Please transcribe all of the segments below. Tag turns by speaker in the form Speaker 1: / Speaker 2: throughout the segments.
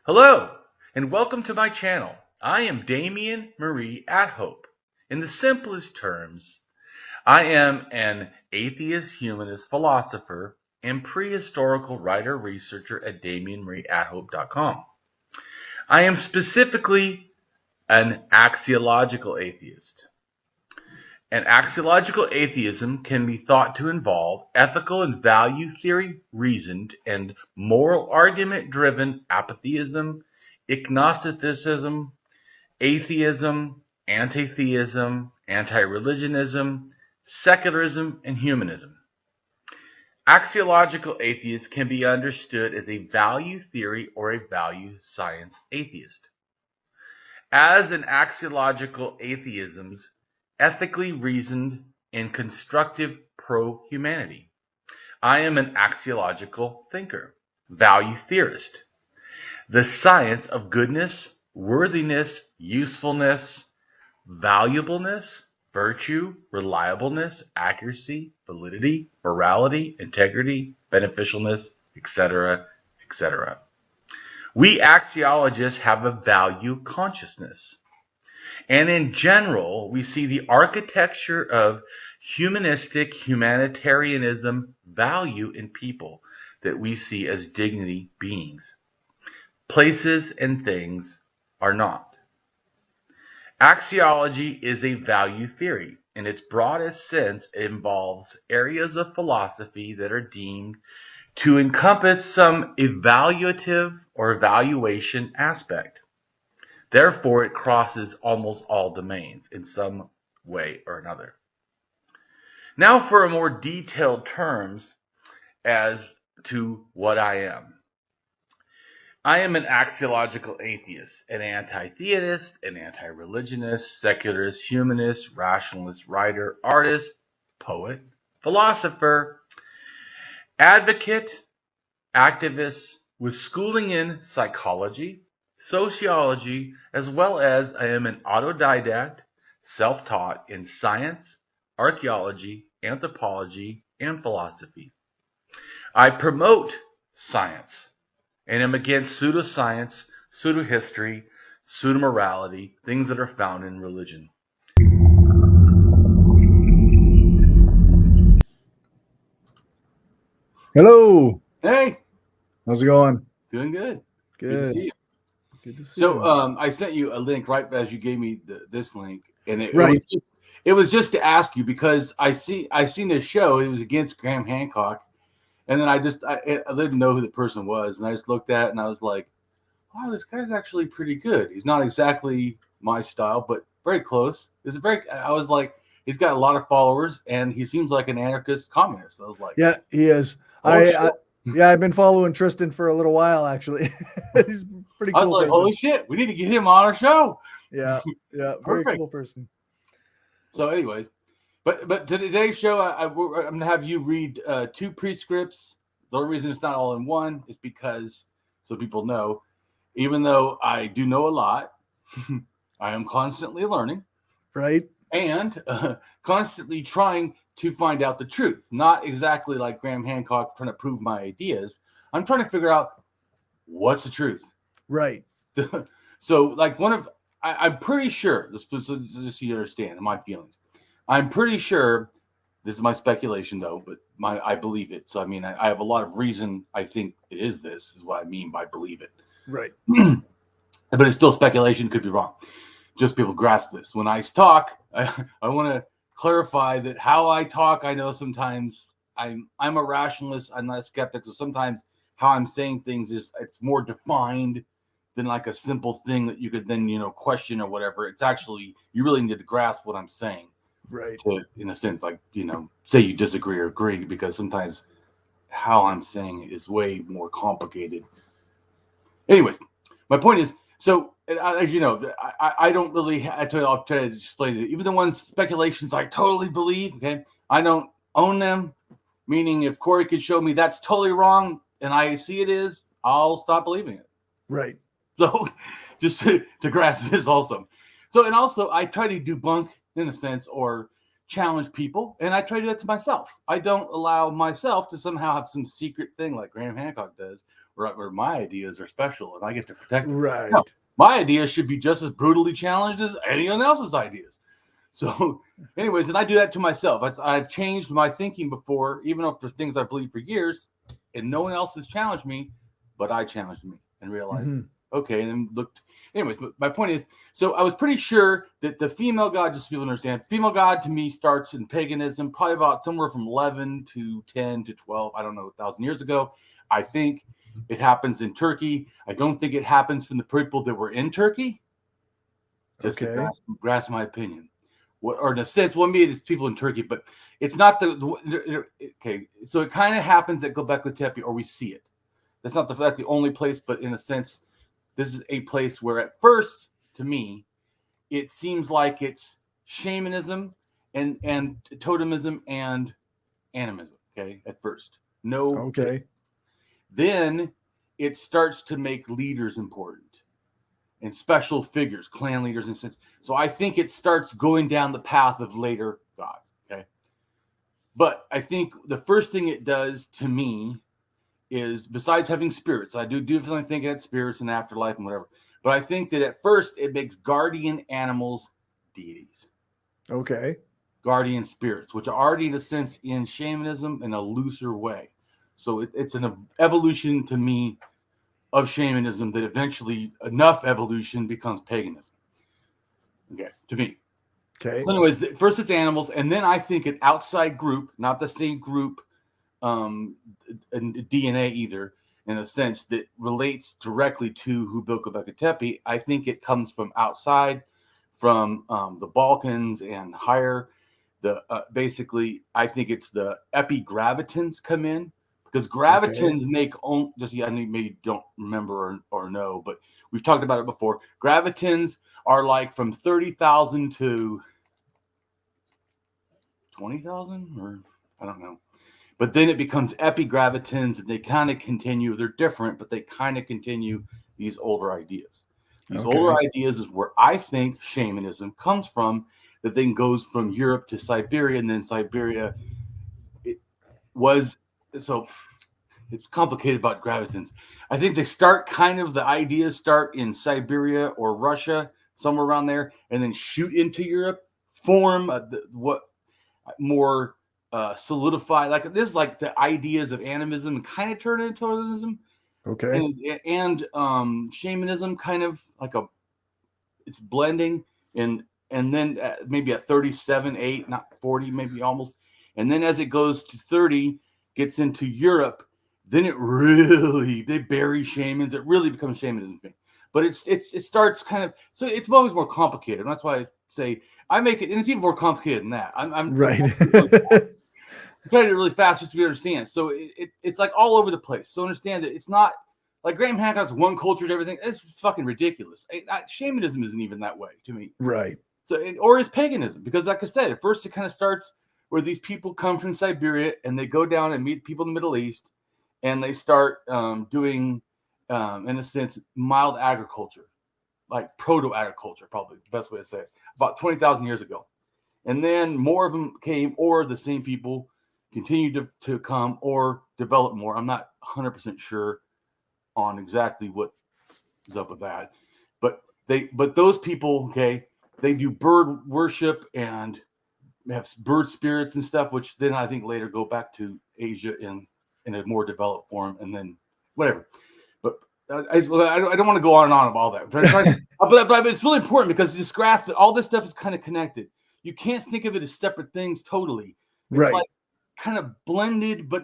Speaker 1: Hello, and welcome to my channel. I am Damien Marie AtHope. In the simplest terms, I am an atheist-humanist philosopher and prehistorical writer-researcher at DamienMarieAtHope.com. I am specifically an axiological atheist. An axiological atheism can be thought to involve ethical and value theory reasoned and moral argument driven apatheism, agnosticism, atheism, anti-theism, anti-religionism, secularism, and humanism. Axiological atheists can be understood as a value theory or a value science atheist. As an axiological atheism's ethically reasoned and constructive pro-humanity. I am an axiological thinker, value theorist. The science of goodness, worthiness, usefulness, valuableness, virtue, reliableness, accuracy, validity, morality, integrity, beneficialness, etc., etc. We axiologists have a value consciousness. And in general, we see the architecture of humanistic humanitarianism value in people that we see as dignity beings. Places and things are not. Axiology is a value theory. In its broadest sense, it involves areas of philosophy that are deemed to encompass some evaluative or evaluation aspect. Therefore, it crosses almost all domains in some way or another. Now for a more detailed terms as to what I am. I am an axiological atheist, an anti-theist, an anti-religionist, secularist, humanist, rationalist, writer, artist, poet, philosopher, advocate, activist with schooling in psychology, sociology, as well as I am an autodidact, self-taught in science, archaeology, anthropology, and philosophy. I promote science and am against pseudoscience, pseudo-history, pseudo-morality, things that are found in religion.
Speaker 2: Hello.
Speaker 3: Hey,
Speaker 2: How's it going?
Speaker 3: doing good.
Speaker 2: Good.
Speaker 3: Good to see you.
Speaker 2: Good to see you.
Speaker 3: I sent you a link right as you gave me this link, and
Speaker 2: Right.
Speaker 3: it was just to ask you because I seen this show. It was against Graham Hancock, and then I didn't know who the person was, and I just looked at it and I was like, wow, this guy's actually pretty good. He's not exactly my style, but very close. I was like, he's got a lot of followers, and he seems like an anarchist communist. I was like,
Speaker 2: Yeah, he is. I've been following Tristan for a little while actually. He's pretty cool.
Speaker 3: I was like,
Speaker 2: person.
Speaker 3: holy shit, we need to get him on our show.
Speaker 2: Yeah, very cool person.
Speaker 3: So, anyways, but to today's show, I'm going to have you read two prescripts. The only reason it's not all in one is because, so people know, even though I do know a lot, I am constantly learning.
Speaker 2: Right.
Speaker 3: And constantly trying to find out the truth. Not exactly like Graham Hancock trying to prove my ideas. I'm trying to figure out what's the truth.
Speaker 2: Right.
Speaker 3: So, like I'm pretty sure, just so you understand my feelings. I'm pretty sure, this is my speculation though, but I believe it. So, I mean, I have a lot of reason I think it is this, is what I mean by believe it.
Speaker 2: Right.
Speaker 3: But it's still speculation, could be wrong. Just people grasp this. When I talk, I want to clarify that how I talk, I know sometimes I'm a rationalist, I'm not a skeptic, so sometimes how I'm saying things it's more defined than like a simple thing that you could then, question or whatever. It's actually, you really need to grasp what I'm saying.
Speaker 2: Right.
Speaker 3: To, in a sense, like, say you disagree or agree, because sometimes how I'm saying it is way more complicated. Anyways, my point is, so as you know, I don't really, I'll try to explain it. Even the ones speculations I totally believe, okay, I don't own them. Meaning, if Corey could show me that's totally wrong and I see it is, I'll stop believing it.
Speaker 2: Right.
Speaker 3: So just to grasp this also. So, and also I try to debunk in a sense or challenge people, and I try to do that to myself. I don't allow myself to somehow have some secret thing like Graham Hancock does, or my ideas are special and I get to protect them.
Speaker 2: Right.
Speaker 3: No, my ideas should be just as brutally challenged as anyone else's ideas. So, anyways, and I do that to myself. I've changed my thinking before, even if there's things I believe for years, and no one else has challenged me, but I challenged me and realized, okay, and then looked. Anyways, but my point is, so I was pretty sure that the female god, just so people understand, female god to me starts in paganism, probably about somewhere from 11 to 10 to 12, I don't know, 1,000 years ago. I think it happens in Turkey. I don't think it happens from the people that were in Turkey. Just to grasp my opinion. Or in a sense, well, maybe it's people in Turkey, but it's not okay. So it kind of happens at Göbekli Tepe, or we see it. That's not the only place, but in a sense, this is a place where at first, to me, it seems like it's shamanism and totemism and animism. Okay, at first, no.
Speaker 2: Okay.
Speaker 3: Then it starts to make leaders important and special figures, clan leaders, in a sense. So I think it starts going down the path of later gods. Okay, but I think the first thing it does to me is, besides having spirits, I do definitely think it had spirits and afterlife and whatever. But I think that at first it makes guardian animals deities.
Speaker 2: Okay.
Speaker 3: Guardian spirits, which are already in a sense in shamanism in a looser way. So it's an evolution to me of shamanism that eventually enough evolution becomes paganism. Okay, to me.
Speaker 2: Okay.
Speaker 3: So anyways, first it's animals, and then I think an outside group, not the same group DNA either, in a sense that relates directly to who built Göbekli Tepe. I think it comes from outside, from the Balkans and higher. Basically, I think it's the epigravitans come in, because gravitans make I maybe you don't remember or know, but we've talked about it before. Gravitans are like from 30,000 to 20,000, or I don't know. But then it becomes epigravitans, and they kind of continue. They're different, but they kind of continue these older ideas. These older ideas is where I think shamanism comes from, that then goes from Europe to Siberia, and then Siberia. So it's complicated about gravitans. I think the ideas start in Siberia or Russia, somewhere around there, and then shoot into Europe, form more solidify, like this, like the ideas of animism, and kind of turn into totemism.
Speaker 2: Okay.
Speaker 3: And shamanism, kind of like it's blending, and then maybe at 37, 8, not 40, maybe almost. And then as it goes to 30, gets into Europe, then they bury shamans. It really becomes shamanism thing. But it starts kind of, so it's always more complicated. And that's why I say I make it, and it's even more complicated than that. I'm
Speaker 2: right.
Speaker 3: I'm trying to do it really fast just to understand. So it's like all over the place. So understand that it's not like Graham Hancock's one culture to everything. This is fucking ridiculous. Shamanism isn't even that way to me.
Speaker 2: Right.
Speaker 3: So, or is paganism, because like I said, at first it kind of starts where these people come from Siberia and they go down and meet people in the Middle East, and they start doing, in a sense, mild agriculture, like proto-agriculture, probably the best way to say it, about 20,000 years ago. And then more of them came, or the same people continued to come or develop more. I'm not 100% sure on exactly what is up with that. But those people, they do bird worship and have bird spirits and stuff, which then I think later go back to Asia in a more developed form, and then whatever. But I don't want to go on and on about all that. But it's really important, because just grasp that all this stuff is kind of connected. You can't think of it as separate things totally. It's like kind of blended, but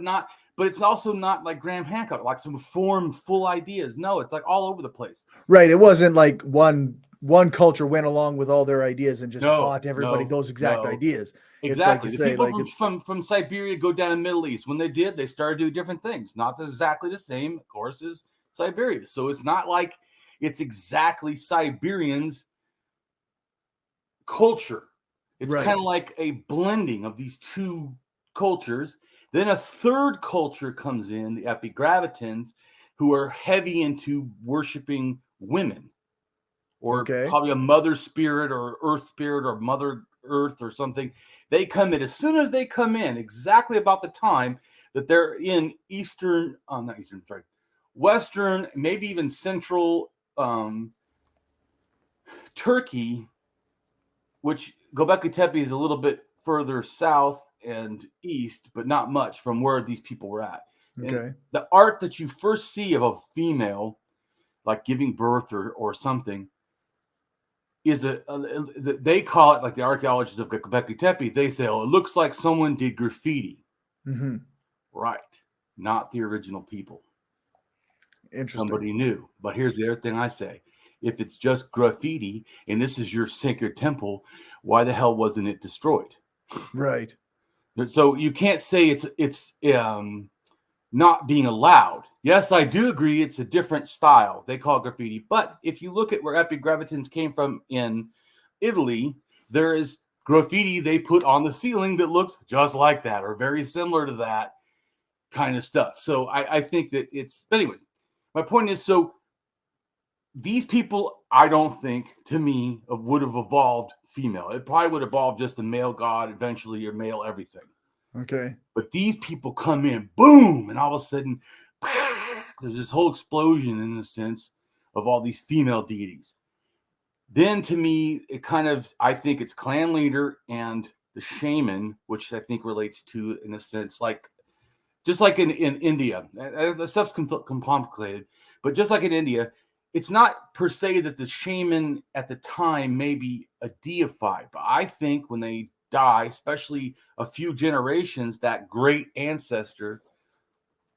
Speaker 3: it's also not like Graham Hancock, like some full ideas. No, it's like all over the place.
Speaker 2: Right. It wasn't like one culture went along with all their ideas and just taught everybody those exact ideas.
Speaker 3: Exactly.
Speaker 2: It's
Speaker 3: like
Speaker 2: the
Speaker 3: people from Siberia go down to the Middle East. When they did, they started doing different things. Not exactly the same, of course, as Siberia. So it's not like it's exactly Siberians' culture. It's kind of like a blending of these two cultures. Then a third culture comes in, the epigravitans, who are heavy into worshiping women, or probably a mother spirit or earth spirit or mother earth or something. They come in. As soon as they come in, exactly about the time that they're in Western, maybe even central Turkey, which Göbekli Tepe is a little bit further south and east, but not much from where these people were at.
Speaker 2: Okay.
Speaker 3: And the art that you first see of a female, like giving birth or something, is they call it, like the archaeologists of Göbekli Tepe, they say, oh, it looks like someone did graffiti.
Speaker 2: Mm-hmm.
Speaker 3: Right. Not the original people.
Speaker 2: Interesting.
Speaker 3: Somebody new. But here's the other thing I say. If it's just graffiti and this is your sacred temple, why the hell wasn't it destroyed?
Speaker 2: Right.
Speaker 3: So you can't say it's not being allowed. Yes, I do agree it's a different style. They call it graffiti. But if you look at where epigraphitans came from in Italy, there is graffiti they put on the ceiling that looks just like that or very similar to that kind of stuff. So I think that it's, but anyways, my point is, so these people, I don't think, to me, would have evolved female. It probably would evolve just a male god eventually, or male everything.
Speaker 2: Okay.
Speaker 3: But these people come in, boom, and all of a sudden, there's this whole explosion in the sense of all these female deities. Then to me, it kind of, I think it's clan leader and the shaman, which I think relates to, in a sense, like, just like in India, the stuff's complicated, but just like in India, it's not per se that the shaman at the time may be a deified, but I think when they die, especially a few generations, that great ancestor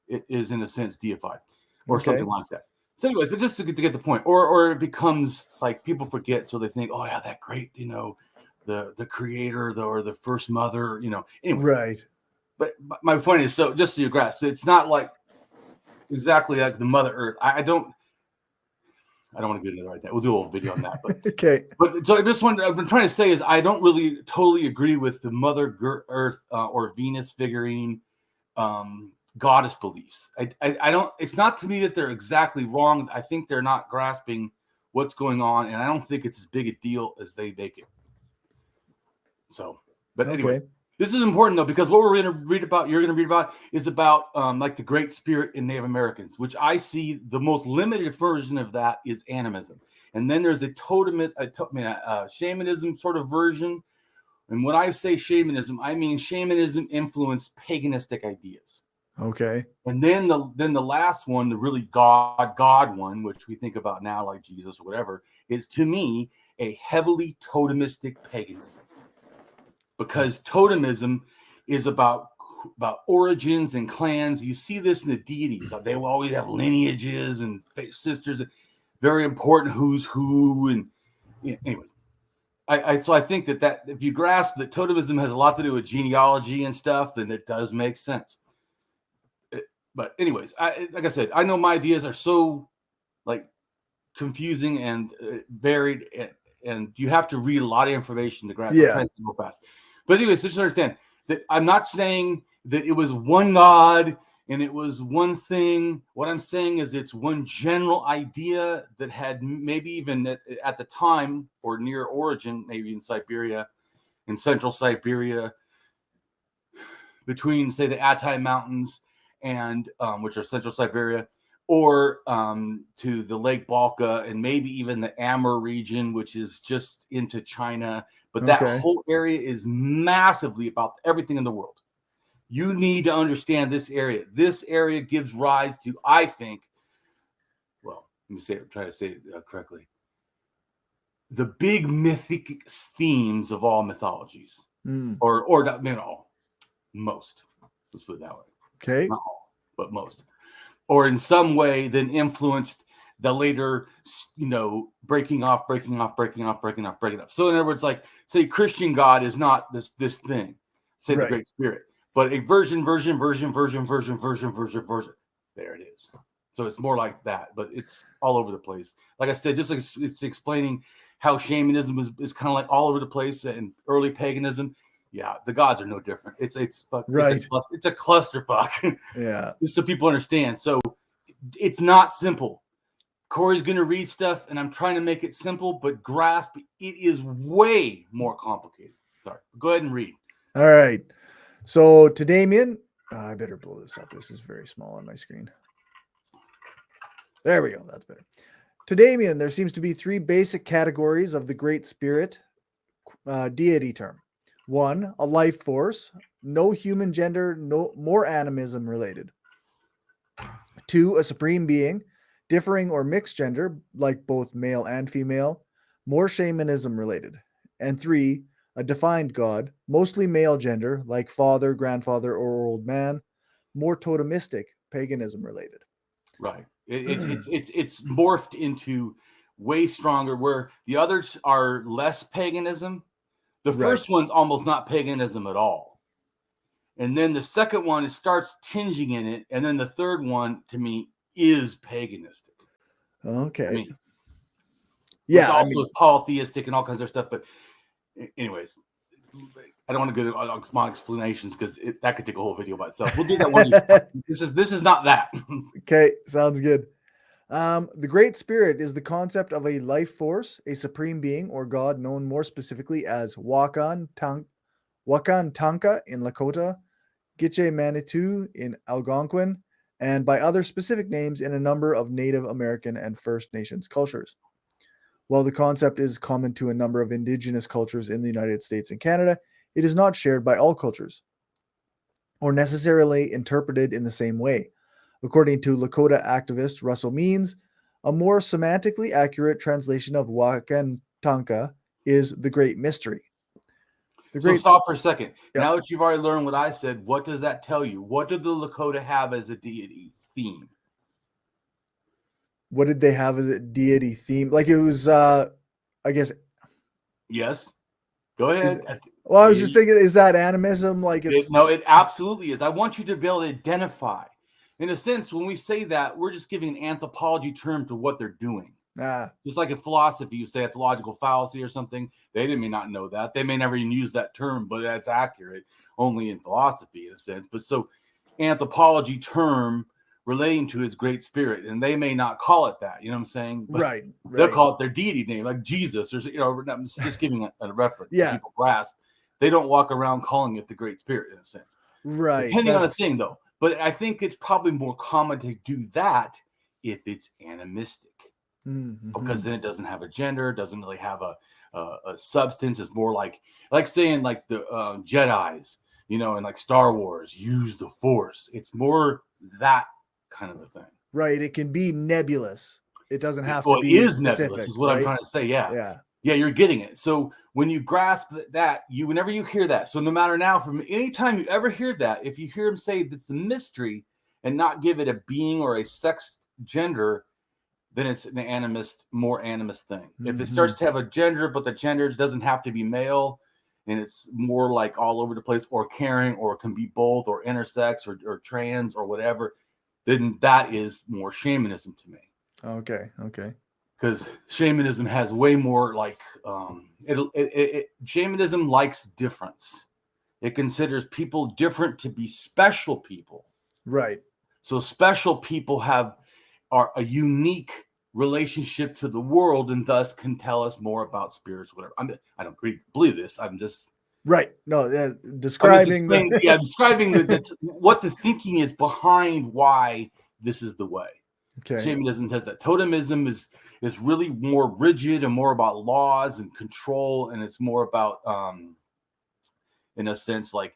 Speaker 3: is in a sense deified or something like that. So anyways, but just to get the point, or it becomes like people forget, so they think, oh yeah, that great, the creator, or the first mother, anyways.
Speaker 2: Right.
Speaker 3: But my point is, so just so you grasp, it's not like exactly like the Mother Earth. I don't want to get into that right now. We'll do a whole video on that. But
Speaker 2: okay.
Speaker 3: But so this one, I've been trying to say is I don't really totally agree with the Mother Earth or Venus figurine goddess beliefs. I don't. It's not to me that they're exactly wrong. I think they're not grasping what's going on, and I don't think it's as big a deal as they make it. So, but anyway. This is important, though, because what we're going to read about, you're going to read about, is about like the Great Spirit in Native Americans, which I see the most limited version of that is animism. And then there's a shamanism sort of version. And when I say shamanism, I mean shamanism influenced paganistic ideas.
Speaker 2: Okay.
Speaker 3: And then the last one, the really God one, which we think about now like Jesus or whatever, is to me a heavily totemistic paganism. Because totemism is about origins and clans. You see this in the deities. They will always have lineages and sisters. Very important who's who. And anyways, so I think that if you grasp that totemism has a lot to do with genealogy and stuff, then it does make sense. But anyways, like I said, I know my ideas are so like confusing and varied, and you have to read a lot of information to grasp.
Speaker 2: Yeah.
Speaker 3: I'm trying to go fast. But anyways, so just understand that I'm not saying that it was one God and it was one thing. What I'm saying is it's one general idea that had maybe even at the time or near origin, maybe in Siberia, in central Siberia, between, say, the Altai Mountains and which are central Siberia, or to the Lake Balka and maybe even the Amur region, which is just into China. But that whole area is massively about everything in the world. You need to understand this area. This area gives rise to, I think, well, let me try to say it correctly, the big mythic themes of all mythologies. Or not, most. Let's put it that way.
Speaker 2: Okay.
Speaker 3: Not all, but most. Or in some way then influenced the later, breaking off. So in other words, like, say Christian God is not this thing, say the Great Spirit, but a version. There it is. So it's more like that, but it's all over the place. Like I said, just like it's explaining how shamanism is kind of like all over the place and early paganism. Yeah, the gods are no different. It's a clusterfuck.
Speaker 2: Yeah.
Speaker 3: Just so people understand. So it's not simple. Corey's going to read stuff, and I'm trying to make it simple, but grasp it is way more complicated. Sorry. Go ahead and read.
Speaker 2: All right. So to Damien, I better blow this up. This is very small on my screen. There we go. That's better. To Damien, there seems to be three basic categories of the Great Spirit deity term. 1, a life force, no human gender, no more animism related. 2, a supreme being, differing or mixed gender, like both male and female, more shamanism related. And 3, a defined god, mostly male gender, like father, grandfather, or old man, more totemistic, paganism related.
Speaker 3: Right. It's morphed into way stronger, where the others are less paganism. The first one's almost not paganism at all. And then the second one, it starts tinging in it. And then the third one, to me, is paganistic.
Speaker 2: Okay.
Speaker 3: I mean,
Speaker 2: yeah,
Speaker 3: also is polytheistic and all kinds of stuff. But anyways, I don't want to go to small explanations because that could take a whole video by itself. We'll do that one. This is not that.
Speaker 2: Okay, sounds good. The Great Spirit is the concept of a life force, a supreme being or god known more specifically as Wakan Tanka in Lakota, Gitche Manitou in Algonquin, and by other specific names in a number of Native American and First Nations cultures. While the concept is common to a number of indigenous cultures in the United States and Canada, it is not shared by all cultures or necessarily interpreted in the same way. According to Lakota activist Russell Means, a more semantically accurate translation of Wakantanka is the Great Mystery.
Speaker 3: So stop for a second. Yep. Now that you've already learned what I said, what does that tell you? What did the Lakota have as a deity theme?
Speaker 2: What did they have as a deity theme? Like it was, I guess.
Speaker 3: Yes. Go ahead.
Speaker 2: Well, I was just thinking, is that animism? Like it's
Speaker 3: no, it absolutely is. I want you to be able to identify. In a sense, when we say that, we're just giving an anthropology term to what they're doing. Just like in philosophy, you say it's a logical fallacy or something. They may not know that. They may never even use that term, but that's accurate only in philosophy in a sense. But so anthropology term relating to his great spirit, and they may not call it that. You know what I'm saying? But
Speaker 2: right.
Speaker 3: They'll call it their deity name, like Jesus, or I'm just giving a reference.
Speaker 2: Yeah.
Speaker 3: People grasp. They don't walk around calling it the great spirit in a sense.
Speaker 2: Right.
Speaker 3: Depending on the thing, though. But I think it's probably more common to do that if it's animistic.
Speaker 2: Mm-hmm.
Speaker 3: Because then it doesn't have a gender, doesn't really have a substance. It's more like saying like the Jedis, and like Star Wars, use the Force. It's more that kind of a thing.
Speaker 2: Right. It can be nebulous. It doesn't have to be
Speaker 3: it is
Speaker 2: specific,
Speaker 3: nebulous, is what I'm trying to say.
Speaker 2: Yeah.
Speaker 3: Yeah, you're getting it. So when you grasp that, whenever you hear that, so no matter now, from any time you ever hear that, if you hear him say that's the mystery and not give it a being or a sex gender, then it's an more animist thing. Mm-hmm. If it starts to have a gender, but the gender doesn't have to be male, and it's more like all over the place, or caring, or it can be both, or intersex, or trans, or whatever, then that is more shamanism to me.
Speaker 2: Okay.
Speaker 3: Because shamanism has way more like shamanism likes difference. It considers people different to be special people.
Speaker 2: Right.
Speaker 3: So special people are a unique relationship to the world, and thus can tell us more about spirits, whatever. I don't believe this. I'm just
Speaker 2: right. No, describing
Speaker 3: describing what the thinking is behind why this is the way.
Speaker 2: Okay.
Speaker 3: Shamanism has that. Totemism is really more rigid and more about laws and control, and it's more about, in a sense, like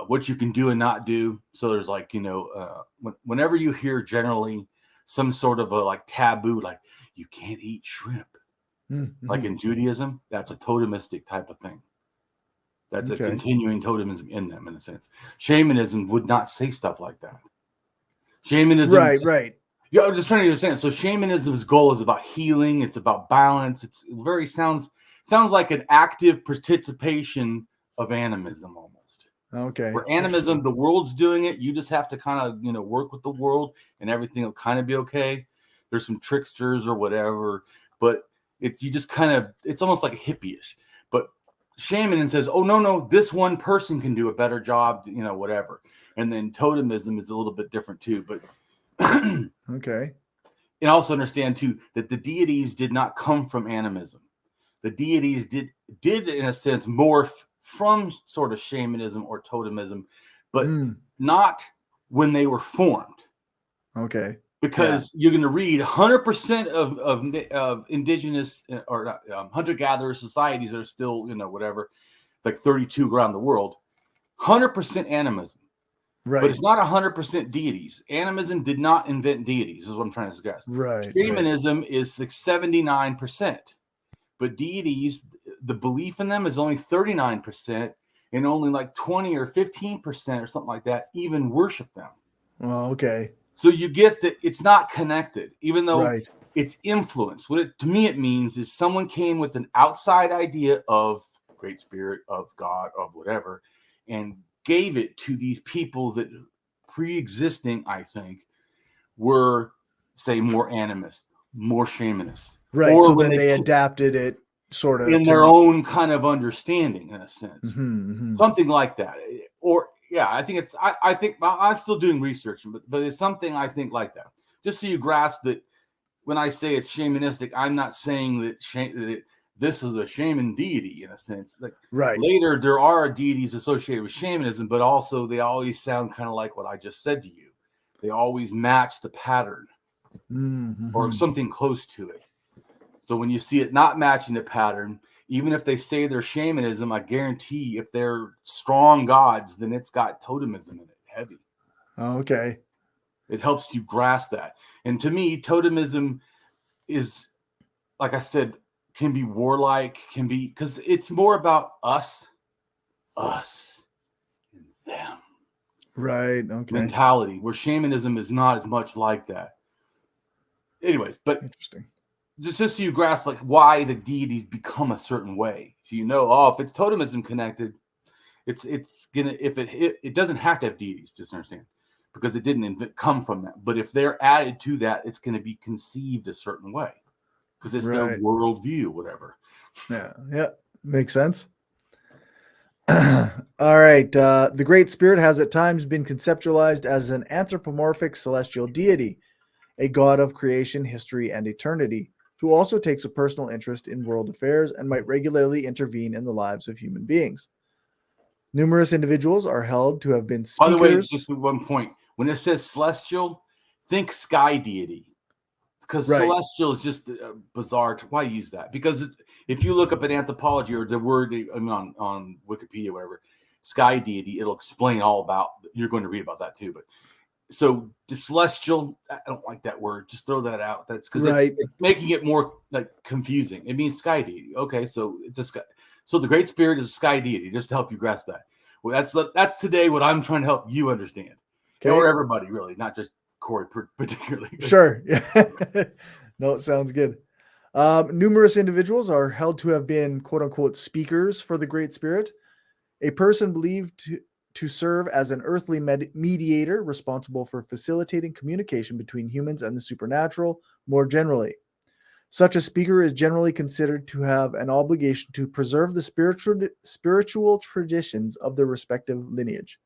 Speaker 3: what you can do and not do. So there's like whenever you hear generally some sort of a like taboo, like you can't eat shrimp, like in Judaism, that's a totemistic type of thing. That's a continuing totemism in them, in a sense. Shamanism would not say stuff like that. Shamanism,
Speaker 2: right.
Speaker 3: Yeah, I'm just trying to understand. So shamanism's goal is about healing. It's about balance. It's very sounds like an active participation of animism almost.
Speaker 2: Okay.
Speaker 3: Where animism, the world's doing it. You just have to kind of work with the world, and everything will kind of be okay. There's some tricksters or whatever, but you just kind of, it's almost like hippie-ish. But shamanism says, oh no, this one person can do a better job, whatever. And then totemism is a little bit different too, but
Speaker 2: okay.
Speaker 3: And also understand too that the deities did not come from animism. The deities did in a sense morph from sort of shamanism or totemism, but not when they were formed.
Speaker 2: Okay.
Speaker 3: because you're going to read 100% of indigenous or hunter-gatherer societies that are still, whatever, like 32 around the world, 100% animism.
Speaker 2: Right.
Speaker 3: But it's not 100% deities. Animism did not invent deities, is what I'm trying to suggest.
Speaker 2: Right.
Speaker 3: Shamanism is like 79%. But deities, the belief in them is only 39%, and only like 20 or 15% or something like that even worship them.
Speaker 2: Oh, okay.
Speaker 3: So you get that it's not connected, even though
Speaker 2: Right.
Speaker 3: it's influenced. To me it means is someone came with an outside idea of Great Spirit, of God, of whatever, and gave it to these people that pre-existing, I think, were, say, more animist, more shamanist.
Speaker 2: Right.
Speaker 3: Or
Speaker 2: So
Speaker 3: when
Speaker 2: then they adapted it sort of
Speaker 3: in their own kind of understanding, in a sense. Something like that. Or, yeah, I think I think I'm still doing research, but it's something I think like that. Just so you grasp that when I say it's shamanistic, I'm not saying that this is a shaman deity, in a sense. Like,
Speaker 2: right.
Speaker 3: Later, there are deities associated with shamanism, but also they always sound kind of like what I just said to you. They always match the pattern or something close to it. So when you see it not matching the pattern, even if they say they're shamanism, I guarantee if they're strong gods, then it's got totemism in it, heavy.
Speaker 2: Okay.
Speaker 3: It helps you grasp that. And to me, totemism is, like I said, can be warlike, can be, because it's more about us, and them.
Speaker 2: Right. Okay.
Speaker 3: Mentality, where shamanism is not as much like that. Anyways, but
Speaker 2: interesting.
Speaker 3: Just so you grasp like why the deities become a certain way. So if it's totemism connected, it's gonna, if it doesn't have to have deities, just understand, because it didn't come from that. But if they're added to that, it's going to be conceived a certain way because it's their worldview, whatever.
Speaker 2: Yeah, makes sense. All right. The Great Spirit has at times been conceptualized as an anthropomorphic celestial deity, a god of creation, history, and eternity, who also takes a personal interest in world affairs and might regularly intervene in the lives of human beings. Numerous individuals are held to have been speakers.
Speaker 3: By the way, just 1 point. When it says celestial, think sky deity. Because celestial is just bizarre. Why use that? Because if you look up in anthropology or the word on Wikipedia, whatever, sky deity, it'll explain all about. You're going to read about that too. But so the celestial, I don't like that word. Just throw that out. That's because it's making it more like confusing. It means sky deity. Okay, so it's a sky. So the Great Spirit is a sky deity. Just to help you grasp that. Well, that's today what I'm trying to help you understand, or everybody really, not just Corey particularly.
Speaker 2: Sure. No, it sounds good. Numerous individuals are held to have been quote unquote speakers for the Great Spirit, a person believed to serve as an earthly mediator responsible for facilitating communication between humans and the supernatural more generally. Such a speaker is generally considered to have an obligation to preserve the spiritual traditions of their respective lineage.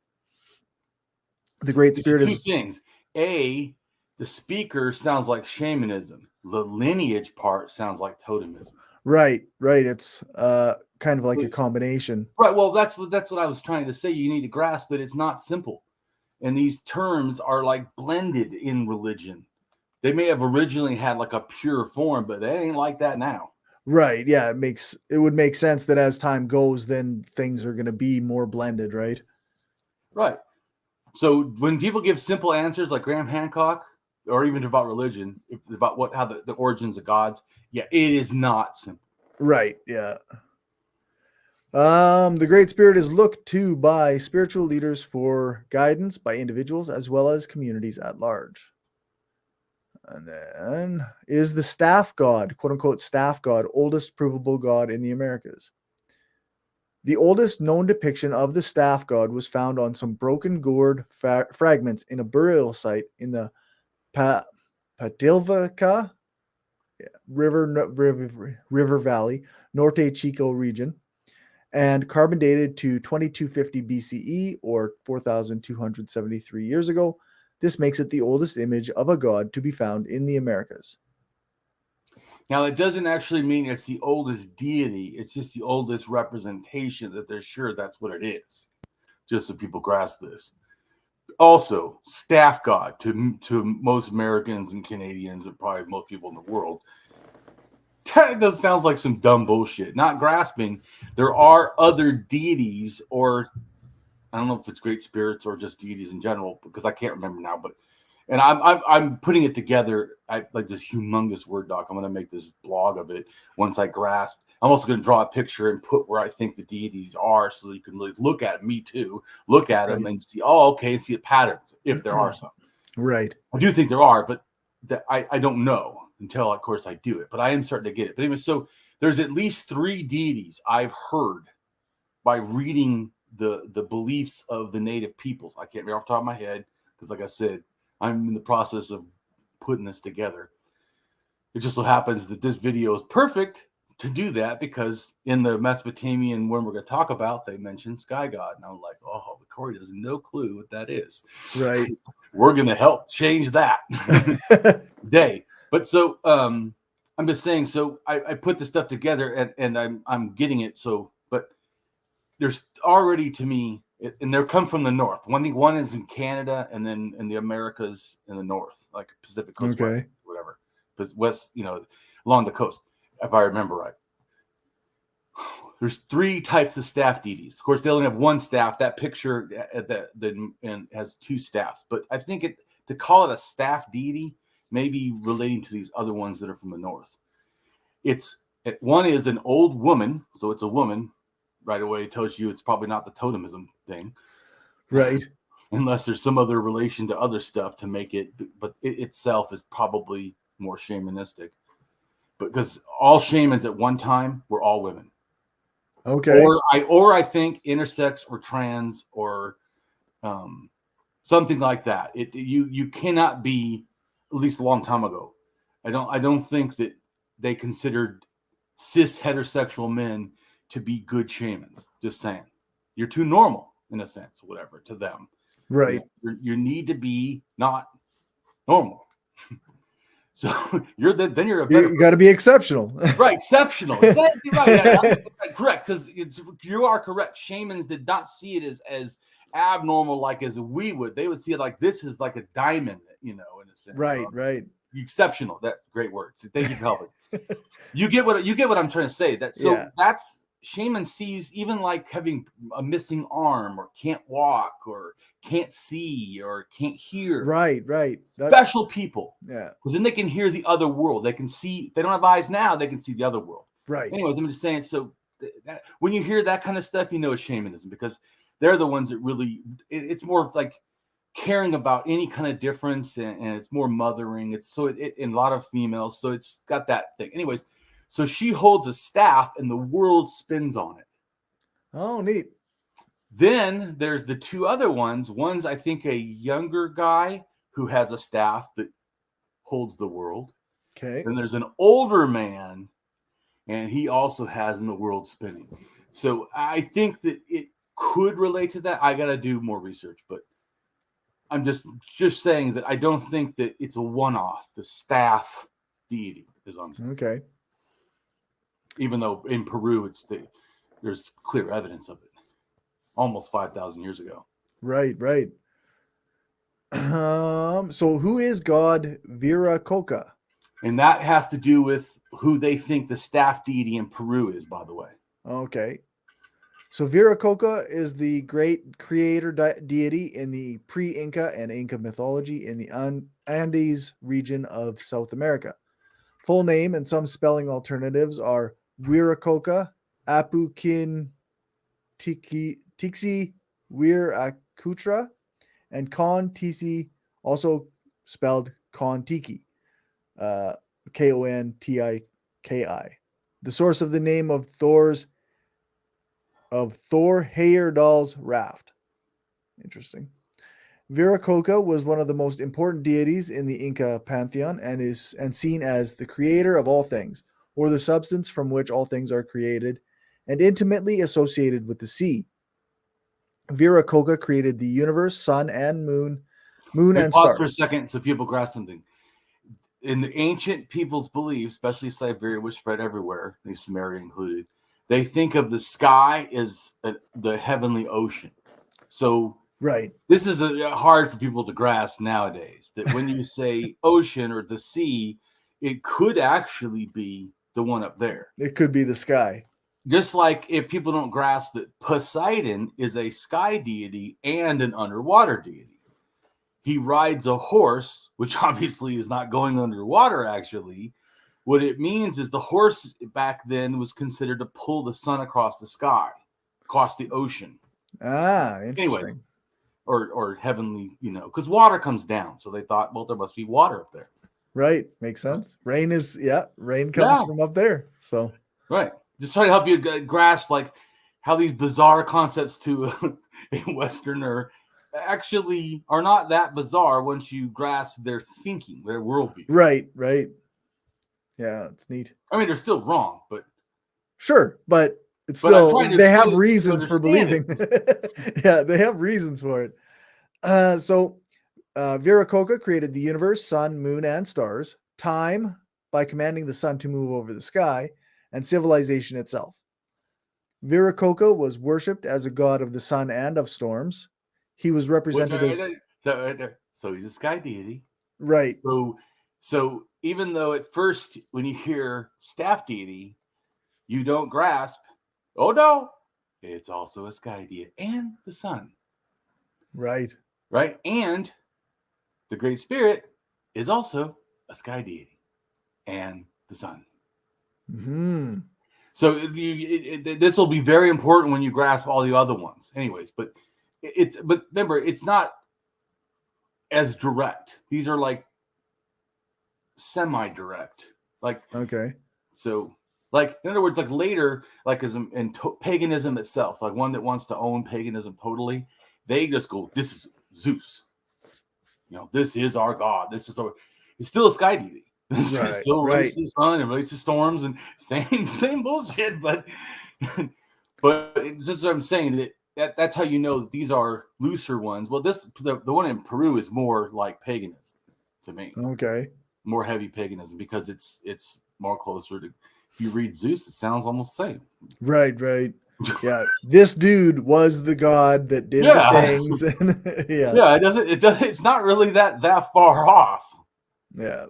Speaker 2: The Great Spirit
Speaker 3: is two things. The speaker sounds like shamanism. The lineage part sounds like totemism.
Speaker 2: Right. It's kind of like a combination.
Speaker 3: Right. Well, that's what I was trying to say. You need to grasp that it's not simple, and these terms are like blended in religion. They may have originally had like a pure form, but they ain't like that now.
Speaker 2: Right. Yeah. It would make sense that as time goes, then things are going to be more blended, right?
Speaker 3: Right. So when people give simple answers like Graham Hancock, or even about religion, about how the origins of gods, yeah, it is not simple.
Speaker 2: Right. Yeah. The Great Spirit is looked to by spiritual leaders for guidance by individuals as well as communities at large. And then is the staff god, quote unquote staff god, oldest provable god in the Americas. The oldest known depiction of the staff god was found on some broken gourd fragments in a burial site in the Patilvaca River Valley, Norte Chico region, and carbon dated to 2250 BCE or 4,273 years ago. This makes it the oldest image of a god to be found in the Americas.
Speaker 3: Now, it doesn't actually mean it's the oldest deity. It's just the oldest representation that they're sure that's what it is. Just so people grasp this. Also, staff god to most Americans and Canadians and probably most people in the world. That sounds like some dumb bullshit. Not grasping. There are other deities, or I don't know if it's great spirits or just deities in general, because I can't remember now. But and I'm putting it together. I like this humongous Word doc. I'm going to make this blog of it once I grasp. I'm also going to draw a picture and put where I think the deities are, so that you can really look at me too, look at them and see. Oh, okay, and see patterns if there are some.
Speaker 2: Right.
Speaker 3: I do think there are, but that I don't know until, of course, I do it. But I am starting to get it. But anyway, so there's at least 3 deities I've heard by reading the beliefs of the native peoples. I can't remember off the top of my head because, like I said, I'm in the process of putting this together. It just so happens that this video is perfect to do that, because in the Mesopotamian one we're going to talk about, they mentioned sky god. And I'm like, oh, Corey has no clue what that is.
Speaker 2: Right.
Speaker 3: We're going to help change that day. But so I'm just saying, so I put this stuff together and I'm getting it. So, but there's already, to me, and they come from the north. One is in Canada, and then in the Americas in the north, like Pacific Coast, West, whatever. But west, along the coast, if I remember right. There's 3 types of staff deities. Of course, they only have one staff. That picture that has 2 staffs. But I think to call it a staff deity may be relating to these other ones that are from the north. One is an old woman, so it's a woman. Right away, it tells you it's probably not the totemism thing,
Speaker 2: right?
Speaker 3: Unless there's some other relation to other stuff to make it. But it itself is probably more shamanistic, because all shamans at one time were all women.
Speaker 2: Okay.
Speaker 3: Or I think intersex or trans or something like that. You cannot be, at least a long time ago. I don't think that they considered cis heterosexual men to be good shamans. Just saying, you're too normal in a sense, whatever, to them.
Speaker 2: Right.
Speaker 3: You need to be not normal. So you're a better.
Speaker 2: You got to be exceptional.
Speaker 3: Right, exceptional. Exactly right. Correct, because you are correct. Shamans did not see it as abnormal like as we would. They would see it like this is like a diamond, in a sense.
Speaker 2: Right, right.
Speaker 3: Exceptional. That great word. So thank you for helping. You get what I'm trying to say. That's shaman sees even like having a missing arm or can't walk or can't see or can't hear.
Speaker 2: Right.
Speaker 3: Special people.
Speaker 2: Yeah.
Speaker 3: Because then they can hear the other world. They can see, if they don't have eyes now, they can see the other world.
Speaker 2: Right.
Speaker 3: Anyways, I'm just saying, so when you hear that kind of stuff, it's shamanism, because they're the ones that really, it's more of like caring about any kind of difference, and it's more mothering. It's so in a lot of females, so it's got that thing. Anyways, so she holds a staff and the world spins on it.
Speaker 2: Oh, neat.
Speaker 3: Then there's the 2 other ones. One's, I think, a younger guy who has a staff that holds the world.
Speaker 2: Okay.
Speaker 3: Then there's an older man, and he also has in the world spinning. So I think that it could relate to that. I got to do more research, but I'm just saying that I don't think that it's a one-off. The staff deity is what I'm saying.
Speaker 2: Okay.
Speaker 3: Even though in Peru, there's clear evidence of it. Almost 5,000 years ago.
Speaker 2: Right. So who is God Viracocha?
Speaker 3: And that has to do with who they think the staff deity in Peru is, by the way.
Speaker 2: Okay. So Viracocha is the great creator deity in the pre-Inca and Inca mythology in the Andes region of South America. Full name and some spelling alternatives are Viracocha Apukin Tixi Viracutra and Kon Tisi, also spelled Kon Tiki, Kontiki. The source of the name of Thor Heyerdahl's raft. Interesting. Viracocha was one of the most important deities in the Inca pantheon and seen as the creator of all things, or the substance from which all things are created, and intimately associated with the sea. Viracocha created the universe, sun and moon and
Speaker 3: pause
Speaker 2: stars.
Speaker 3: for a second so people grasp something. In the ancient people's belief, especially Siberia, which spread everywhere, the Sumerian included, they think of the sky as the heavenly ocean. So
Speaker 2: Right.
Speaker 3: This is hard for people to grasp nowadays, that when you say ocean or the sea, it could actually be the one up there.
Speaker 2: It could be the sky.
Speaker 3: Just like if people don't grasp that Poseidon is a sky deity and an underwater deity. He rides a horse, which obviously is not going underwater, actually. What it means is the horse back then was considered to pull the sun across the sky, across the ocean.
Speaker 2: Interesting.
Speaker 3: Anyways, or heavenly, because water comes down. So they thought, well, there must be water up there.
Speaker 2: Right. Makes sense. Rain comes from up there. So,
Speaker 3: right. Just trying to help you grasp like how these bizarre concepts to a Westerner actually are not that bizarre once you grasp their thinking, their worldview.
Speaker 2: Right. Yeah, it's neat.
Speaker 3: I mean, they're still wrong, but
Speaker 2: sure, but it's still they have reasons for believing. Yeah, they have reasons for it. So Viracocha created the universe, sun, moon, and stars, time by commanding the sun to move over the sky, and civilization itself. Viracocha was worshipped as a god of the sun and of storms. He was represented as
Speaker 3: so he's a sky deity,
Speaker 2: right?
Speaker 3: So even though at first when you hear staff deity, you don't grasp. Oh no, it's also a sky deity and the sun.
Speaker 2: Right.
Speaker 3: And the Great Spirit is also a sky deity and the sun.
Speaker 2: Mm-hmm.
Speaker 3: So this will be very important when you grasp all the other ones. Anyways, but remember, it's not as direct. These are like semi-direct. Like
Speaker 2: okay.
Speaker 3: So like in other words, like later, like as in paganism itself, like one that wants to own paganism totally, they just go, this is Zeus. This is our god. It's still a sky deity. It still relates to the sun and relates to storms and same bullshit. But just what I'm saying that's how you know that these are looser ones. Well, the one in Peru is more like paganism to me.
Speaker 2: Okay.
Speaker 3: More heavy paganism because it's more closer to. If you read Zeus, it sounds almost the same.
Speaker 2: Right. Yeah, this dude was the god that did the things.
Speaker 3: Yeah, it doesn't. It's not really that far off.
Speaker 2: Yeah.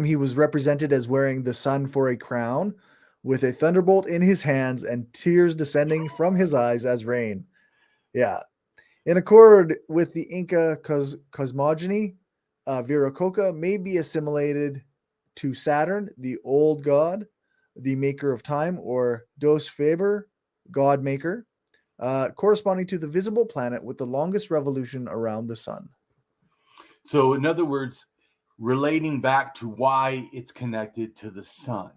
Speaker 2: He was represented as wearing the sun for a crown, with a thunderbolt in his hands and tears descending from his eyes as rain. Yeah. In accord with the Inca cosmogony, Viracocha may be assimilated to Saturn, the old god, the maker of time, or Dos Faber, god maker, corresponding to the visible planet with the longest revolution around the sun.
Speaker 3: So, in other words, relating back to why it's connected to the sun.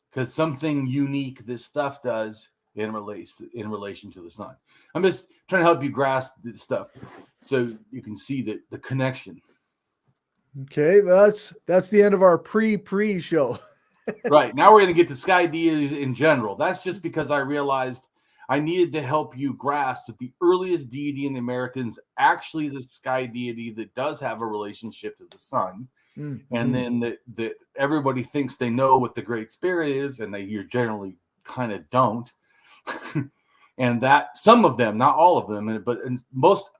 Speaker 3: Because something unique this stuff does in relation to the sun. I'm just trying to help you grasp this stuff so you can see the connection.
Speaker 2: Okay, that's the end of our pre show.
Speaker 3: Right. Now we're going to get to sky deities in general. That's just because I realized I needed to help you grasp that the earliest deity in the Americans actually is a sky deity that does have a relationship to the sun. Mm-hmm. And then that everybody thinks they know what the Great Spirit is, and you generally kind of don't. And that some of them, not all of them, but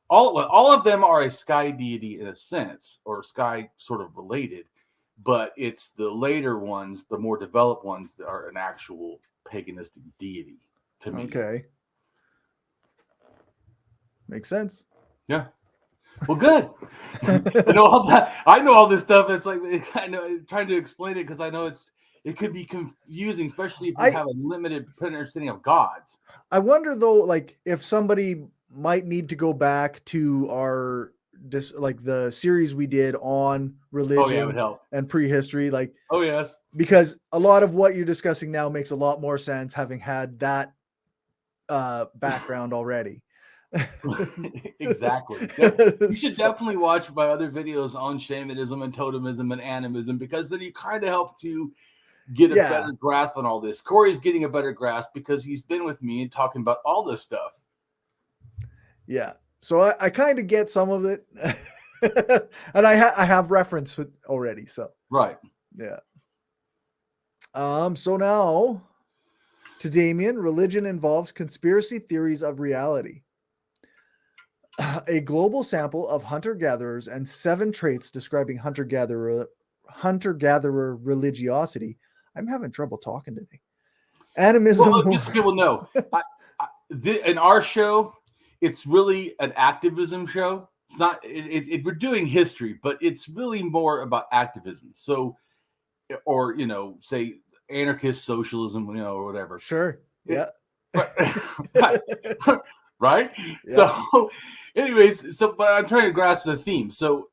Speaker 3: all of them are a sky deity in a sense, or sky sort of related. But it's the later ones, the more developed ones, that are an actual paganistic deity to me.
Speaker 2: Okay. Makes sense.
Speaker 3: Yeah. Well, good. I know all this stuff. It's like I know trying to explain it because I know it could be confusing, especially if you have a limited understanding of gods.
Speaker 2: I wonder though, like if somebody might need to go back to the series we did on religion and prehistory, like
Speaker 3: yes,
Speaker 2: because a lot of what you're discussing now makes a lot more sense having had that background already.
Speaker 3: Exactly. You should definitely watch my other videos on shamanism and totemism and animism, because then you kind of help to get a better grasp on all this. Corey's getting a better grasp because he's been with me and talking about all this stuff.
Speaker 2: Yeah. So I kind of get some of it. And I have reference already. So
Speaker 3: right.
Speaker 2: Yeah. So now To Damien, religion involves conspiracy theories of reality. A global sample of hunter-gatherers and 7 traits describing hunter-gatherer religiosity. I'm having trouble talking today. Animism.
Speaker 3: Well, just so people know, in our show, it's really an activism show. It's not. We're doing history, but it's really more about activism. So, or say anarchist socialism, or whatever.
Speaker 2: Sure. Yeah.
Speaker 3: Right. Right.
Speaker 2: Yeah.
Speaker 3: So, anyways, but I'm trying to grasp the theme. So,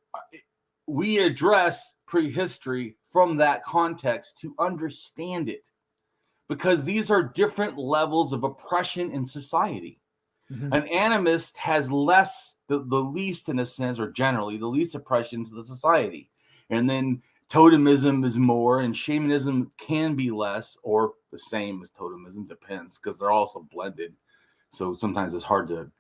Speaker 3: we address prehistory from that context to understand it, because these are different levels of oppression in society.
Speaker 2: Mhm.
Speaker 3: An animist has the least, in a sense, or generally the least oppression to the society. And then totemism is more, and shamanism can be less or the same as totemism, depends, because they're also blended. So sometimes it's hard to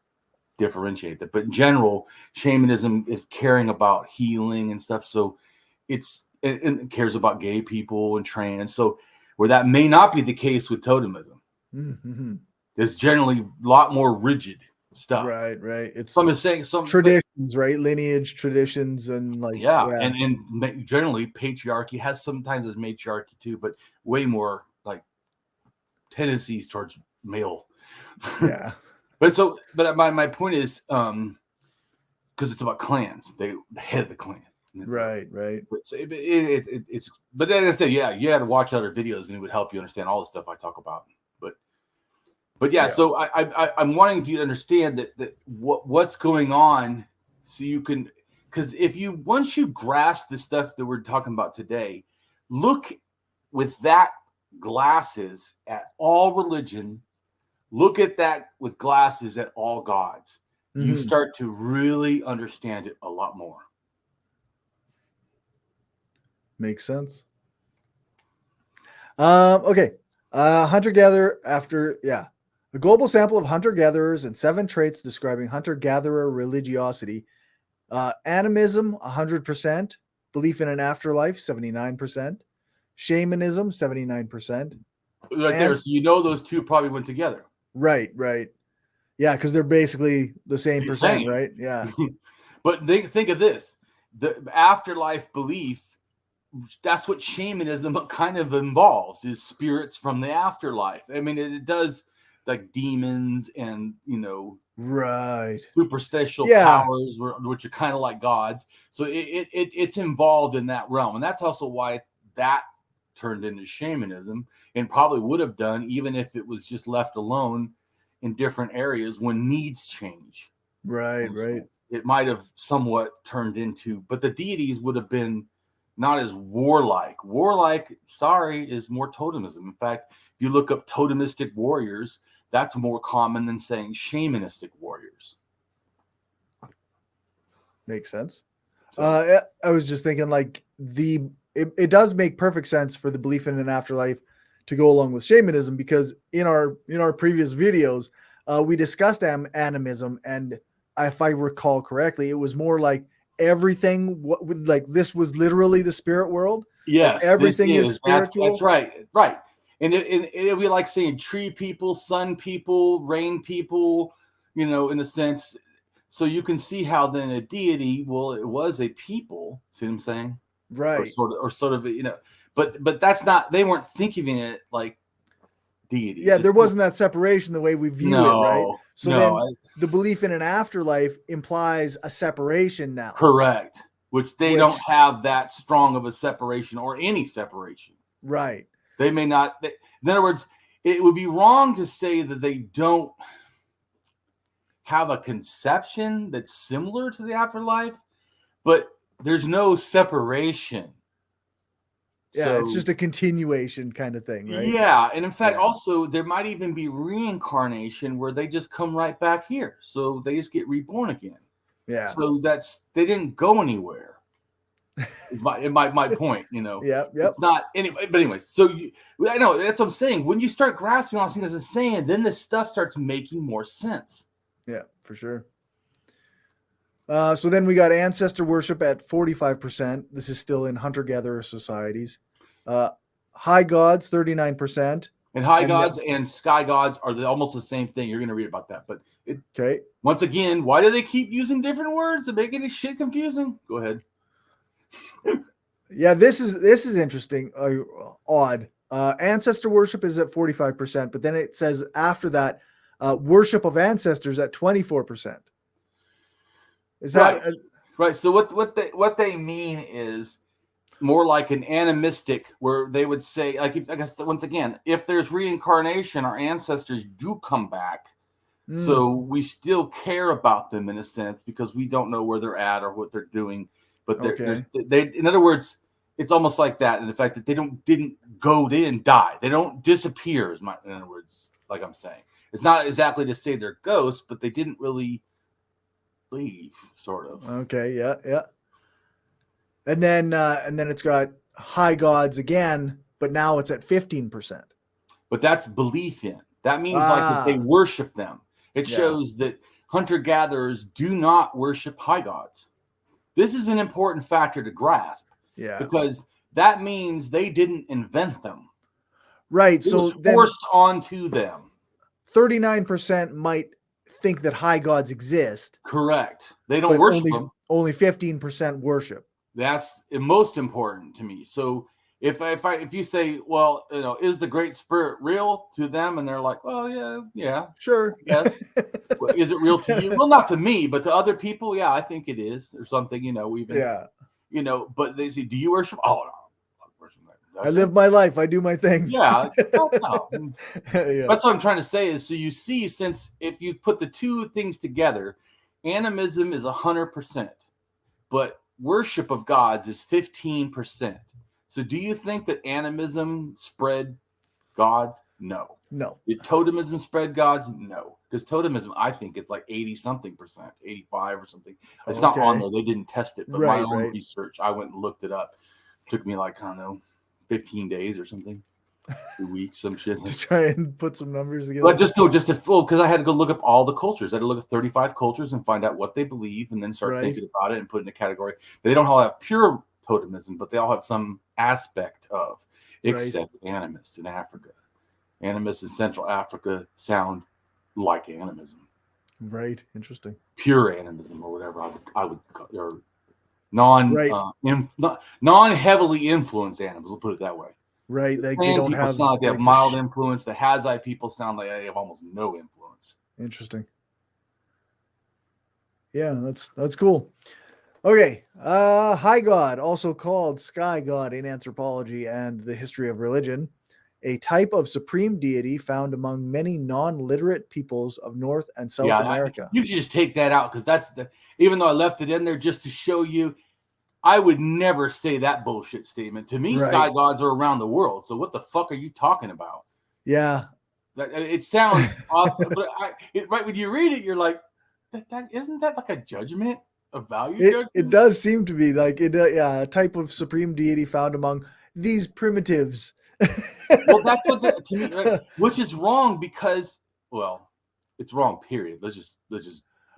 Speaker 3: differentiate that. But in general, shamanism is caring about healing and stuff. So it cares about gay people and trans. So where that may not be the case with totemism.
Speaker 2: Mm-hmm.
Speaker 3: It's generally a lot more rigid stuff.
Speaker 2: Right. It's
Speaker 3: so I'm saying some
Speaker 2: traditions, right? Lineage traditions and
Speaker 3: and generally patriarchy has sometimes as matriarchy too, but way more like tendencies towards male.
Speaker 2: Yeah.
Speaker 3: but my point is, because it's about clans, they head of the clan.
Speaker 2: Right.
Speaker 3: But then I said, you had to watch other videos, and it would help you understand all the stuff I talk about. But yeah. So I'm wanting you to understand that what's going on, so you can, because once you grasp the stuff that we're talking about today, look with that glasses at all religion, look at that with glasses at all gods. Mm-hmm. You start to really understand it a lot more.
Speaker 2: Makes sense. Okay. Hunter-gatherer a global sample of hunter-gatherers and 7 traits describing hunter-gatherer religiosity. Animism, 100%. Belief in an afterlife, 79%. Shamanism, 79%.
Speaker 3: Right there. So those two probably went together.
Speaker 2: Right. Yeah, because they're basically the same percent, right? Yeah.
Speaker 3: But think of this. The afterlife belief, that's what shamanism kind of involves, is spirits from the afterlife. I mean, it does, like demons and
Speaker 2: right,
Speaker 3: superstitial powers, which are kind of like gods. So it's involved in that realm, and that's also why that turned into shamanism, and probably would have done even if it was just left alone in different areas when needs change.
Speaker 2: Right.
Speaker 3: It might have somewhat turned into, but the deities would have been not as warlike. Is more totemism. In fact, if you look up totemistic warriors, that's more common than saying shamanistic warriors.
Speaker 2: Makes sense. I was just thinking, like, it does make perfect sense for the belief in an afterlife to go along with shamanism, because in our previous videos, we discussed animism, and if I recall correctly, it was more like everything. This was literally the spirit world.
Speaker 3: Yes,
Speaker 2: everything is spiritual.
Speaker 3: That's right. And it'd be like saying tree people, sun people, rain people, in a sense. So you can see how then a deity, well, it was a people. See what I'm saying?
Speaker 2: Right.
Speaker 3: Or sort of, but that's not, they weren't thinking it like deities.
Speaker 2: Yeah, there wasn't that separation the way we view it, right? So then the belief in an afterlife implies a separation now.
Speaker 3: Correct. Which don't have that strong of a separation, or any separation.
Speaker 2: Right.
Speaker 3: They may not. In other words, it would be wrong to say that they don't have a conception that's similar to the afterlife, but there's no separation.
Speaker 2: Yeah, so it's just a continuation kind of thing, right?
Speaker 3: Yeah, and in fact, also there might even be reincarnation where they just come right back here, so they just get reborn again.
Speaker 2: Yeah.
Speaker 3: So they didn't go anywhere. My point,
Speaker 2: Yep.
Speaker 3: It's not anyway. But anyway, so I know that's what I'm saying. When you start grasping all these things I'm saying, then this stuff starts making more sense.
Speaker 2: Yeah, for sure. So then we got ancestor worship at 45%. This is still in hunter-gatherer societies. High gods, 39%.
Speaker 3: And high
Speaker 2: And
Speaker 3: gods and sky gods are almost the same thing. You're going to read about that. But
Speaker 2: Okay.
Speaker 3: once again, why do they keep using different words to make any shit confusing? Go ahead.
Speaker 2: Yeah, this is interesting. Odd. Ancestor worship is at 45%, but then it says after that, worship of ancestors at 24%. Is that
Speaker 3: right? So what they mean is more like an animistic, where they would say, like, I guess once again, if there's reincarnation, our ancestors do come back. So we still care about them in a sense because we don't know where they're at or what they're doing. But they, in other words, it's almost like that in the fact that they didn't die. They don't disappear. In other words, like I'm saying, it's not exactly to say they're ghosts, but they didn't really leave, sort of.
Speaker 2: Okay. Yeah. And then it's got high gods again, but now it's at 15%.
Speaker 3: But that's belief in. That means like that they worship them. It shows that hunter-gatherers do not worship high gods. This is an important factor to grasp. Yeah. Because that means they didn't invent them.
Speaker 2: Right.
Speaker 3: It was forced onto them.
Speaker 2: 39% might think that high gods exist.
Speaker 3: Correct. They don't worship them.
Speaker 2: Only 15% worship.
Speaker 3: That's most important to me. So if you say, well, is the Great Spirit real to them? And they're like, well, yeah,
Speaker 2: sure,
Speaker 3: yes. Well, is it real to you? Well, not to me, but to other people, yeah, I think it is, or something. But they say, do you worship? Oh, no, I worship that.
Speaker 2: I live my life. I do my things.
Speaker 3: Yeah, no. That's what I'm trying to say is, so you see, since if you put the two things together, animism is 100%, but worship of gods is 15%. So do you think that animism spread gods? No. Did totemism spread gods? No. Because totemism, I think it's like 80-something%, 85 or something. It's not on there. They didn't test it. But my own research, I went and looked it up. It took me like, I don't know, 15 days or something. 2 weeks, some shit.
Speaker 2: To try and put some numbers together.
Speaker 3: But because I had to go look up all the cultures. I had to look at 35 cultures and find out what they believe and then start thinking about it and put it in a category. They don't all have pure totemism, but they all have some aspect of, except animists in Africa. Animists in Central Africa sound like animism.
Speaker 2: Right. Interesting.
Speaker 3: Pure animism, or whatever I would call, or non-heavily influenced animals. We'll put it that way.
Speaker 2: Right.
Speaker 3: They don't have sound like they have mild influence. The Hazai people sound like they have almost no influence.
Speaker 2: Interesting. Yeah, that's cool. Okay. High God, also called sky god in anthropology and the history of religion, a type of supreme deity found among many non-literate peoples of North and South America.
Speaker 3: You should just take that out, because even though I left it in there just to show you, I would never say that bullshit statement. To me, sky gods are around the world. So what the fuck are you talking about?
Speaker 2: Yeah.
Speaker 3: It sounds off, but when you read it, you're like, that isn't that like a judgment? A value judgment?
Speaker 2: It does seem to be like a type of supreme deity found among these primitives.
Speaker 3: Well, that's what to me, which is wrong because, well, it's wrong. Period. Let's just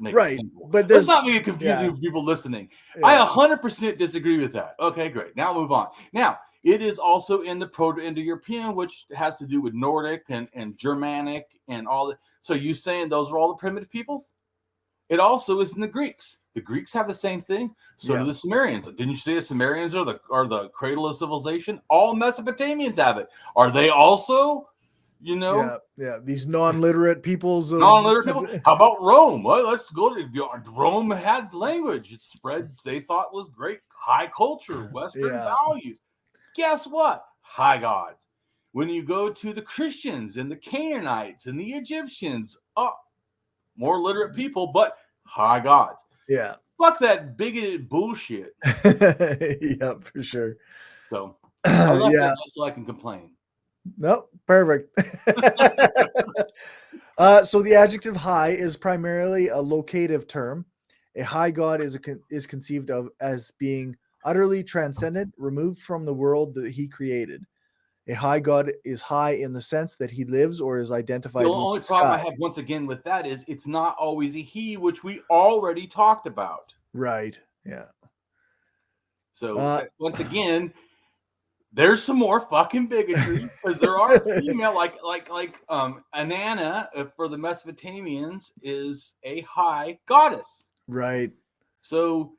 Speaker 3: make it simple. But let's not make it confusing for people listening. Yeah. I 100% disagree with that. Okay, great. Now move on. Now it is also in the Proto-Indo-European, which has to do with Nordic and Germanic and all that. So you saying those are all the primitive peoples? It also is in the Greeks. The Greeks have the same thing. So do the Sumerians. Didn't you say the Sumerians are the cradle of civilization? All Mesopotamians have it. Are they also,
Speaker 2: these non-literate peoples?
Speaker 3: Non-literate people? How about Rome? Well, let's go to Rome. Had language. It spread. They thought was great. High culture, Western values. Guess what? High gods. When you go to the Christians and the Canaanites and the Egyptians, more literate people, but high gods.
Speaker 2: Yeah.
Speaker 3: Fuck that bigoted bullshit.
Speaker 2: Yeah, for sure.
Speaker 3: So I left that just so I can complain.
Speaker 2: Nope, perfect. So the adjective high is primarily a locative term. A high god is conceived of as being utterly transcendent, removed from the world that he created. A high god is high in the sense that he lives or is identified with the
Speaker 3: only problem I have once again with that is it's not always a he, which we already talked about.
Speaker 2: Right. Yeah.
Speaker 3: So once again, there's some more fucking bigotry because there are female like Inanna for the Mesopotamians is a high goddess.
Speaker 2: Right.
Speaker 3: So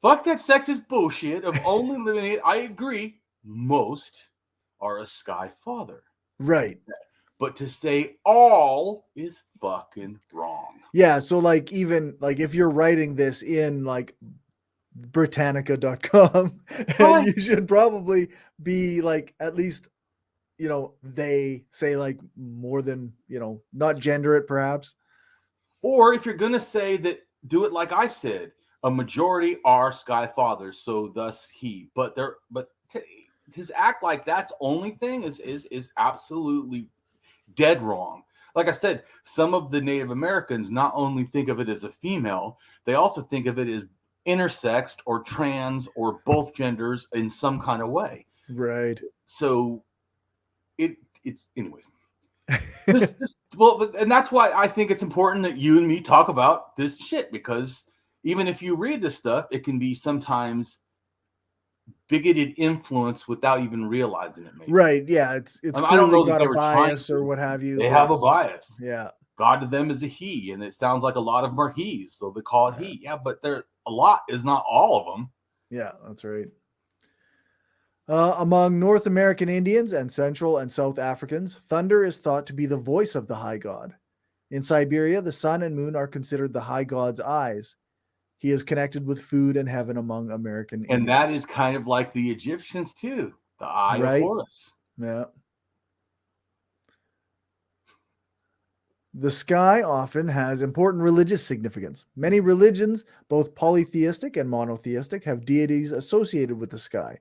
Speaker 3: fuck that sexist bullshit of only limiting it. I agree, most are a sky father.
Speaker 2: Right.
Speaker 3: But to say all is fucking wrong.
Speaker 2: Yeah, so like even like if you're writing this in like Britannica.com,
Speaker 3: Right.
Speaker 2: you should probably be like at least, you know, they say like more than, you know, not gender it perhaps.
Speaker 3: Or if you're going to say that, do it like I said, a majority are sky fathers, so thus he. But to act like that's only thing is absolutely dead wrong. Like I said, some of the Native Americans not only think of it as a female, they also think of it as intersexed or trans or both genders in some kind of way.
Speaker 2: Right.
Speaker 3: So it's anyways. Well, and that's why I think it's important that you and me talk about this shit, because even if you read this stuff, it can be sometimes bigoted influence without even realizing it. Maybe.
Speaker 2: Right. Yeah. It's
Speaker 3: I don't know
Speaker 2: clearly
Speaker 3: that
Speaker 2: got
Speaker 3: they
Speaker 2: a
Speaker 3: were trying
Speaker 2: bias
Speaker 3: to.
Speaker 2: or what have you.
Speaker 3: They have a bias.
Speaker 2: Yeah.
Speaker 3: God to them is a he, and it sounds like a lot of them are he's, so they call it he. Yeah, but there a lot is not all of them.
Speaker 2: Yeah, that's right. Among North American Indians and Central and South Africans, thunder is thought to be the voice of the high god. In Siberia, the sun and moon are considered the high god's eyes. He is connected with food and heaven among American Indians.
Speaker 3: And that is kind of like the Egyptians too, the eye of Horus.
Speaker 2: Yeah. The sky often has important religious significance. Many religions, both polytheistic and monotheistic, have deities associated with the sky.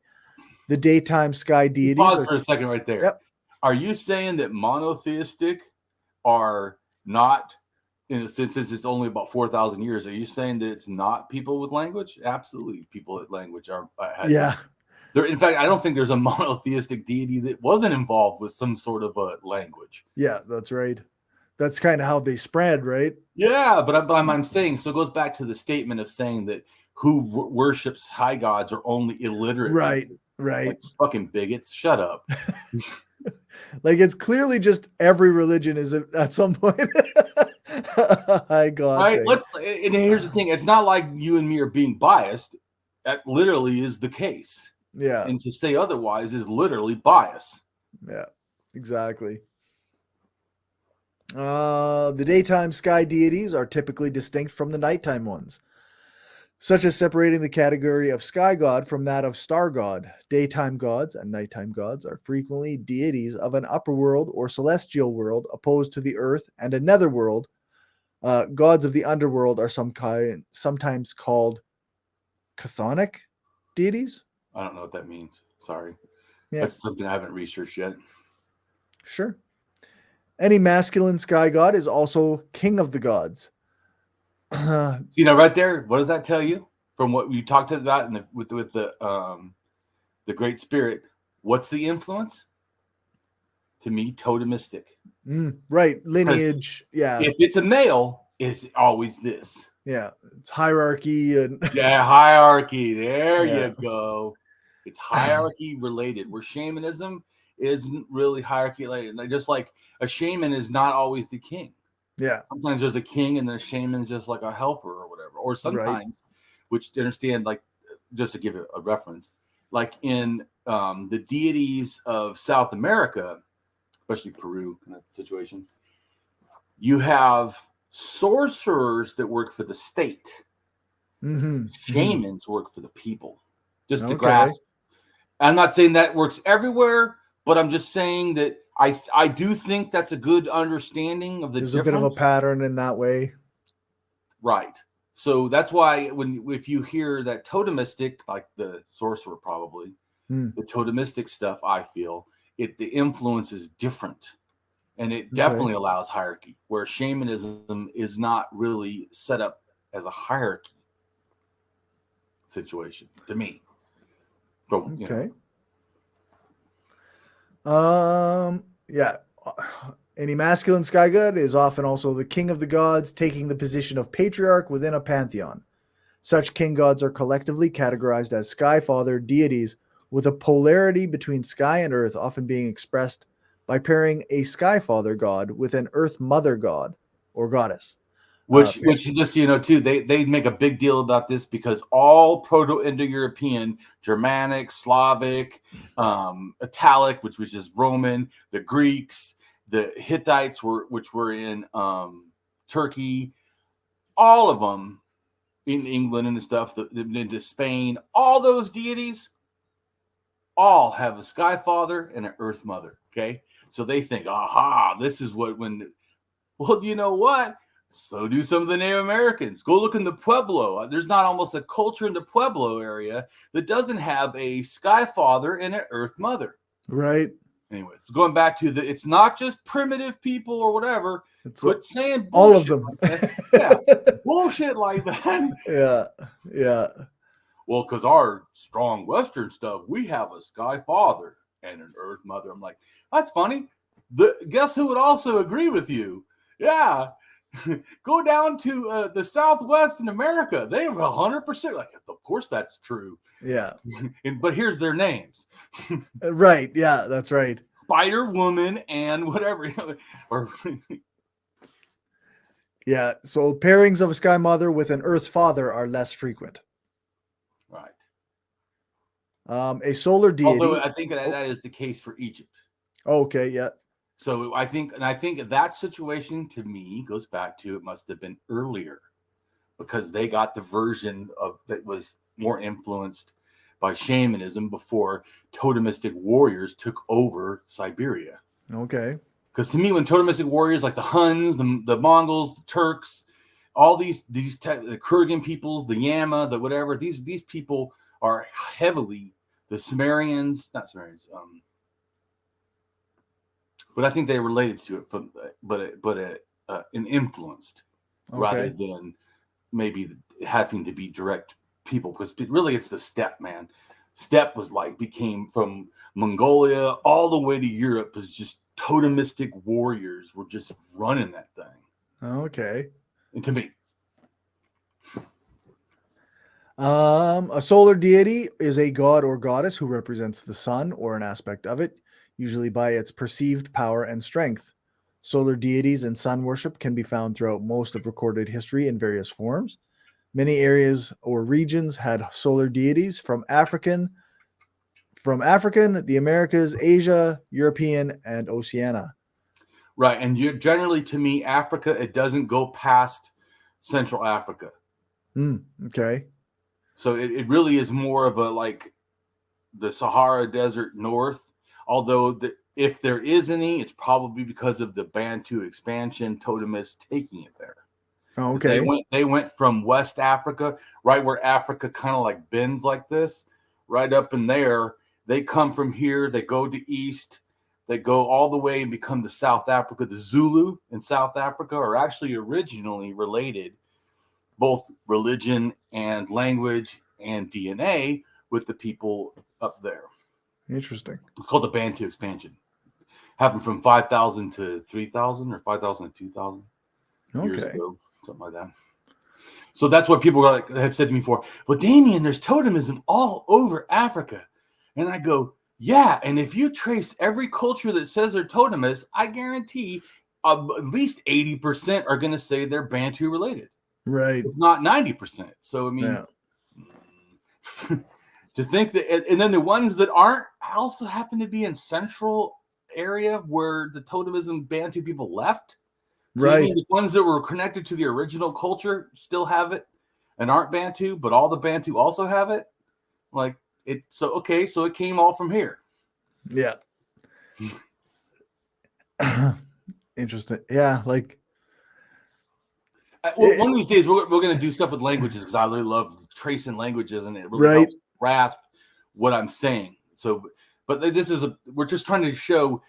Speaker 2: The daytime sky deities.
Speaker 3: Pause for a second right there.
Speaker 2: Yep.
Speaker 3: Are you saying that monotheistic are not, in a sense, since it's only about 4,000 years, are you saying that it's not people with language? Absolutely, people with language are.
Speaker 2: Yeah.
Speaker 3: There, in fact, I don't think there's a monotheistic deity that wasn't involved with some sort of a language.
Speaker 2: Yeah, that's right. That's kind of how they spread, right?
Speaker 3: Yeah, but I'm saying, so it goes back to the statement of saying that who worships high gods are only illiterate.
Speaker 2: Right,
Speaker 3: people.
Speaker 2: right.
Speaker 3: Like fucking bigots. Shut up.
Speaker 2: Like it's clearly just every religion is at some point high god.
Speaker 3: Right.
Speaker 2: Thing.
Speaker 3: Look, and here's the thing: it's not like you and me are being biased. That literally is the case.
Speaker 2: Yeah.
Speaker 3: And to say otherwise is literally bias.
Speaker 2: Yeah. Exactly. The daytime sky deities are typically distinct from the nighttime ones, such as separating the category of sky god from that of star god. Daytime gods and nighttime gods are frequently deities of an upper world or celestial world opposed to the earth and a netherworld. Gods of the underworld are sometimes called chthonic deities.
Speaker 3: I don't know what that means. Sorry.
Speaker 2: Yeah.
Speaker 3: That's something I haven't researched yet.
Speaker 2: Sure. Any masculine sky god is also king of the gods.
Speaker 3: You know, right there, what does that tell you from what you talked about with the Great Spirit? What's the influence? To me, totemistic.
Speaker 2: Right, lineage. Yeah.
Speaker 3: If it's a male, it's always this.
Speaker 2: Yeah, it's hierarchy and
Speaker 3: yeah, hierarchy. There you go. It's hierarchy related. Where shamanism isn't really hierarchy related. Like, just like a shaman is not always the king.
Speaker 2: Yeah.
Speaker 3: Sometimes there's a king and the shaman's just like a helper or whatever. Or sometimes, which to understand, like, just to give it a reference, like in the deities of South America, especially Peru in that situation, you have sorcerers that work for the state. Shamans work for the people. Just to grasp. I'm not saying that works everywhere, but I'm just saying that I do think that's a good understanding of the difference.
Speaker 2: There's a bit of a pattern in that way.
Speaker 3: Right. So that's why if you hear that totemistic, like the sorcerer probably, the totemistic stuff, I feel, the influence is different. And it definitely allows hierarchy, where shamanism is not really set up as a hierarchy situation to me. But,
Speaker 2: okay. Yeah. Any masculine sky god is often also the king of the gods, taking the position of patriarch within a pantheon. Such king gods are collectively categorized as sky father deities with a polarity between sky and earth often being expressed by pairing a sky father god with an earth mother god or goddess.
Speaker 3: Which just so you know too, they make a big deal about this because all Proto-Indo-European, Germanic, Slavic, Italic, which was just Roman, the Greeks, the Hittites which were in Turkey, all of them in England and stuff, into Spain, all those deities all have a sky father and an earth mother. Okay, so they think, aha, this is what when. Well, you know what? So do some of the Native Americans. Go look in the Pueblo. There's not almost a culture in the Pueblo area that doesn't have a sky father and an earth mother.
Speaker 2: Right.
Speaker 3: Anyway, so going back to it's not just primitive people or whatever. Quit saying
Speaker 2: all of them.
Speaker 3: Like yeah, bullshit like that.
Speaker 2: Yeah.
Speaker 3: Well, because our strong Western stuff, we have a sky father and an earth mother. I'm like, that's funny. Guess who would also agree with you? Yeah. Go down to the Southwest in America. They have 100%. Like, of course that's true.
Speaker 2: Yeah.
Speaker 3: But here's their names.
Speaker 2: Right. Yeah, that's right.
Speaker 3: Spider Woman and whatever. Or
Speaker 2: yeah. So pairings of a sky mother with an earth father are less frequent.
Speaker 3: Right.
Speaker 2: A solar deity.
Speaker 3: Although I think that is the case for Egypt.
Speaker 2: Okay. Yeah.
Speaker 3: So I think that situation to me goes back to it must have been earlier because they got the version of that was more influenced by shamanism before totemistic warriors took over Siberia.
Speaker 2: Okay.
Speaker 3: Because to me, when totemistic warriors like the Huns, the Mongols, the Turks, all the Kurgan peoples, the Yama, the whatever, these people are heavily the Sumerians, not Sumerians. But I think they related to it an influenced rather than maybe having to be direct people. Because really, it's the steppe, man. Steppe became from Mongolia all the way to Europe. Was just totemistic warriors were just running that thing.
Speaker 2: Okay.
Speaker 3: And to me,
Speaker 2: a solar deity is a god or goddess who represents the sun or an aspect of it, usually by its perceived power and strength. Solar deities and sun worship can be found throughout most of recorded history in various forms. Many areas or regions had solar deities from African, the Americas, Asia, European, and Oceania.
Speaker 3: Right. And generally, to me, Africa, it doesn't go past Central Africa.
Speaker 2: Okay.
Speaker 3: So it really is more of the Sahara Desert north. Although if there is any, it's probably because of the Bantu expansion, totemists taking it there.
Speaker 2: Okay.
Speaker 3: They went from West Africa, right where Africa kind of like bends like this, right up in there. They come from here, they go to east, they go all the way and become the South Africa. The Zulu in South Africa are actually originally related, both religion and language and DNA, with the people up there.
Speaker 2: Interesting.
Speaker 3: It's called the Bantu expansion. Happened from 5,000 to 3,000 or 5,000 to 2,000 years ago, something like that. So that's what people have said to me before. Well, Damien, there's totemism all over Africa. And I go, yeah. And if you trace every culture that says they're totemists, I guarantee at least 80% are going to say they're Bantu related.
Speaker 2: Right.
Speaker 3: It's not 90%. So, I mean, to think that, and then the ones that aren't also happen to be in central area where the totemism Bantu people left. So right. The ones that were connected to the original culture still have it and aren't Bantu, but all the Bantu also have it. Like it. So, okay. So it came all from here.
Speaker 2: Yeah. Interesting. Yeah. Like,
Speaker 3: one of these days we're going to do stuff with languages because I really love tracing languages and it really helps grasp what I'm saying. So, but we're just trying to show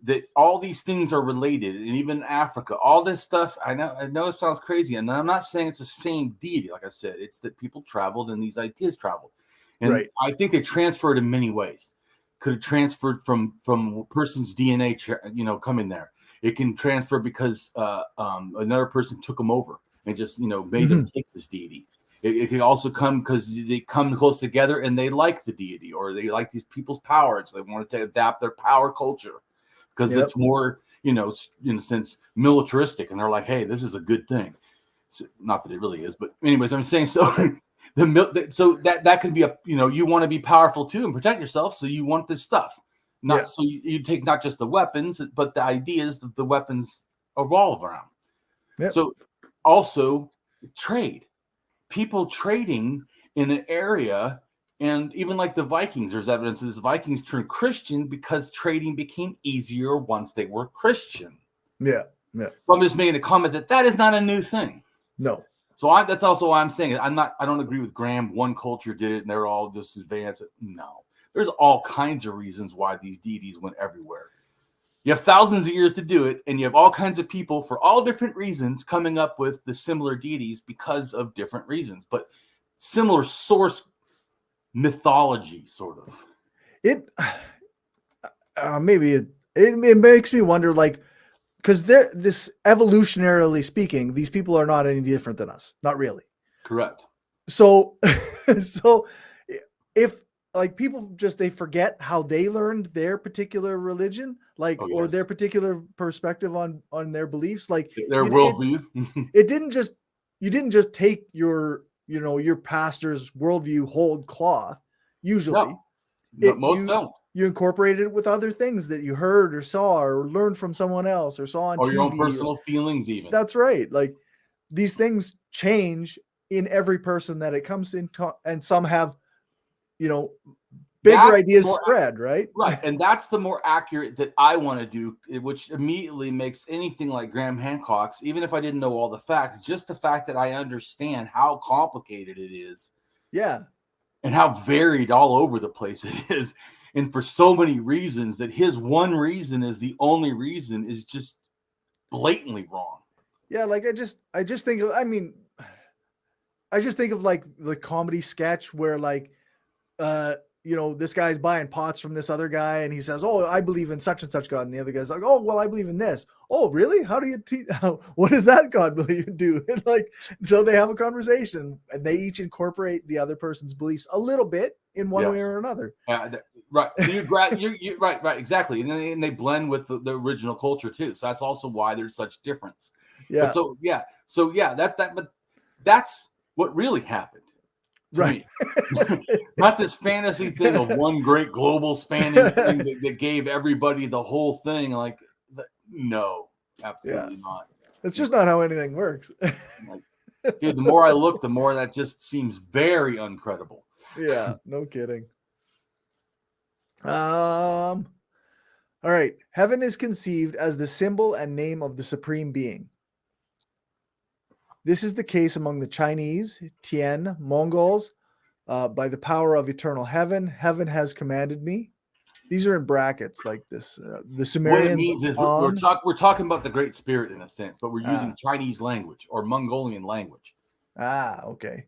Speaker 3: that all these things are related, and even Africa, all this stuff. I know it sounds crazy, and I'm not saying it's the same deity. Like I said, it's that people traveled and these ideas traveled, and I think they transferred in many ways. Could have transferred from a person's DNA, coming there. It can transfer because another person took them over and just made them take this deity. It can also come because they come close together and they like the deity, or they like these people's power. So they want to adapt their power culture because it's more, in a sense, militaristic. And they're like, hey, this is a good thing. So, not that it really is, but anyways, I'm saying so. So that could be you want to be powerful too and protect yourself. So you want this stuff. So you take not just the weapons, but the ideas that the weapons evolve around. Yep. So also trade. People trading in an area, and even like the Vikings, there's evidence that the Vikings turned Christian because trading became easier once they were Christian.
Speaker 2: Yeah.
Speaker 3: So I'm just making a comment that is not a new thing.
Speaker 2: No.
Speaker 3: So that's also why I'm saying I don't agree with Graham. One culture did it and they're all just advanced. No, there's all kinds of reasons why these deities went everywhere. You have thousands of years to do it, and you have all kinds of people for all different reasons coming up with the similar deities because of different reasons, but similar source mythology, sort of.
Speaker 2: It makes me wonder, like, because this evolutionarily speaking, these people are not any different than us. Not really.
Speaker 3: Correct.
Speaker 2: So if like people they forget how they learned their particular religion, or their particular perspective on their beliefs, like
Speaker 3: their worldview.
Speaker 2: You didn't just take your pastor's worldview whole cloth. Usually,
Speaker 3: most don't.
Speaker 2: You incorporated it with other things that you heard or saw or learned from someone else or saw on TV.
Speaker 3: Or your own personal feelings even.
Speaker 2: That's right. Like these things change in every person that it comes into, and some have, bigger ideas spread, right?
Speaker 3: Right. And that's the more accurate that I want to do, which immediately makes anything like Graham Hancock's, even if I didn't know all the facts, just the fact that I understand how complicated it is.
Speaker 2: Yeah.
Speaker 3: And how varied all over the place it is. And for so many reasons that his one reason is the only reason is just blatantly wrong.
Speaker 2: Yeah, like I just think of like the comedy sketch where like this guy's buying pots from this other guy and he says, "Oh, I believe in such and such God," and the other guy's like, "Oh, well, I believe in this." "Oh, really? How do you what does that God believe do?" And like, so they have a conversation and they each incorporate the other person's beliefs a little bit in one way or another.
Speaker 3: Right. So you're right, exactly. And they blend with the original culture too. So that's also why there's such difference.
Speaker 2: Yeah.
Speaker 3: But that's what really happened. Right. Not this fantasy thing of one great global spanning thing that gave everybody the whole thing. Like, no, absolutely not.
Speaker 2: That's just not how anything works.
Speaker 3: Dude, the more I look, the more that just seems very uncredible.
Speaker 2: Yeah, no kidding. All right. Heaven is conceived as the symbol and name of the supreme being. This is the case among the Chinese, Tian, Mongols. By the power of eternal heaven, heaven has commanded me. These are in brackets like this. The Sumerians.
Speaker 3: What it means is we're talking about the Great Spirit in a sense, but we're using Chinese language or Mongolian language.
Speaker 2: Okay.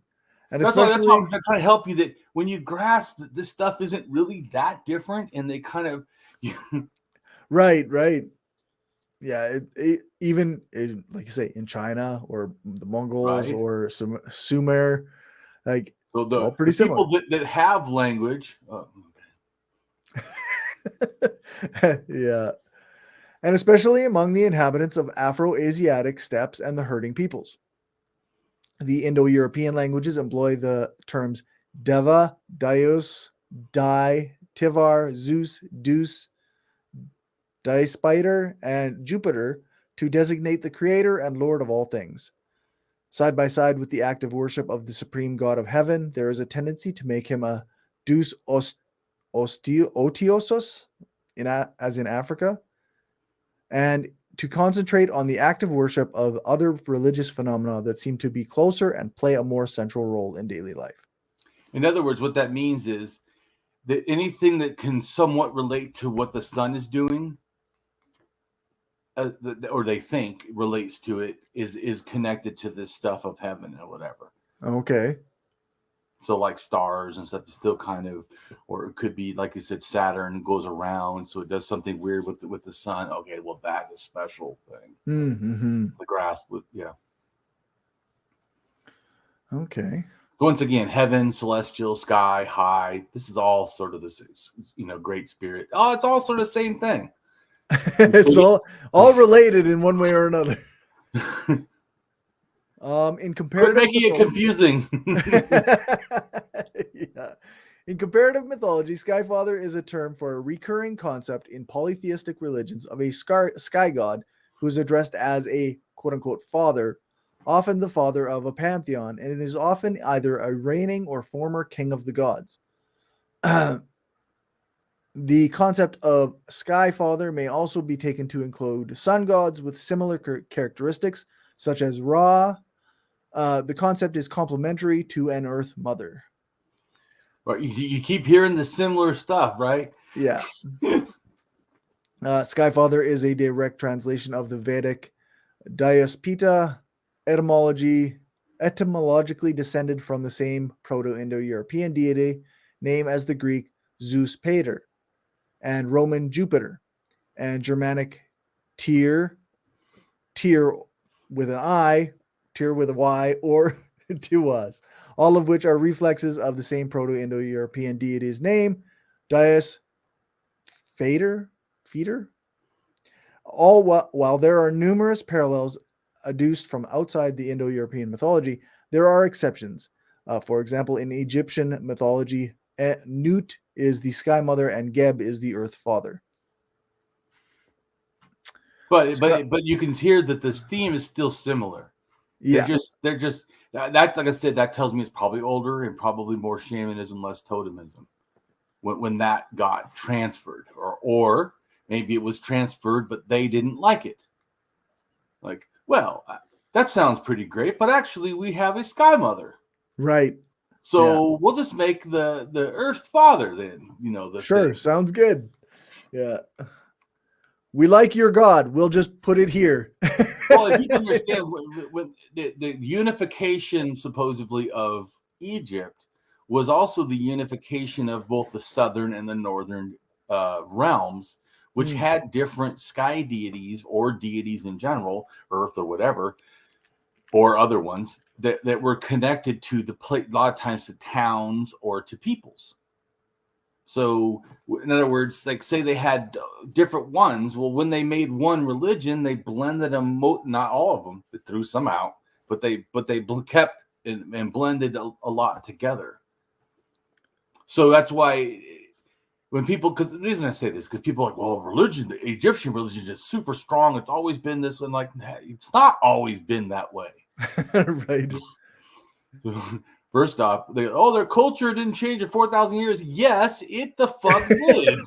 Speaker 2: And
Speaker 3: that's why I'm trying to help you that when you grasp that this stuff isn't really that different, and they kind of
Speaker 2: right. Yeah, even like you say in China or the Mongols or Sumer, like
Speaker 3: so
Speaker 2: it's all pretty similar.
Speaker 3: People that have language,
Speaker 2: yeah, and especially among the inhabitants of Afro-Asiatic steppes and the herding peoples. The Indo-European languages employ the terms Deva, Daios, Dai, Tivar, Zeus, Deus, Spider, and Jupiter to designate the creator and lord of all things. Side by side with the active worship of the supreme god of heaven, there is a tendency to make him a Deus Otiosos, as in Africa, and to concentrate on the active worship of other religious phenomena that seem to be closer and play a more central role in daily life.
Speaker 3: In other words, what that means is that anything that can somewhat relate to what the sun is doing, or they think relates to it, is connected to this stuff of heaven or whatever.
Speaker 2: Okay.
Speaker 3: So like stars and stuff is still kind of, or it could be like you said, Saturn goes around, so it does something weird with the sun. Okay, well that's a special thing.
Speaker 2: Mm-hmm.
Speaker 3: The grasp with
Speaker 2: Okay.
Speaker 3: So once again, heaven, celestial, sky, high. This is all sort of this, great spirit. Oh, it's all sort of the same thing.
Speaker 2: It's all related in one way or another. In comparative
Speaker 3: Quit making it confusing.
Speaker 2: Yeah. In comparative mythology, Skyfather is a term for a recurring concept in polytheistic religions of a sky god who is addressed as a quote-unquote father, often the father of a pantheon, and it is often either a reigning or former king of the gods. The concept of Skyfather may also be taken to include sun gods with similar characteristics, such as Ra. The concept is complementary to an Earth Mother.
Speaker 3: But you keep hearing the similar stuff, right?
Speaker 2: Yeah. Skyfather is a direct translation of the Vedic Dyaspita etymologically descended from the same Proto-Indo-European deity name as the Greek Zeus Pater and Roman Jupiter and Germanic Tyr with an I, Tyr with a Y, or Tuas, all of which are reflexes of the same Proto-Indo-European deity's name, Dias Feeder. While there are numerous parallels adduced from outside the Indo-European mythology, there are exceptions. For example, in Egyptian mythology, Nut is the Sky Mother and Geb is the Earth Father.
Speaker 3: But you can hear that this theme is still similar.
Speaker 2: Yeah.
Speaker 3: They're just that like I said, that tells me it's probably older and probably more shamanism, less totemism when that got transferred, or maybe it was transferred, but they didn't like it. Like, well, that sounds pretty great, but actually we have a Sky Mother.
Speaker 2: Right.
Speaker 3: So we'll just make the Earth Father then,
Speaker 2: Sure,
Speaker 3: thing.
Speaker 2: sounds good. Yeah. We like your God. We'll just put it here.
Speaker 3: Well, if you understand when the unification supposedly of Egypt was also the unification of both the southern and the northern realms, which had different sky deities or deities in general, Earth or whatever, or other ones that were connected to a lot of times to towns or to peoples. So, in other words, like say they had different ones. Well, when they made one religion, they blended them. Not all of them. They threw some out, but they kept and blended a lot together. So that's why when people, because the reason I say this, because people are like, well, religion, the Egyptian religion is super strong. It's always been this one. Like, it's not always been that way.
Speaker 2: Right.
Speaker 3: So, first off, their culture didn't change in 4,000 years. Yes, it the fuck did.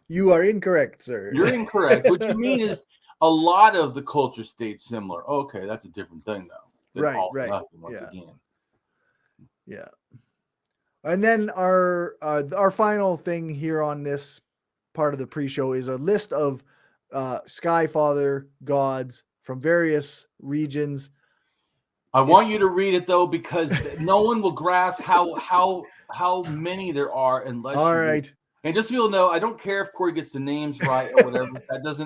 Speaker 2: You are incorrect, sir.
Speaker 3: You're incorrect. What you mean is a lot of the culture stayed similar. Okay, that's a different thing, though.
Speaker 2: Right.
Speaker 3: Once again.
Speaker 2: Yeah. And then our final thing here on this part of the pre-show is a list of Skyfather gods from various regions.
Speaker 3: I want you to read it though, because no one will grasp how many there are unless
Speaker 2: all
Speaker 3: you
Speaker 2: right.
Speaker 3: read. And just so you'll know, I don't care if Corey gets the names right or whatever. That's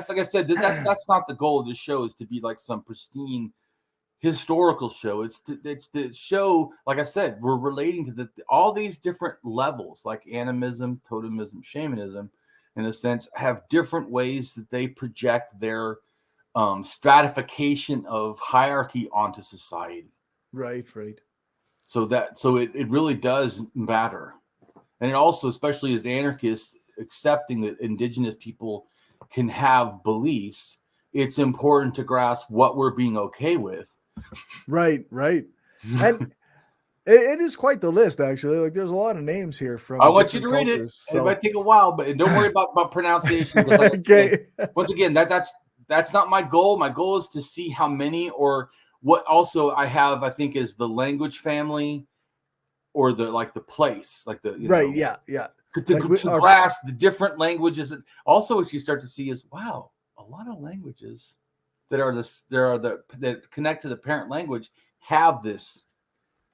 Speaker 3: like I said, that's not the goal of this show, is to be like some pristine historical show. It's to show, like I said, we're relating to all these different levels, like animism, totemism, shamanism, in a sense, have different ways that they project their stratification of hierarchy onto society.
Speaker 2: Right.
Speaker 3: So it really does matter. And it also, especially as anarchists, accepting that indigenous people can have beliefs, it's important to grasp what we're being okay with.
Speaker 2: Right. And it is quite the list, actually. Like, there's a lot of names here from.
Speaker 3: I want you to read it. So. It might take a while, but don't worry about pronunciation. Like
Speaker 2: Okay.
Speaker 3: Once again, that's not my goal. My goal is to see how many, or what also I have, I think, is the language family or the place, like the
Speaker 2: right. Yeah.
Speaker 3: To grasp the different languages. And also what you start to see is, wow, a lot of languages that connect to the parent language have this.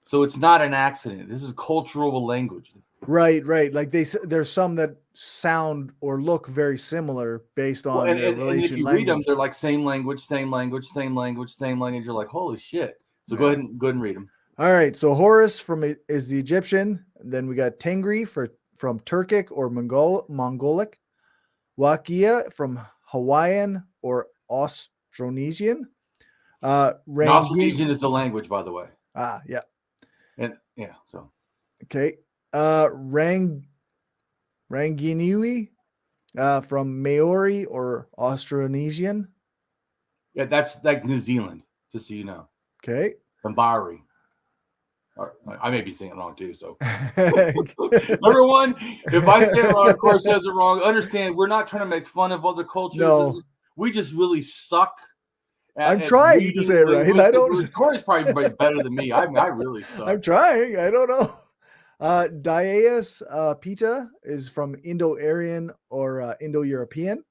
Speaker 3: So it's not an accident. This is cultural language.
Speaker 2: Right. Like there's some that sound or look very similar based on their relation.
Speaker 3: And if you
Speaker 2: language.
Speaker 3: read them, they're like same language. You're like, holy shit. So go ahead and read them.
Speaker 2: All right. So Horus is the Egyptian. Then we got Tengri from Turkic or Mongolic. Wakia from Hawaiian or Austronesian. Rangin.
Speaker 3: Nostalgian is the language, by the way.
Speaker 2: Yeah.
Speaker 3: And yeah, so
Speaker 2: Okay. Ranginui from Maori or Austronesian.
Speaker 3: yeah, that's like New Zealand, just so you know.
Speaker 2: Okay.
Speaker 3: From Bari. Or, I may be saying it wrong too. So, number one, if I say it wrong, of course, says it wrong. Understand, we're not trying to make fun of other cultures.
Speaker 2: No.
Speaker 3: We just really suck.
Speaker 2: I'm trying to say it right. I don't.
Speaker 3: Corey's probably better than me. I really suck.
Speaker 2: I'm trying. I don't know. Dyaeus Pita is from Indo-Aryan or Indo-European.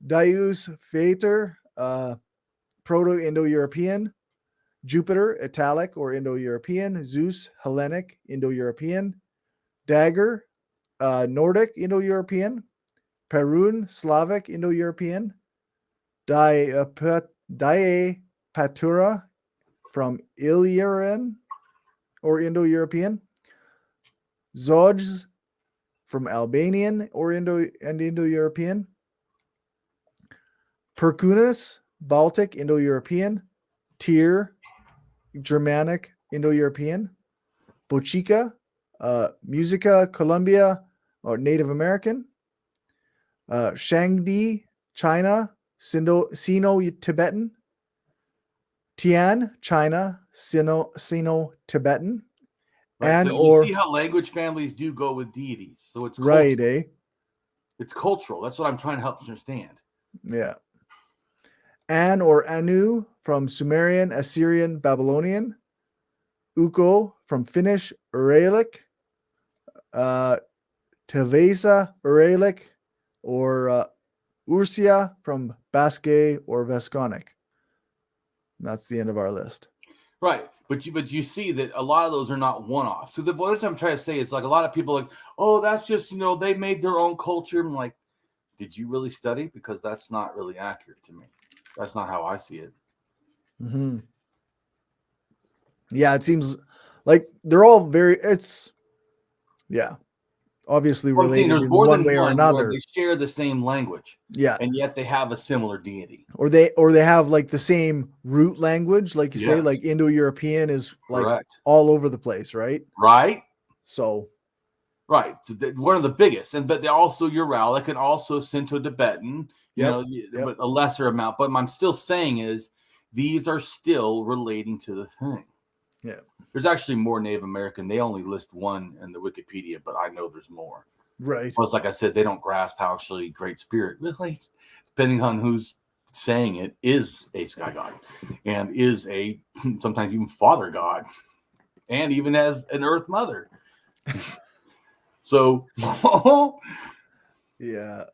Speaker 2: Dyaeus Phaetor, Proto-Indo-European. Jupiter, Italic or Indo-European. Zeus, Hellenic, Indo-European. Dagger, Nordic, Indo-European. Perun, Slavic, Indo-European. Daepatura from Illyrian or Indo-European. Zodz from Albanian or Indo-European. Perkunus, Baltic, Indo-European. Tyr, Germanic, Indo-European. Bochica, Musica, Colombia, or Native American. Shangdi, China, Sino-Tibetan. Tian, China, Sino-Tibetan.
Speaker 3: Right,
Speaker 2: And
Speaker 3: so
Speaker 2: or
Speaker 3: you see how language families do go with deities. So it's
Speaker 2: right,
Speaker 3: cultural.
Speaker 2: eh?
Speaker 3: It's cultural. That's what I'm trying to help you understand.
Speaker 2: Yeah. An or Anu from Sumerian, Assyrian, Babylonian. Uko from Finnish, Uralic. Tevesa, Uralic, or Ursia from Basque or Vasconic. That's the end of our list.
Speaker 3: Right. But you see that a lot of those are not one-offs. So what I'm trying to say is like a lot of people are like, oh, that's just, they made their own culture. I'm like, did you really study? Because that's not really accurate to me. That's not how I see it.
Speaker 2: Mm-hmm. Yeah, it seems like they're all obviously related in one way or another.
Speaker 3: They share the same language.
Speaker 2: Yeah.
Speaker 3: And yet they have a similar deity.
Speaker 2: Or they have like the same root language, like you say, like Indo-European is like correct. All over the place, right?
Speaker 3: Right.
Speaker 2: So
Speaker 3: right. So one of the biggest. But they're also Uralic and also Sinto-Tibetan, but a lesser amount. But what I'm still saying is these are still relating to the thing.
Speaker 2: Yeah. There's
Speaker 3: actually more Native American. They only list one in the Wikipedia, but I know there's more.
Speaker 2: Right.
Speaker 3: Plus, like I said, they don't grasp how actually Great Spirit, really, depending on who's saying it, is a sky god and is a sometimes even father god and even as an earth mother. So,
Speaker 2: yeah.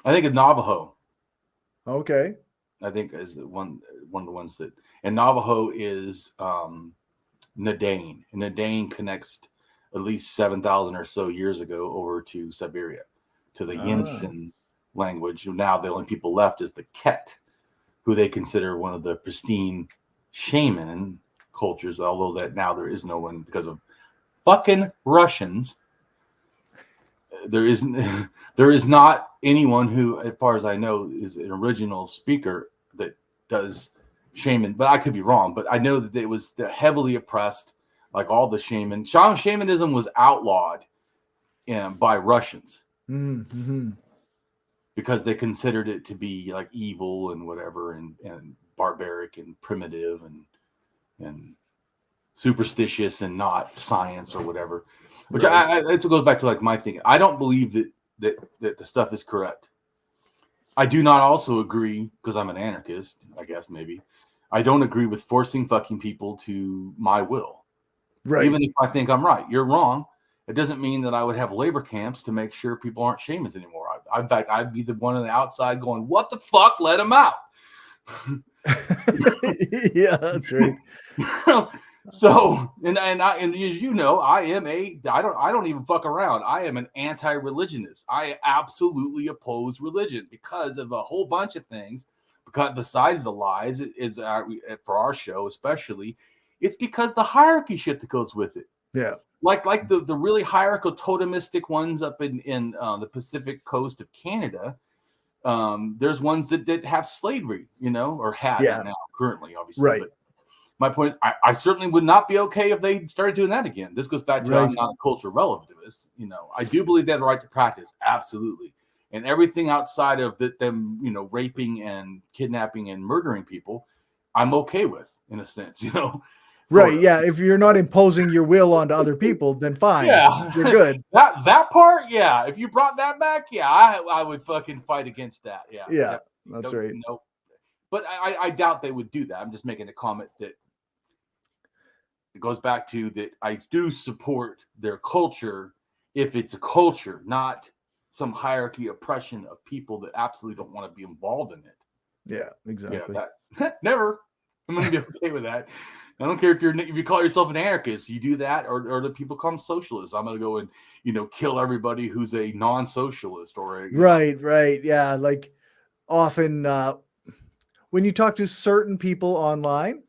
Speaker 3: I think of Navajo.
Speaker 2: Okay.
Speaker 3: I think is one of the ones that, and Navajo is Nadane. And Nadane connects at least 7,000 or so years ago over to Siberia, to the Yinsen language. Now the only people left is the Ket, who they consider one of the pristine shaman cultures, although that now there is no one because of fucking Russians. There is not anyone who, as far as I know, is an original speaker that does shaman, but I could be wrong. But I know that it was heavily oppressed, like all the shamanism was outlawed by Russians because they considered it to be like evil and whatever, and barbaric and primitive and superstitious and not science or whatever. Which it goes back to like my thinking. I don't believe that the stuff is correct. I do not also agree, because I'm an anarchist, I guess maybe. I don't agree with forcing fucking people to my will. Right. Even if I think I'm right. You're wrong. It doesn't mean that I would have labor camps to make sure people aren't shamans anymore. In fact, I'd be the one on the outside going, what the fuck? Let them out.
Speaker 2: Yeah, that's right.
Speaker 3: So, and as you know, I don't even fuck around. I am an anti-religionist. I absolutely oppose religion because of a whole bunch of things. Because besides the lies, is for our show especially, It's because the hierarchy shit that goes with it.
Speaker 2: Yeah.
Speaker 3: Like the really hierarchical totemistic ones up in the Pacific coast of Canada. There's ones that have slavery, or had now currently, obviously.
Speaker 2: Right.
Speaker 3: But my point is, I certainly would not be okay if they started doing that again. This goes back to I'm not a cultural relativist. I do believe they have the right to practice, absolutely. And everything outside of them, raping and kidnapping and murdering people, I'm okay with, in a sense,
Speaker 2: Right. Yeah. If you're not imposing your will onto other people, then fine.
Speaker 3: Yeah.
Speaker 2: You're good.
Speaker 3: that part, yeah. If you brought that back, yeah, I would fucking fight against that. Yeah.
Speaker 2: Yeah. That's right.
Speaker 3: Nope. But I doubt they would do that. I'm just making a comment that it goes back to that I do support their culture if it's a culture, not some hierarchy oppression of people that absolutely don't want to be involved in it.
Speaker 2: Yeah, exactly.
Speaker 3: Yeah, never. I'm going to be okay with that. I don't care if you call yourself an anarchist, you do that, or the people call them socialists. I'm going to go and kill everybody who's a non-socialist or a
Speaker 2: right. Yeah, like often when you talk to certain people online,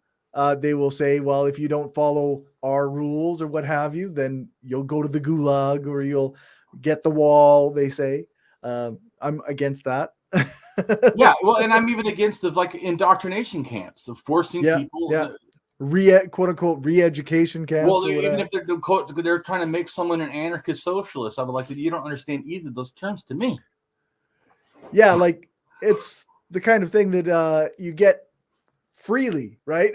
Speaker 2: they will say, well, if you don't follow our rules or what have you, then you'll go to the gulag or you'll get the wall, they say. I'm against that.
Speaker 3: Yeah, well, and I'm even against of like indoctrination camps of forcing people
Speaker 2: quote unquote re-education camps.
Speaker 3: Well, even if they're trying to make someone an anarchist socialist, I would like that. You don't understand either of those terms to me.
Speaker 2: Yeah, like it's the kind of thing that you get freely, right?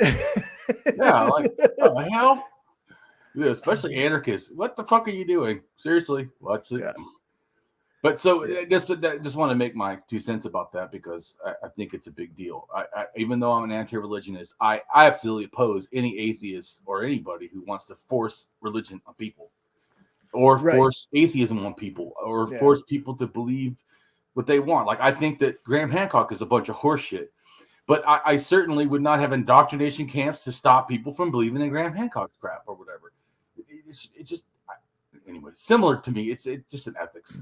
Speaker 3: Yeah, like what the hell? Yeah, especially anarchists. What the fuck are you doing? Seriously, what's it? Yeah. But so just want to make my 2 cents about that because I think it's a big deal. I even though I'm an anti-religionist, I absolutely oppose any atheist or anybody who wants to force religion on people or force atheism on people or force people to believe what they want. Like I think that Graham Hancock is a bunch of horseshit, but I certainly would not have indoctrination camps to stop people from believing in Graham Hancock's crap or whatever. It's just anyway, similar to me. It's just an ethics.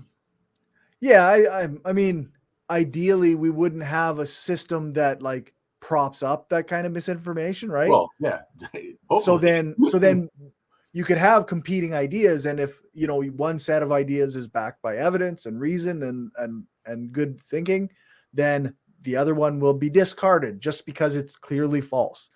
Speaker 2: Yeah, I mean, ideally, we wouldn't have a system that like props up that kind of misinformation, right?
Speaker 3: Well, yeah.
Speaker 2: so then you could have competing ideas, and if one set of ideas is backed by evidence and reason and good thinking, then the other one will be discarded just because it's clearly false.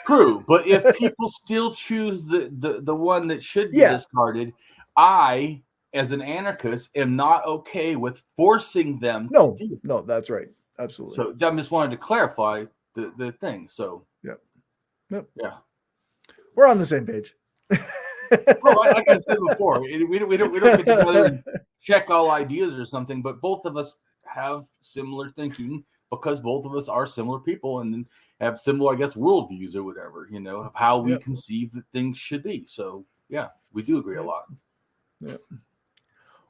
Speaker 3: True, but if people still choose the one that should be discarded, I, as an anarchist, am not okay with forcing them.
Speaker 2: No, that's right. Absolutely.
Speaker 3: So I just wanted to clarify the thing. So
Speaker 2: yeah,
Speaker 3: we're
Speaker 2: on the same page.
Speaker 3: Well, like I said before, we don't get together and check all ideas or something, but both of us have similar thinking because both of us are similar people and have similar, I guess, worldviews or whatever, of how we conceive that things should be. So yeah, we do agree a lot.
Speaker 2: Yeah.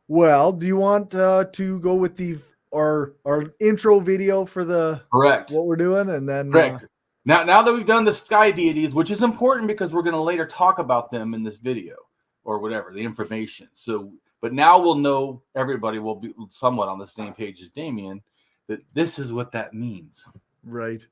Speaker 2: Well, do you want to go with our intro video for the
Speaker 3: correct
Speaker 2: what we're doing, and then
Speaker 3: correct now that we've done the sky deities, which is important because we're going to later talk about them in this video or whatever the information. So, but now we'll know, everybody will be somewhat on the same page as Damien, that this is what that means.
Speaker 2: Right.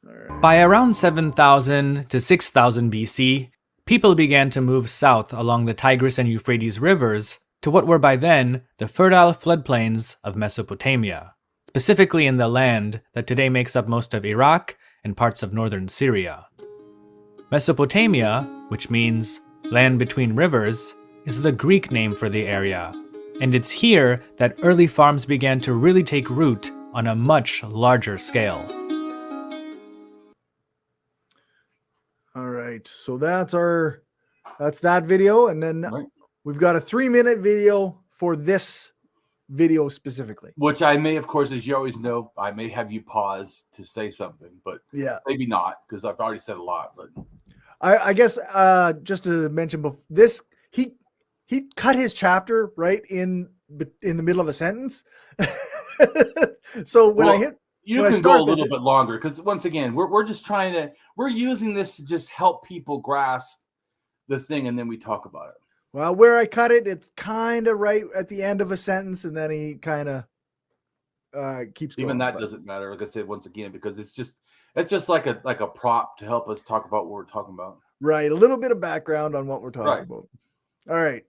Speaker 2: All right.
Speaker 4: By around 7,000 to 6,000 BC. People began to move south along the Tigris and Euphrates rivers to what were by then the fertile floodplains of Mesopotamia, specifically in the land that today makes up most of Iraq and parts of northern Syria. Mesopotamia, which means land between rivers, is the Greek name for the area, and it's here that early farms began to really take root on a much larger scale.
Speaker 2: All right, so that's that video, and then we've got a 3-minute video for this video specifically.
Speaker 3: Which I may, of course, as you always know, I may have you pause to say something, but maybe not because I've already said a lot. But
Speaker 2: I guess just to mention before this, he cut his chapter right in the middle of a sentence. So when
Speaker 3: you can go a little bit longer because once again, we're just we're using this to just help people grasp the thing, and then we talk about it.
Speaker 2: Well, where I cut it, it's kind of right at the end of a sentence, and then he kind of keeps going.
Speaker 3: Even that doesn't matter, like I said, once again, because it's just It's just like a prop to help us talk about what we're talking about.
Speaker 2: Right. A little bit of background on what we're talking
Speaker 3: Right.
Speaker 2: about. All right.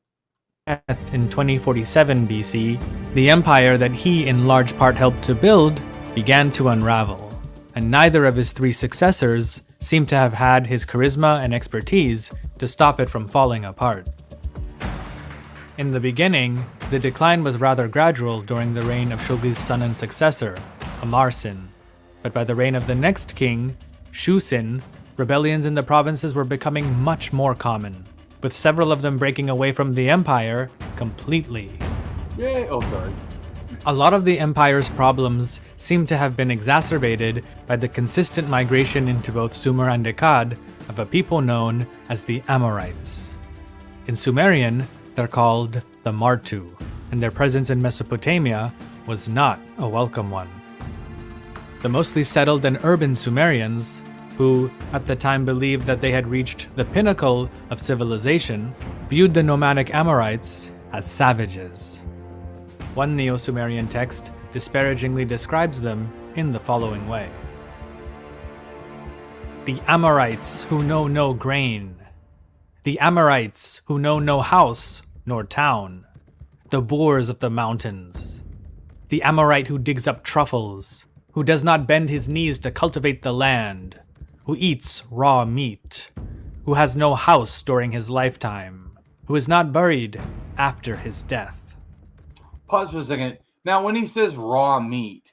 Speaker 4: In 2047 BC, the empire that he in large part helped to build began to unravel, and neither of his 3 successors seemed to have had his charisma and expertise to stop it from falling apart. In the beginning, the decline was rather gradual during the reign of Shogi's son and successor, Amarsin, but by the reign of the next king, Shusin, rebellions in the provinces were becoming much more common, with several of them breaking away from the empire completely.
Speaker 3: Yay! Oh, sorry.
Speaker 4: A lot of the empire's problems seem to have been exacerbated by the consistent migration into both Sumer and Akkad of a people known as the Amorites. In Sumerian, they're called the Martu, and their presence in Mesopotamia was not a welcome one. The mostly settled and urban Sumerians, who at the time believed that they had reached the pinnacle of civilization, viewed the nomadic Amorites as savages. One Neo-Sumerian text disparagingly describes them in the following way. The Amorites who know no grain. The Amorites who know no house nor town. The boors of the mountains. The Amorite who digs up truffles, who does not bend his knees to cultivate the land, who eats raw meat, who has no house during his lifetime, who is not buried after his death.
Speaker 3: Pause for a second. Now, when he says raw meat,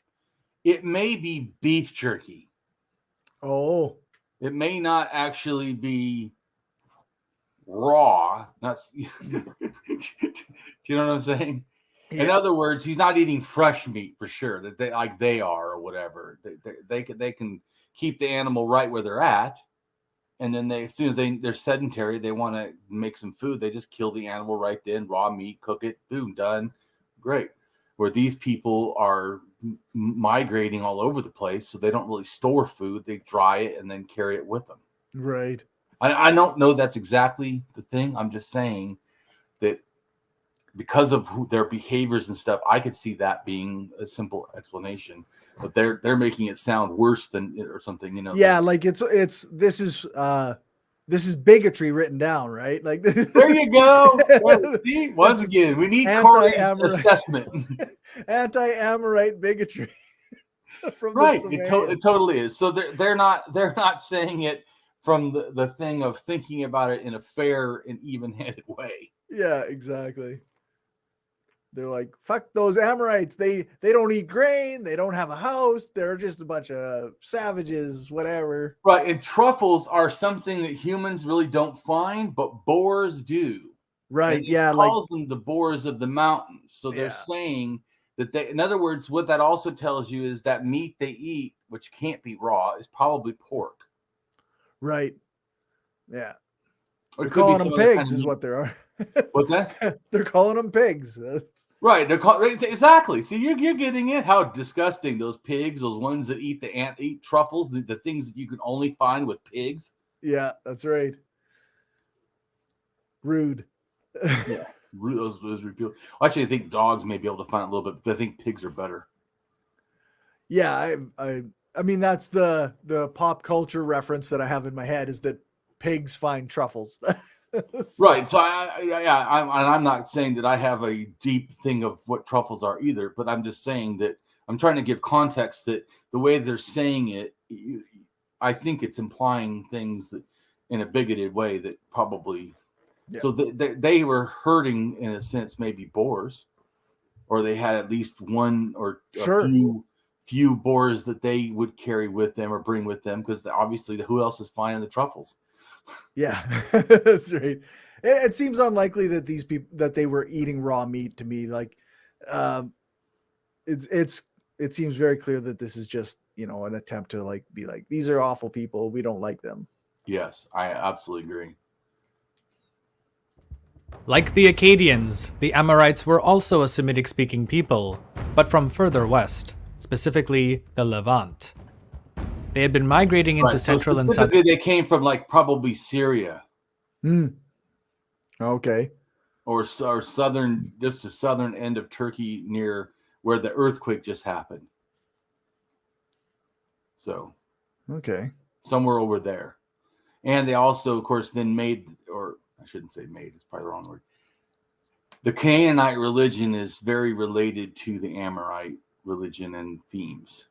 Speaker 3: it may be beef jerky.
Speaker 2: Oh.
Speaker 3: It may not actually be raw. Not. Do you know what I'm saying?
Speaker 2: Yeah.
Speaker 3: In other words, he's not eating fresh meat for sure. That they are or whatever. They can keep the animal right where they're at, and then as soon as they're sedentary, they want to make some food. They just kill the animal right then, raw meat, cook it, boom, done. Great. Where these people are migrating all over the place, so they don't really store food. They dry it and then carry it with them.
Speaker 2: Right.
Speaker 3: I don't know that's exactly the thing. I'm just saying that because of their behaviors and stuff, I could see that being a simple explanation. But they're making it sound worse than it or something, you know.
Speaker 2: Yeah, like this is bigotry written down, right? Like
Speaker 3: there you go. See, once again, we need Corey's assessment.
Speaker 2: Anti-Amorite bigotry. From
Speaker 3: right, it totally is. So they're not saying it from the thing of thinking about it in a fair and even-handed way.
Speaker 2: Yeah, exactly. They're like, fuck those Amorites. They don't eat grain. They don't have a house. They're just a bunch of savages, whatever.
Speaker 3: Right. And truffles are something that humans really don't find, but boars do.
Speaker 2: Right. Yeah.
Speaker 3: Calls them the boars of the mountains. So they're saying that in other words, what that also tells you is that meat they eat, which can't be raw, is probably pork.
Speaker 2: Right. Yeah.
Speaker 3: Or
Speaker 2: they're calling them pigs is what they are.
Speaker 3: What's that?
Speaker 2: They're calling them pigs.
Speaker 3: Right. Exactly. See, you're getting it. How disgusting those pigs, those ones that eat truffles, the things that you can only find with pigs.
Speaker 2: Yeah, that's right. Rude.
Speaker 3: Yeah. Those repeal. Actually, I think dogs may be able to find it a little bit, but I think pigs are better.
Speaker 2: Yeah, I mean that's the pop culture reference that I have in my head is that pigs find truffles.
Speaker 3: Right. So I'm not saying that I have a deep thing of what truffles are either, but I'm just saying that I'm trying to give context that the way they're saying it, I think it's implying things that in a bigoted way that probably. Yeah. So they were hurting in a sense, maybe boars, or they had at least one or a few boars that they would carry with them or bring with them because obviously who else is finding the truffles?
Speaker 2: Yeah, that's right. It seems unlikely that these people that they were eating raw meat to me. Like, it seems very clear that this is just an attempt to like be like these are awful people. We don't like them.
Speaker 3: Yes, I absolutely agree.
Speaker 4: Like the Akkadians, the Amorites were also a Semitic-speaking people, but from further west, specifically the Levant. They had been migrating into central and southern.
Speaker 3: They came from probably Syria.
Speaker 2: Okay.
Speaker 3: Or southern, just the southern end of Turkey near where the earthquake just happened. So.
Speaker 2: Okay.
Speaker 3: somewhere over there. And they also, of course, then made, or I shouldn't say made, it's probably the wrong word. The Canaanite religion is very related to the Amorite religion and themes.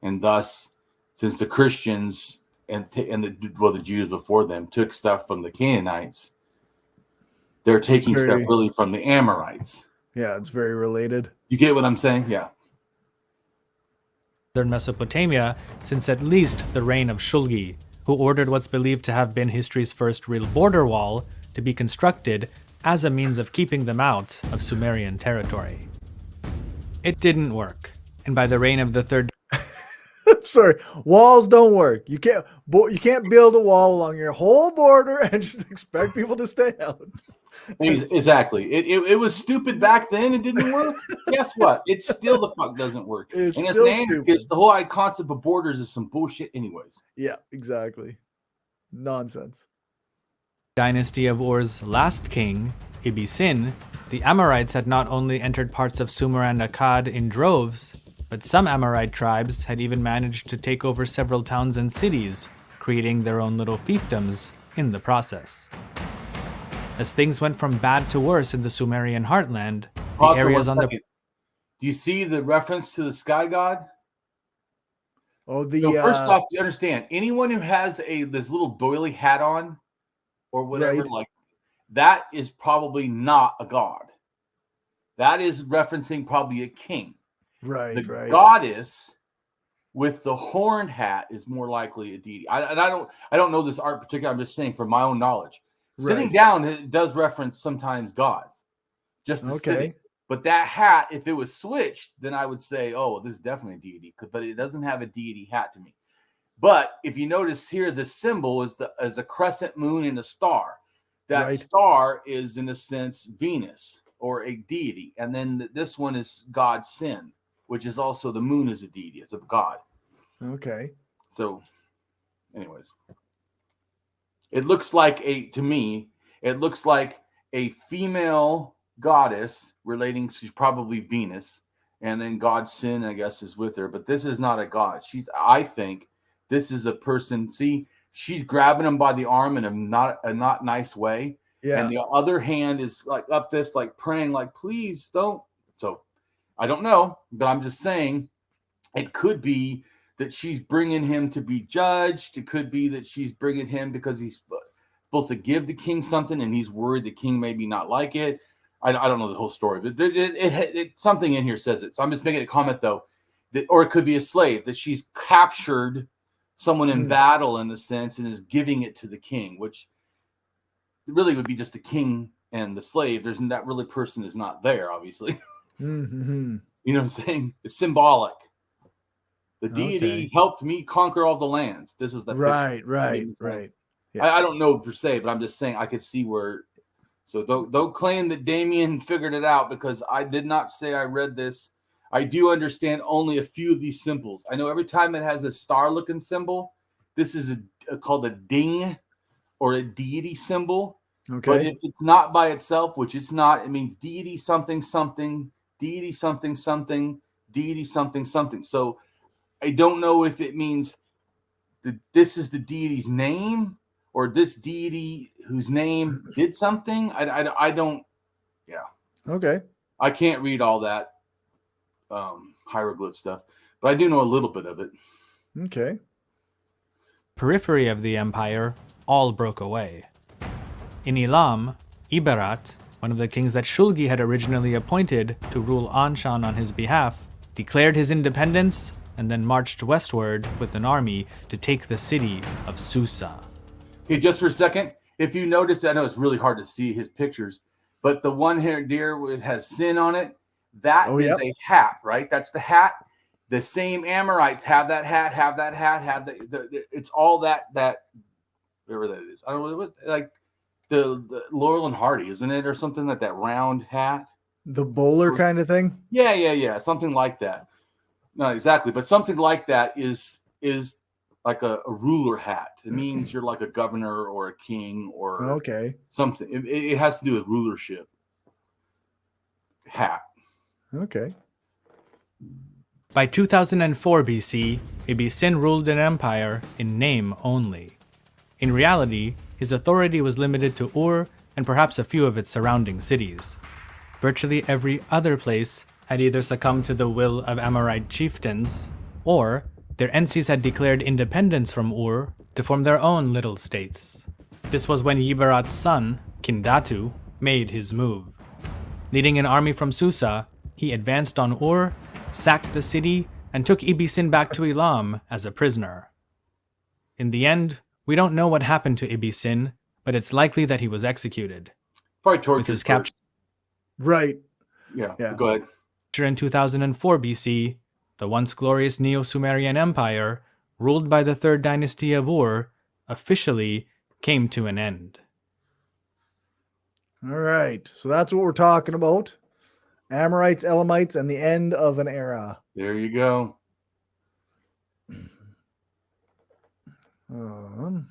Speaker 3: And thus, since the Christians and the Jews before them took stuff from the Canaanites, they're taking stuff really from the Amorites.
Speaker 2: Yeah, it's very related.
Speaker 3: You get what I'm saying? Yeah.
Speaker 4: Southern Mesopotamia since at least the reign of Shulgi, who ordered what's believed to have been history's first real border wall to be constructed as a means of keeping them out of Sumerian territory. It didn't work, and by the reign of the third
Speaker 2: Sorry, walls don't work. You can't build a wall along your whole border and just expect people to stay out.
Speaker 3: Exactly. It was stupid back then. It didn't work. Guess what? It still the fuck doesn't work.
Speaker 2: It's
Speaker 3: and
Speaker 2: still
Speaker 3: as an anarchist, the whole concept of borders is some bullshit anyways.
Speaker 2: Yeah, exactly. Nonsense.
Speaker 4: Dynasty of Ur's last king, Ibisin, the Amorites had not only entered parts of Sumer and Akkad in droves, but some Amorite tribes had even managed to take over several towns and cities, creating their own little fiefdoms in the process. As things went from bad to worse in the Sumerian heartland, the areas on the...
Speaker 3: Do you see the reference to the sky god?
Speaker 2: Oh,
Speaker 3: so first off, you understand, anyone who has this little doily hat on, or whatever, like that is probably not a god. That is referencing probably a king.
Speaker 2: Right.
Speaker 3: The goddess with the horned hat is more likely a deity. I don't know this art particularly. I'm just saying from my own knowledge. Sitting down, it does reference sometimes gods. Just sitting. But that hat, if it was switched, then I would say, oh, this is definitely a deity. But it doesn't have a deity hat to me. But if you notice here, the symbol is a crescent moon and a star. That star is, in a sense, Venus or a deity. And then this one is God's sin, which is also the moon is a deity. It's a god.
Speaker 2: Okay.
Speaker 3: So, anyways. It looks like to me, it looks like a female goddess relating, she's probably Venus. And then God's sin, I guess, is with her. But this is not a god. I think this is a person. See, she's grabbing him by the arm in a not nice way. Yeah. And the other hand is like up this, like praying, like, please don't. So I don't know, but I'm just saying it could be that she's bringing him to be judged. It could be that she's bringing him because he's supposed to give the king something and he's worried the king maybe not like it. I don't know the whole story, but it something in here says it. So I'm just making a comment, though, or it could be a slave, that she's captured someone in battle, in a sense, and is giving it to the king, which really would be just the king and the slave. That really person is not there, obviously.
Speaker 2: Mm-hmm.
Speaker 3: You know what I'm saying? It's symbolic. The deity helped me conquer all the lands. This is the
Speaker 2: right.
Speaker 3: Yeah. I don't know per se, but I'm just saying I could see where. So don't claim that Damien figured it out, because I did not say I read this. I do understand only a few of these symbols. I know every time it has a star-looking symbol, this is called a ding or a deity symbol. Okay. But if it's not by itself, which it's not, it means deity something something, deity something something, deity something something. So I don't know if it means that this is the deity's name, or this deity whose name did something. I don't. Yeah.
Speaker 2: Okay.
Speaker 3: I can't read all that hieroglyph stuff, but I do know a little bit of it.
Speaker 2: Okay.
Speaker 4: Periphery of the empire all broke away. In Elam, Iberat, one of the kings that Shulgi had originally appointed to rule Anshan on his behalf, declared his independence and then marched westward with an army to take the city of Susa.
Speaker 3: Okay, just for a second, if you notice, I know it's really hard to see his pictures, but the one-haired deer has sin on it, that is a hat, right? That's the hat. The same Amorites have that hat, it's all that whatever that is. I don't know, like the Laurel and Hardy, isn't it? Or something like that round hat.
Speaker 2: The bowler kind of thing?
Speaker 3: Yeah. Something like that. Not exactly, but something like that is like a ruler hat. It means you're like a governor or a king or something. It has to do with rulership. Hat.
Speaker 2: Okay.
Speaker 4: By 2004 BC, Ibbi-Sin ruled an empire in name only. In reality, his authority was limited to Ur and perhaps a few of its surrounding cities. Virtually every other place had either succumbed to the will of Amorite chieftains, or their NCs had declared independence from Ur to form their own little states. This was when Yibarat's son, Kindatu, made his move. Leading an army from Susa, he advanced on Ur, sacked the city, and took Ibbi-Sin back to Elam as a prisoner. In the end, we don't know what happened to Ibbi-Sin, but it's likely that he was executed.
Speaker 3: Probably
Speaker 4: With
Speaker 3: tortured.
Speaker 4: his capture
Speaker 2: Right.
Speaker 3: Yeah,
Speaker 2: Yeah.
Speaker 3: go ahead.
Speaker 4: in 2004 BC, the once glorious Neo-Sumerian Empire, ruled by the third dynasty of Ur, officially came to an end.
Speaker 2: All right. So that's what we're talking about. Amorites, Elamites, and the end of an era.
Speaker 3: There you go. And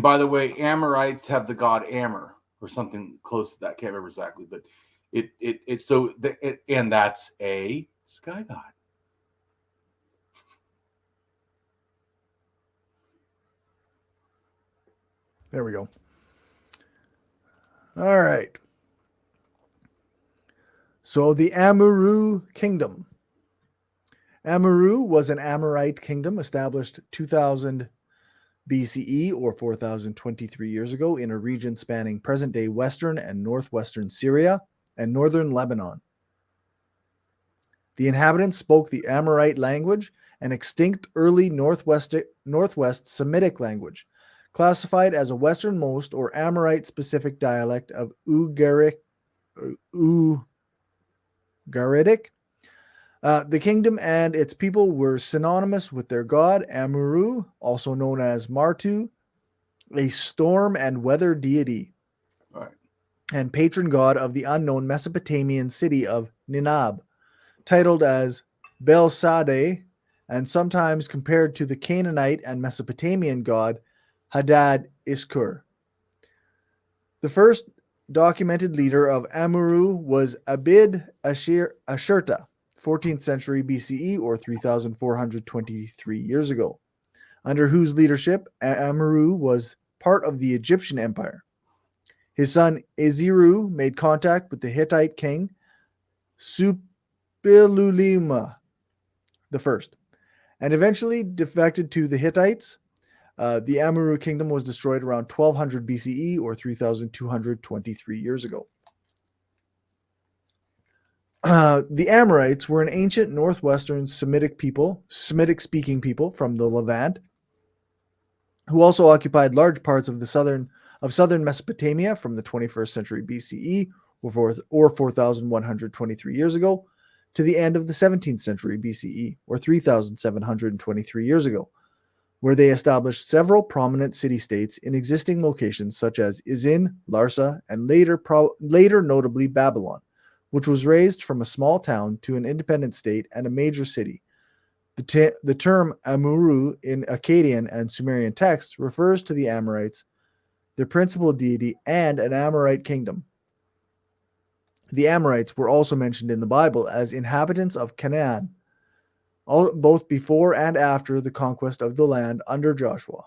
Speaker 3: by the way, Amorites have the god Amor or something close to that. Can't remember exactly, but it's so and that's a sky god.
Speaker 2: There we go. All right. So the Amurru Kingdom. Amurru was an Amorite kingdom established 2000 BCE or 4023 years ago in a region spanning present-day western and northwestern Syria and northern Lebanon. The inhabitants spoke the Amorite language, an extinct early northwest Semitic language, classified as a westernmost or Amorite-specific dialect of Ugaritic. The kingdom and its people were synonymous with their god Amurru, also known as Martu, a storm and weather deity,
Speaker 3: Right.
Speaker 2: and patron god of the unknown Mesopotamian city of Ninab, titled as Belsadeh, and sometimes compared to the Canaanite and Mesopotamian god Hadad Iskur. The first documented leader of Amurru was Abid Ashurta, 14th century BCE or 3,423 years ago, under whose leadership Amurru was part of the Egyptian Empire. His son Eziru made contact with the Hittite king Supilulima I, and eventually defected to the Hittites. The Amurru kingdom was destroyed around 1200 BCE or 3,223 years ago. The Amorites were an ancient northwestern Semitic-speaking people from the Levant, who also occupied large parts of southern Mesopotamia from the 21st century BCE or 4,123 years ago to the end of the 17th century BCE or 3,723 years ago, where they established several prominent city-states in existing locations such as Izin, Larsa, and later notably Babylon, which was raised from a small town to an independent state and a major city. The term Amurru in Akkadian and Sumerian texts refers to the Amorites, their principal deity, and an Amorite kingdom. The Amorites were also mentioned in the Bible as inhabitants of Canaan, both before and after the conquest of the land under Joshua.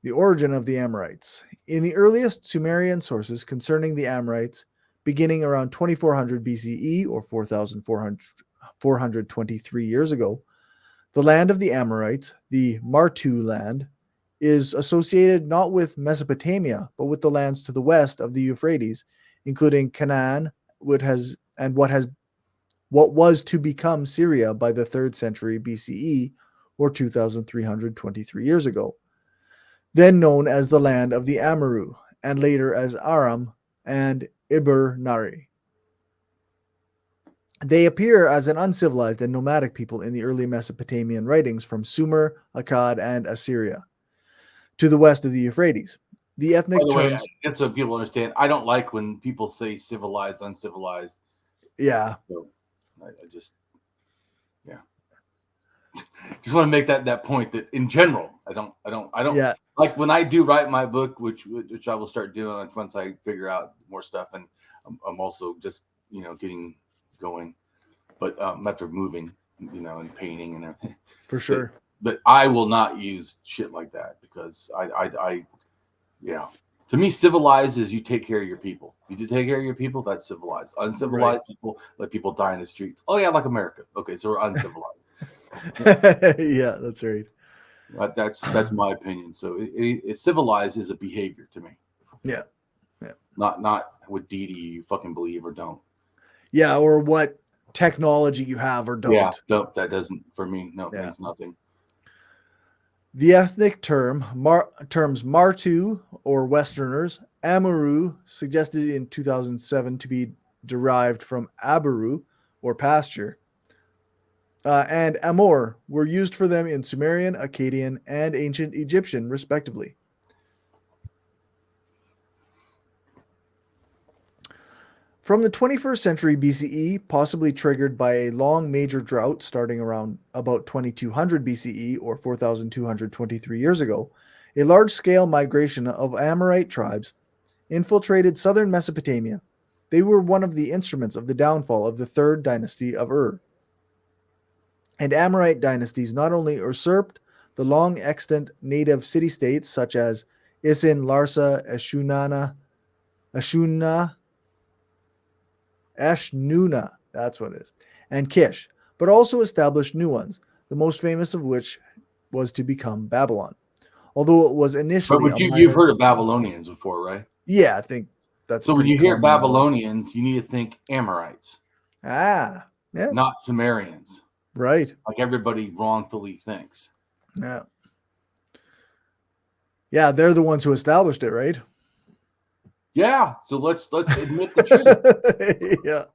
Speaker 2: The origin of the Amorites. In the earliest Sumerian sources concerning the Amorites, beginning around 2400 BCE or 4,423 years ago, the land of the Amorites, the Martu land, is associated not with Mesopotamia, but with the lands to the west of the Euphrates, including Canaan, what was to become Syria by the 3rd century BCE, or 2,323 years ago, then known as the land of the Amurru, and later as Aram and Ibr-Nari. They appear as an uncivilized and nomadic people in the early Mesopotamian writings from Sumer, Akkad, and Assyria, to the west of the Euphrates. The ethnic terms...
Speaker 3: and so people understand, I don't like when people say civilized, uncivilized.
Speaker 2: Yeah.
Speaker 3: So I just want to make that point that in general, I don't
Speaker 2: Yeah.
Speaker 3: like when I do write my book, which I will start doing once I figure out more stuff, and I'm also just getting going. but after moving, and painting and everything.
Speaker 2: For sure.
Speaker 3: But I will not use shit like that because to me, civilized is you take care of your people. You do take care of your people, that's civilized. Uncivilized people let people die in the streets. Oh yeah, like America. Okay, so we're uncivilized.
Speaker 2: Yeah, that's right.
Speaker 3: That's my opinion. So it civilized is a behavior to me.
Speaker 2: Yeah.
Speaker 3: Not what deity you fucking believe or don't.
Speaker 2: Yeah, or what technology you have or don't.
Speaker 3: Yeah, don't. That doesn't, for me, means nothing.
Speaker 2: The ethnic terms Martu or Westerners, Amaru, suggested in 2007 to be derived from Abaru or pasture, and Amor were used for them in Sumerian, Akkadian, and ancient Egyptian, respectively. From the 21st century BCE, possibly triggered by a long major drought starting around about 2200 BCE or 4223 years ago, a large-scale migration of Amorite tribes infiltrated southern Mesopotamia. They were one of the instruments of the downfall of the third dynasty of Ur. And Amorite dynasties not only usurped the long extant native city-states such as Isin, Larsa, Eshnuna, that's what it is, and Kish, but also established new ones, the most famous of which was to become Babylon. Although it was initially
Speaker 3: But you've heard of Babylonians before, right?
Speaker 2: Yeah, I think that's
Speaker 3: so. When you hear
Speaker 2: common.
Speaker 3: Babylonians, you need to think Amorites.
Speaker 2: Yeah.
Speaker 3: Not Sumerians.
Speaker 2: Right.
Speaker 3: Like everybody wrongfully thinks.
Speaker 2: Yeah. Yeah, they're the ones who established it, right?
Speaker 3: Yeah, so let's admit the truth.
Speaker 2: Yeah.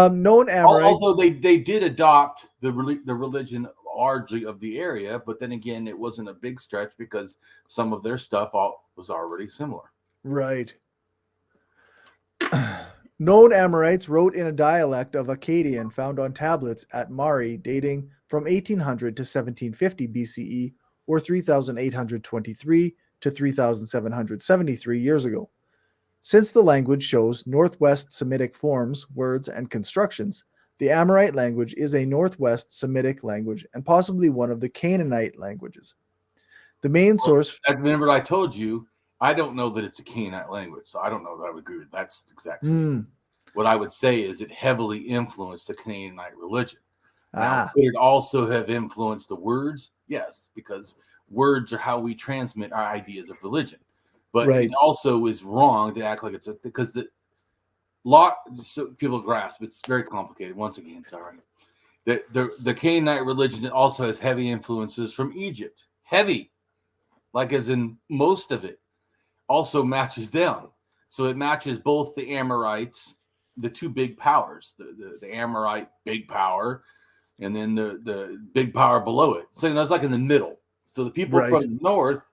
Speaker 2: Known Amorites.
Speaker 3: Although they did adopt the religion largely of the area, but then again, it wasn't a big stretch because some of their stuff was already similar.
Speaker 2: Right. Known Amorites wrote in a dialect of Akkadian found on tablets at Mari dating from 1800 to 1750 BCE or 3823 to 3773 years ago. Since the language shows Northwest Semitic forms, words, and constructions, the Amorite language is a Northwest Semitic language and possibly one of the Canaanite languages. The main source...
Speaker 3: Remember I told you, I don't know that it's a Canaanite language, so I don't know that I would agree with that exact statement. What I would say is it heavily influenced the Canaanite religion. Now, could it also have influenced the words? Yes, because words are how we transmit our ideas of religion. But it also is wrong to act like it's because so people grasp it's very complicated. Once again, sorry. The Canaanite religion also has heavy influences from Egypt. Heavy, like as in most of it, also matches them. So it matches both the Amorites, the two big powers, the Amorite big power, and then the big power below it. So it's like in the middle. So the people from the north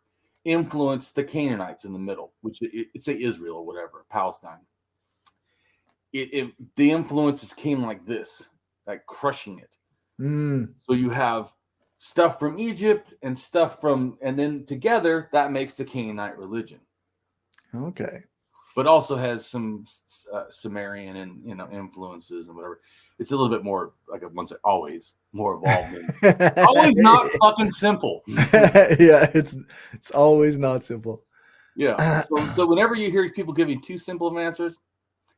Speaker 3: influenced the Canaanites in the middle, which say Israel or whatever, Palestine. The influences came like this, like crushing it. So you have stuff from Egypt and stuff and then together that makes the Canaanite religion.
Speaker 2: Okay.
Speaker 3: But also has some Sumerian and influences and whatever. It's a little bit more like always more evolved. Always not fucking simple.
Speaker 2: Yeah, it's always not simple.
Speaker 3: Yeah. So whenever you hear people giving too simple of answers,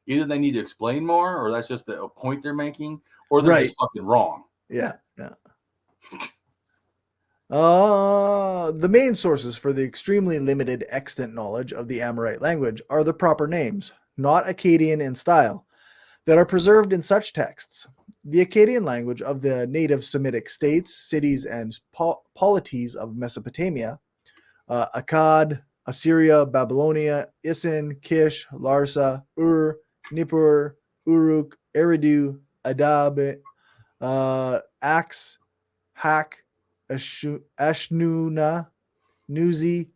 Speaker 3: either they need to explain more, or that's just a point they're making, or they're just fucking wrong.
Speaker 2: Yeah. The main sources for the extremely limited extant knowledge of the Amorite language are the proper names, not Akkadian in style, that are preserved in such texts. The Akkadian language of the native Semitic states, cities, and polities of Mesopotamia, Akkad, Assyria, Babylonia, Isin, Kish, Larsa, Ur, Nippur, Uruk, Eridu, Adab, Ax, Hak, Ashnuna, Nuzi,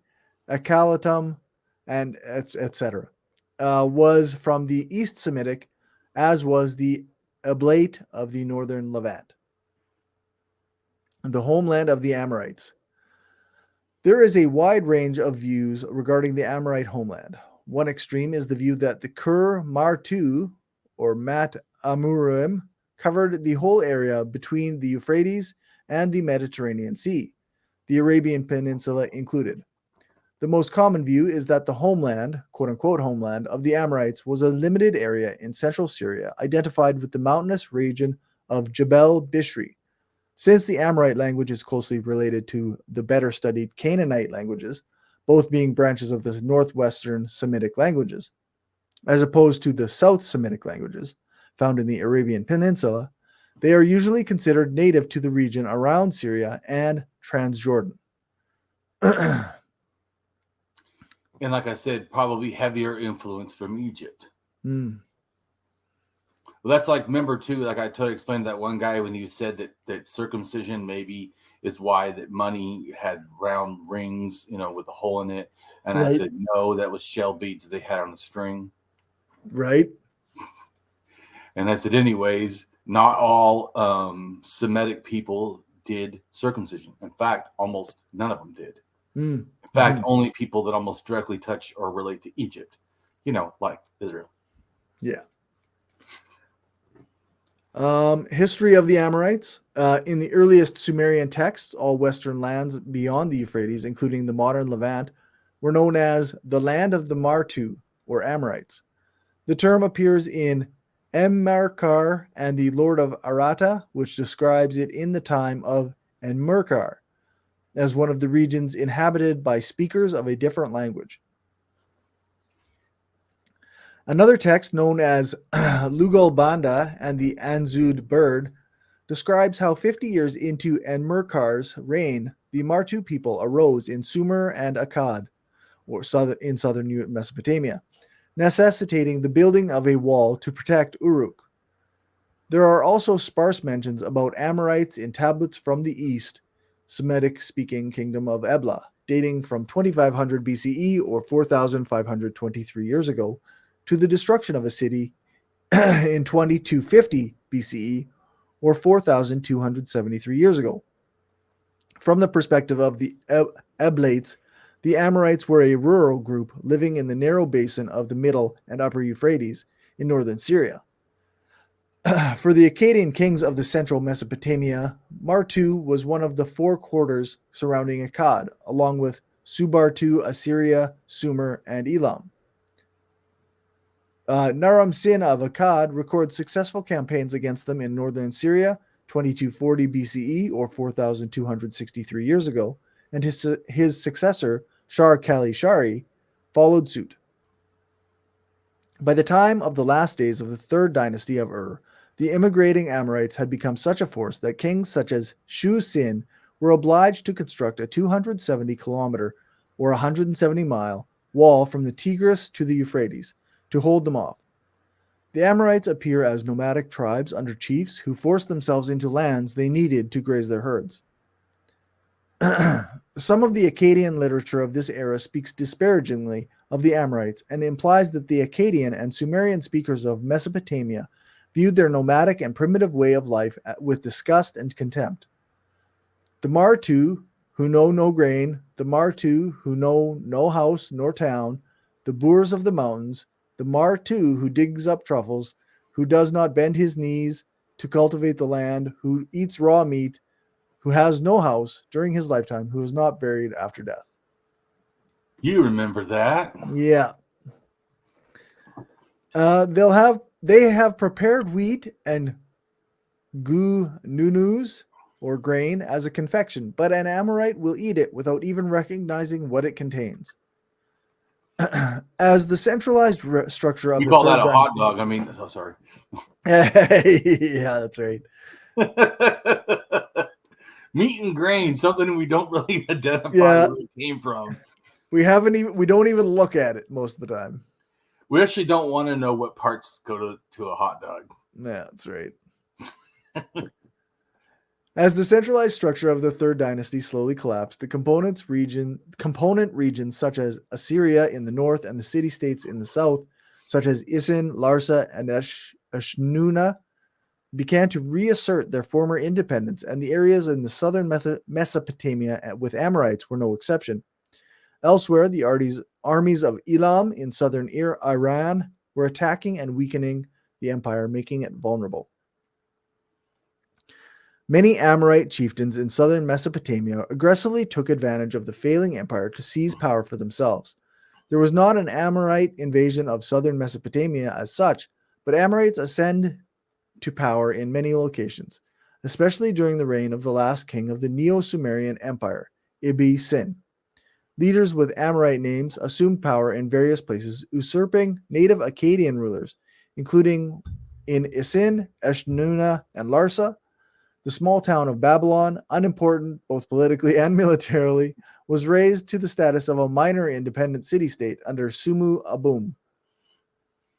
Speaker 2: Akalatum, and etc. Was from the East Semitic, as was the Ablate of the northern Levant, the homeland of the Amorites. There is a wide range of views regarding the Amorite homeland. One extreme is the view that the Kur Martu, or Mat Amurim, covered the whole area between the Euphrates and the Mediterranean Sea, the Arabian Peninsula included. The most common view is that the homeland, quote-unquote homeland, of the Amorites was a limited area in central Syria, identified with the mountainous region of Jebel Bishri. Since the Amorite language is closely related to the better-studied Canaanite languages, both being branches of the northwestern Semitic languages, as opposed to the South Semitic languages found in the Arabian Peninsula, they are usually considered native to the region around Syria and Transjordan.
Speaker 3: And like I said, probably heavier influence from Egypt.
Speaker 2: Mm.
Speaker 3: Well, that's like, remember too, like I explained that one guy when you said that circumcision maybe is why that money had round rings, with a hole in it. And
Speaker 2: Right.
Speaker 3: I said, no, that was shell beads they had on a string.
Speaker 2: Right.
Speaker 3: And I said, anyways, not all Semitic people did circumcision. In fact, almost none of them did.
Speaker 2: Mm.
Speaker 3: In fact, only people that almost directly touch or relate to Egypt, like Israel.
Speaker 2: Yeah. History of the Amorites. In the earliest Sumerian texts, all western lands beyond the Euphrates, including the modern Levant, were known as the land of the Martu, or Amorites. The term appears in Emmerkar and the Lord of Arata, which describes it in the time of Enmerkar, as one of the regions inhabited by speakers of a different language. Another text known as Lugalbanda and the Anzud Bird describes how 50 years into Enmerkar's reign, the Martu people arose in Sumer and Akkad, or in southern Mesopotamia, necessitating the building of a wall to protect Uruk. There are also sparse mentions about Amorites in tablets from the east, Semitic-speaking kingdom of Ebla, dating from 2500 BCE or 4523 years ago, to the destruction of a city in 2250 BCE or 4273 years ago. From the perspective of the Eblates, the Amorites were a rural group living in the narrow basin of the middle and upper Euphrates in northern Syria. For the Akkadian kings of the central Mesopotamia, Martu was one of the four quarters surrounding Akkad, along with Subartu, Assyria, Sumer, and Elam. Naram Sin of Akkad records successful campaigns against them in northern Syria, 2240 BCE or 4263 years ago, and his successor, Shar-Kali-Shari, followed suit. By the time of the last days of the third dynasty of Ur, the immigrating Amorites had become such a force that kings such as Shu-Sin were obliged to construct a 270-kilometer or 170-mile wall from the Tigris to the Euphrates to hold them off. The Amorites appear as nomadic tribes under chiefs who forced themselves into lands they needed to graze their herds. Some of the Akkadian literature of this era speaks disparagingly of the Amorites and implies that the Akkadian and Sumerian speakers of Mesopotamia viewed their nomadic and primitive way of life with disgust and contempt. The Martu, who know no grain, the Martu, who know no house nor town, the boors of the mountains, the Martu, who digs up truffles, who does not bend his knees to cultivate the land, who eats raw meat, who has no house during his lifetime, who is not buried after death.
Speaker 3: You remember that?
Speaker 2: Yeah. They have prepared wheat and nunus or grain as a confection, but an Amorite will eat it without even recognizing what it contains. As the centralized structure of
Speaker 3: you
Speaker 2: the
Speaker 3: call
Speaker 2: third
Speaker 3: that a hot dog? I mean, sorry.
Speaker 2: Yeah, that's right.
Speaker 3: Meat and grain, something we don't really identify where it came from.
Speaker 2: We don't even look at it most of the time.
Speaker 3: We actually don't want to know what parts go to a hot dog.
Speaker 2: Yeah, that's right. As the centralized structure of the third dynasty slowly collapsed, the component regions such as Assyria in the north and the city-states in the south, such as Isin, Larsa, and Eshnuna, began to reassert their former independence, and the areas in the southern Mesopotamia with Amorites were no exception. Elsewhere, the armies of Elam in southern Iran were attacking and weakening the empire, making it vulnerable. Many Amorite chieftains in southern Mesopotamia aggressively took advantage of the failing empire to seize power for themselves. There was not an Amorite invasion of southern Mesopotamia as such, but Amorites ascend to power in many locations, especially during the reign of the last king of the Neo-Sumerian Empire, Ibbi-Sin. Leaders with Amorite names assumed power in various places, usurping native Akkadian rulers, including in Isin, Eshnuna, and Larsa. The small town of Babylon, unimportant both politically and militarily, was raised to the status of a minor independent city-state under Sumu Abum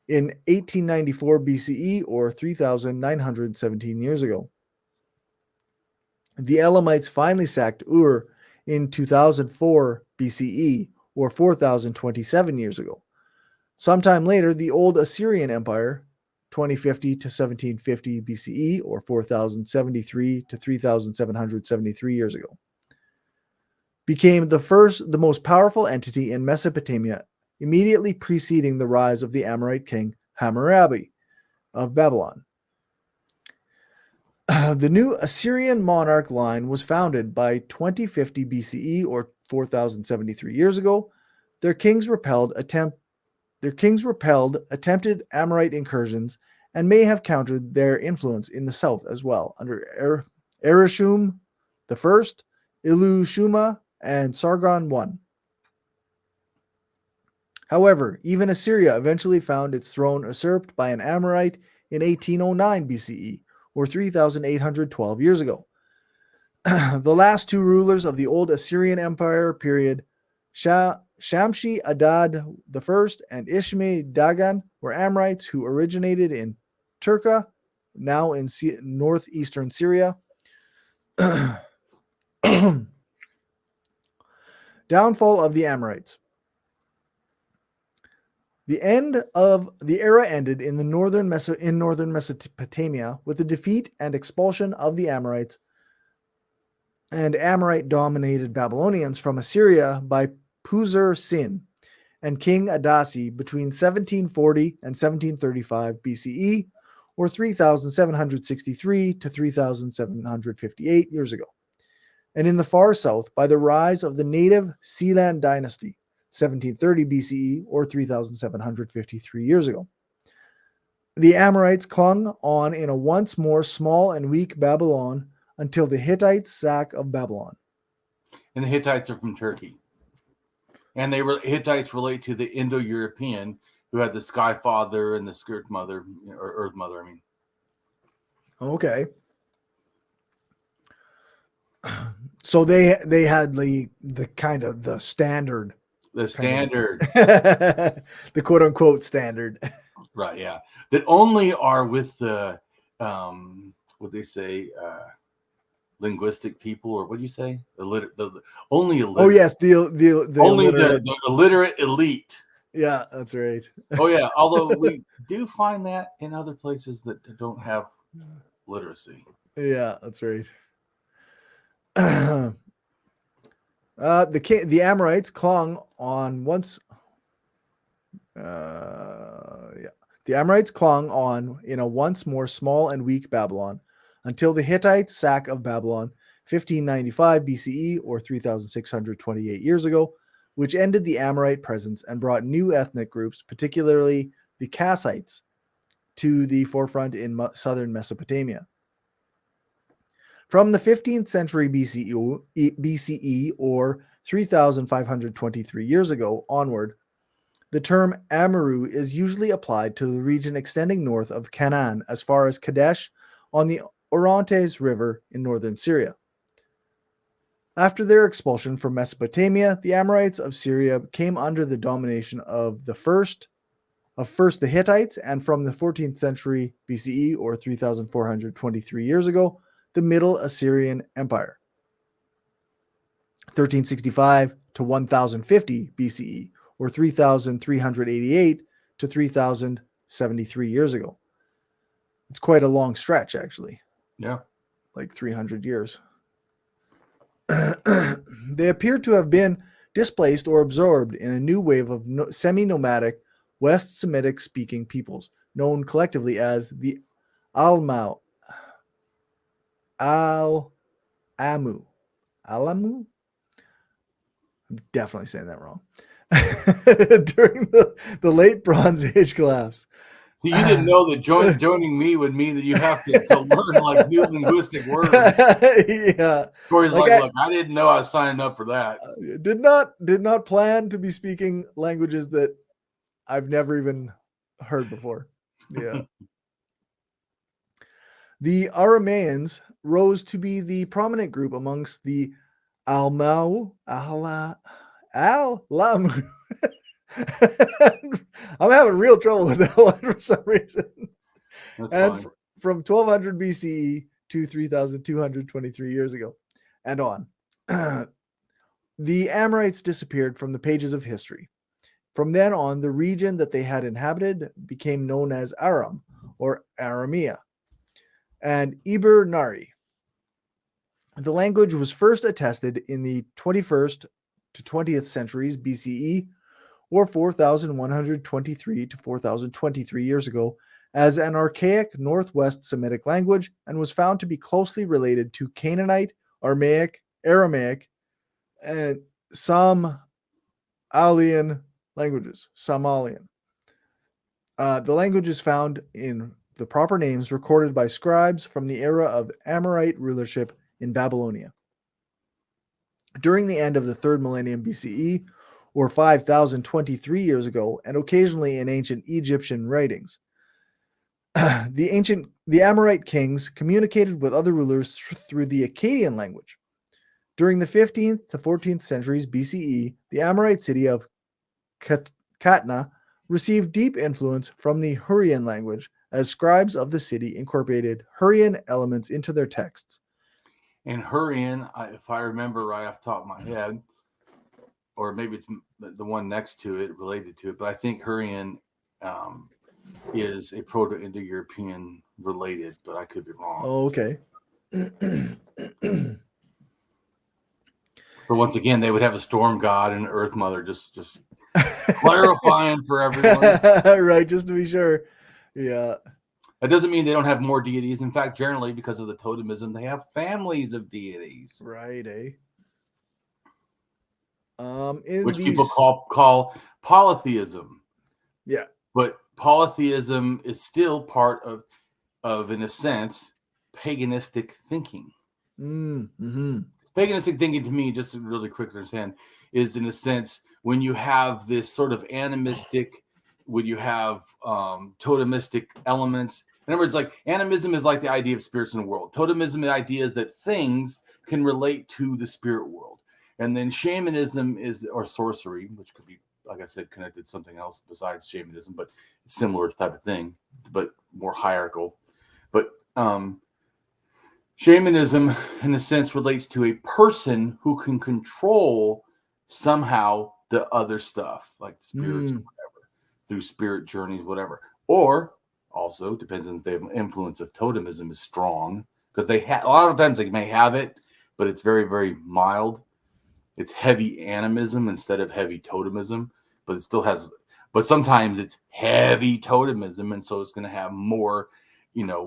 Speaker 2: in 1894 BCE, or 3,917 years ago. The Elamites finally sacked Ur in 2004 BCE, or 4,027 years ago. Sometime later, the Old Assyrian Empire, 2050 to 1750 BCE, or 4073 to 3773 years ago, became the most powerful entity in Mesopotamia, immediately preceding the rise of the Amorite king Hammurabi of Babylon. The new Assyrian monarch line was founded by 2050 BCE, or 4073 years ago. Their kings repelled attempted Amorite incursions and may have countered their influence in the south as well under Ereshum I, Ilushuma, and Sargon I. However, even Assyria eventually found its throne usurped by an Amorite in 1809 BCE, or 3,812 years ago. The last two rulers of the Old Assyrian Empire period, Shamshi Adad I and Ishme Dagan, were Amorites who originated in Turka, now in northeastern Syria. Downfall of the Amorites. The era ended in northern Mesopotamia with the defeat and expulsion of the Amorites and Amorite-dominated Babylonians from Assyria by Puzur-Sin and King Adasi between 1740 and 1735 BCE, or 3,763 to 3,758 years ago, and in the far south by the rise of the native Sealand dynasty, 1730 BCE, or 3,753 years ago. The Amorites clung on in a once more small and weak Babylon until the Hittites' sack of Babylon.
Speaker 3: And the Hittites are from Turkey. And Hittites relate to the Indo-European who had the Sky Father and the Skirt Mother, or Earth Mother, I mean.
Speaker 2: Okay. So they had the kind of the standard.
Speaker 3: The standard.
Speaker 2: The quote-unquote standard.
Speaker 3: Right, yeah. That only are with the, what they say, linguistic people, or what do you say? Only illiterate.
Speaker 2: Oh, yes, the
Speaker 3: only
Speaker 2: illiterate.
Speaker 3: the illiterate elite.
Speaker 2: Yeah, that's right.
Speaker 3: Oh, yeah. Although we do find that in other places that don't have literacy.
Speaker 2: Yeah, that's right. The Amorites clung on once. The Amorites clung on in a once more small and weak Babylon until the Hittites' sack of Babylon, 1595 BCE, or 3,628 years ago, which ended the Amorite presence and brought new ethnic groups, particularly the Kassites, to the forefront in southern Mesopotamia. From the 15th century BCE, or 3,523 years ago onward, the term Amurru is usually applied to the region extending north of Canaan as far as Kadesh on the Orontes River in northern Syria. After their expulsion from Mesopotamia, the Amorites of Syria came under the domination of first the Hittites, and from the 14th century BCE, or 3,423 years ago, the Middle Assyrian Empire, 1365 to 1050 BCE, or 3,388 to 3,073 years ago. It's quite a long stretch, actually.
Speaker 3: Yeah.
Speaker 2: Like 300 years. They appear to have been displaced or absorbed in a new wave of semi-nomadic West Semitic-speaking peoples, known collectively as the Almau. Alamu. Alamu? I'm definitely saying that wrong. During the late Bronze Age collapse.
Speaker 3: So you didn't know that joining me would mean that you have to learn like new linguistic words.
Speaker 2: Yeah.
Speaker 3: Corey's look, I didn't know I was signing up for that.
Speaker 2: Did not plan to be speaking languages that I've never even heard before. Yeah. The Aramaeans rose to be the prominent group amongst the Almau, Alamu. I'm having real trouble with that one for some reason.
Speaker 3: That's
Speaker 2: and
Speaker 3: fine.
Speaker 2: From 1200 BCE to 3223 years ago and on. The Amorites disappeared from the pages of history. From then on, the region that they had inhabited became known as Aram or Aramea and Iber Nari. The language was first attested in the 21st to 20th centuries BCE, or 4123 to 4023 years ago, as an archaic Northwest Semitic language and was found to be closely related to Canaanite, Aramaic, and Somalian languages. Somalian. The language is found in the proper names recorded by scribes from the era of Amorite rulership in Babylonia. During the end of the 3rd millennium BCE, or 5023 years ago, and occasionally in ancient Egyptian writings, the Amorite kings communicated with other rulers through the Akkadian language. During the 15th to 14th centuries BCE, the Amorite city of Katna received deep influence from the Hurrian language, as scribes of the city incorporated Hurrian elements into their texts.
Speaker 3: And Hurrian, if I remember right off the top of my head, or maybe it's the one next to it, related to it, but I think Hurrian is a Proto-Indo-European related, but I could be wrong.
Speaker 2: Oh, okay.
Speaker 3: But once again, they would have a storm god and an earth mother, just clarifying for everyone.
Speaker 2: Right, just to be sure. Yeah.
Speaker 3: That doesn't mean they don't have more deities. In fact, generally, because of the totemism, they have families of deities.
Speaker 2: Right, eh?
Speaker 3: Which people call polytheism.
Speaker 2: Yeah.
Speaker 3: But polytheism is still part of in a sense, paganistic thinking.
Speaker 2: Mm-hmm.
Speaker 3: Paganistic thinking to me, just really quick to understand, is in a sense when you have this sort of animistic, when you have totemistic elements. In other words, like animism is like the idea of spirits in the world. Totemism, the idea is that things can relate to the spirit world. And then shamanism or sorcery, which could be, like I said, connected to something else besides shamanism, but similar type of thing, but more hierarchical. But shamanism, in a sense, relates to a person who can control somehow the other stuff, like spirits or whatever, through spirit journeys, whatever. Or also depends on if the influence of totemism is strong, because a lot of times they may have it, but it's very, very mild. It's heavy animism instead of heavy totemism, but it still has. But sometimes it's heavy totemism, and so it's going to have more,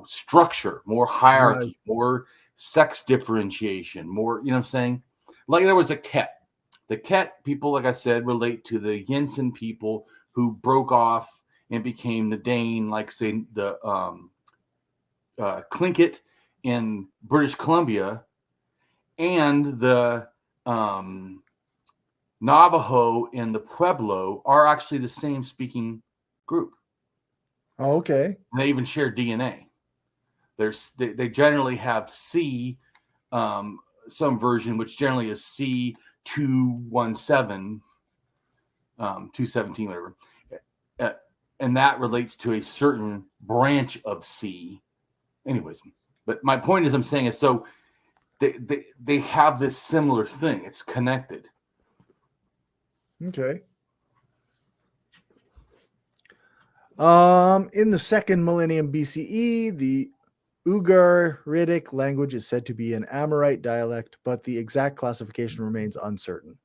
Speaker 3: structure, more hierarchy, more sex differentiation, more. You know what I'm saying? Like there was a Ket. The Ket people, like I said, relate to the Yinsen people who broke off and became the Dane, like say the Tlingit in British Columbia, and the Navajo and the Pueblo are actually the same speaking group.
Speaker 2: Oh, okay.
Speaker 3: And they even share DNA. They generally have C, some version, which generally is C217, 217, whatever. And that relates to a certain branch of C. Anyways, but my point is I'm saying is so they have this similar thing. It's connected.
Speaker 2: Okay. In the 2nd millennium BCE, the Ugaritic language is said to be an Amorite dialect, but the exact classification remains uncertain.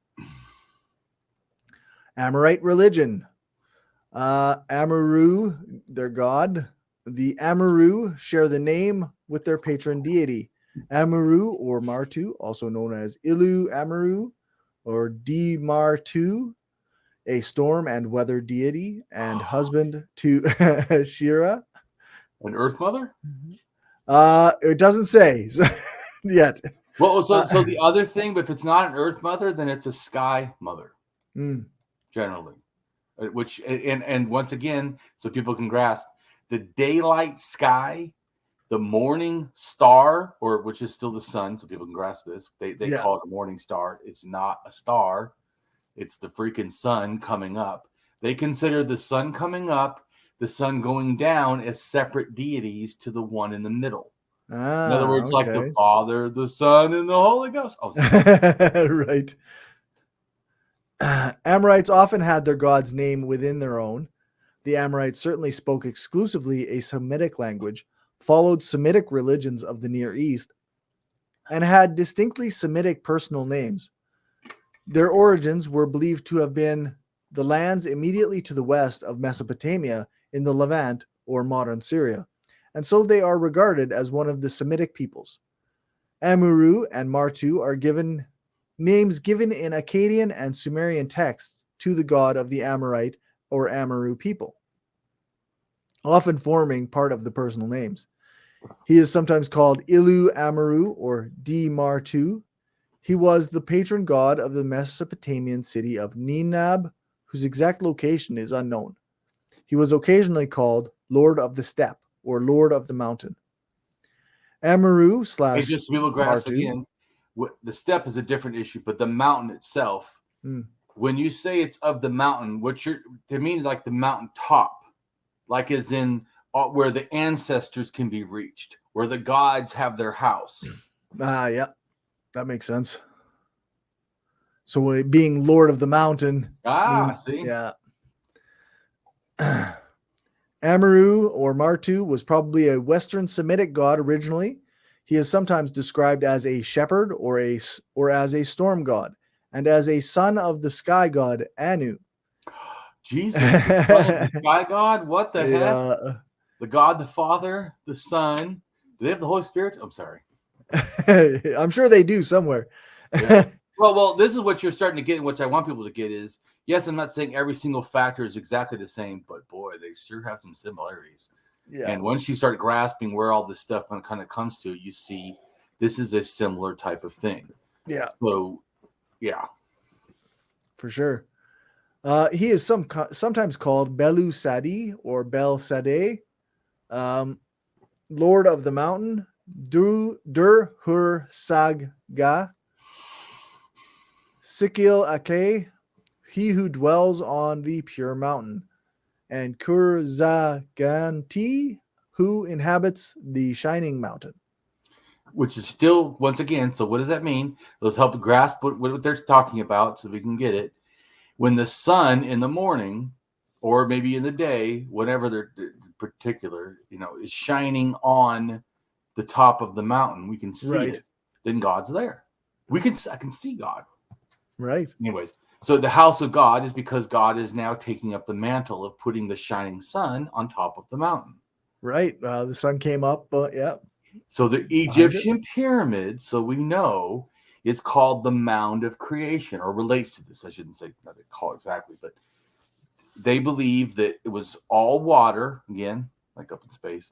Speaker 2: Amorite religion. Amaru, their god. The Amaru share the name with their patron deity. Amaru or Martu, also known as Ilu Amaru or Di Martu, a storm and weather deity and husband to Shira.
Speaker 3: An Earth Mother?
Speaker 2: It doesn't say yet.
Speaker 3: Well, so the other thing, but if it's not an Earth Mother, then it's a Sky Mother, generally. Which and once again, so people can grasp, the daylight sky, the morning star, or which is still the sun, so people can grasp this. They call it a morning star. It's not a star. It's the freaking sun coming up. They consider the sun coming up, the sun going down as separate deities to the one in the middle. In other words, like the Father, the Son, and the Holy Ghost. Oh,
Speaker 2: right. Amorites often had their god's name within their own. The Amorites certainly spoke exclusively a Semitic language, followed Semitic religions of the Near East, and had distinctly Semitic personal names. Their origins were believed to have been the lands immediately to the west of Mesopotamia in the Levant or modern Syria, and so they are regarded as one of the Semitic peoples. Amuru and Martu are names given in Akkadian and Sumerian texts to the god of the Amorite or Amaru people, often forming part of the personal names. He is sometimes called Ilu Amaru or Di Martu. He was the patron god of the Mesopotamian city of Ninab, whose exact location is unknown. He was occasionally called Lord of the Steppe or Lord of the Mountain. Amaru slash
Speaker 3: just so people grasp
Speaker 2: Martu.
Speaker 3: again, the steppe is a different issue, but the mountain itself, when you say it's of the mountain, they mean like the mountain top, like as in where the ancestors can be reached, where the gods have their house.
Speaker 2: Yeah, that makes sense. So being Lord of the Mountain means,
Speaker 3: see?
Speaker 2: Yeah. Amaru or Martu was probably a Western Semitic god originally. He is sometimes described as a shepherd or as a storm god, and as a son of the sky god Anu.
Speaker 3: Jesus, the son of the sky god? What the heck? The God, the Father, the Son. Do they have the Holy Spirit? I'm sorry.
Speaker 2: I'm sure they do somewhere.
Speaker 3: Yeah. Well, this is what you're starting to get, and what I want people to get is, yes, I'm not saying every single factor is exactly the same, but boy, they sure have some similarities. Yeah. And once you start grasping where all this stuff kind of comes to, you see this is a similar type of thing.
Speaker 2: Yeah.
Speaker 3: So, yeah.
Speaker 2: For sure. He is sometimes called Belu Sadi or Bel Sade, Lord of the Mountain, Dur Hur Sagga, Sikil Ake, he who dwells on the pure mountain, and Kurzaganti, who inhabits the shining mountain.
Speaker 3: Which is still, once again, so what does that mean? Let's help grasp what they're talking about so we can get it. When the sun in the morning, or maybe in the day, whatever they're particular, is shining on the top of the mountain, we can see it. Then God's there. I can see God.
Speaker 2: Right.
Speaker 3: Anyways, so the house of God is because God is now taking up the mantle of putting the shining sun on top of the mountain.
Speaker 2: Right. The sun came up. Yeah.
Speaker 3: So the Egyptian pyramid, so we know, is called the Mound of Creation, or relates to this. I shouldn't say not to call exactly, but they believe that it was all water, again, like up in space,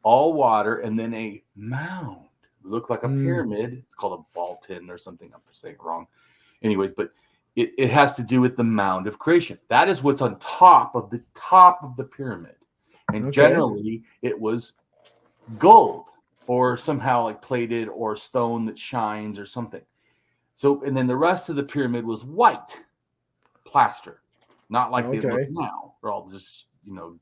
Speaker 3: all water, and then a mound. It looked like a pyramid. It's called a Baltan or something. I'm saying it wrong. Anyways, but it has to do with the Mound of Creation. That is what's on top of the pyramid. And generally, it was gold, or somehow like plated, or stone that shines or something. So, and then the rest of the pyramid was white plaster, not like they look now. They're all just,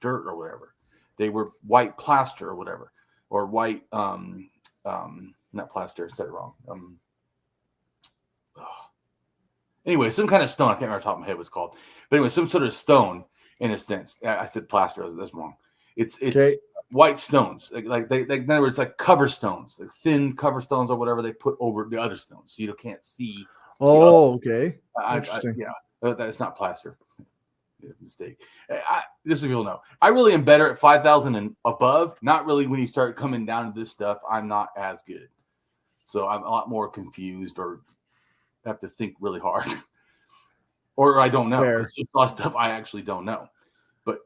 Speaker 3: dirt or whatever. They were white plaster or whatever, or white, not plaster, I said it wrong. Anyway, some kind of stone. I can't remember off the top of my head what it's called. But anyway, some sort of stone in a sense. I said plaster. That's wrong. It's white stones. Like in other words, like cover stones, like thin cover stones or whatever they put over the other stones, so you can't see.
Speaker 2: Oh, okay.
Speaker 3: Interesting. Yeah, that's not plaster. Mistake. Just so people know, I really am better at 5,000 and above. Not really when you start coming down to this stuff. I'm not as good. So I'm a lot more confused or have to think really hard. Or I don't know. There's a lot of stuff I actually don't know. But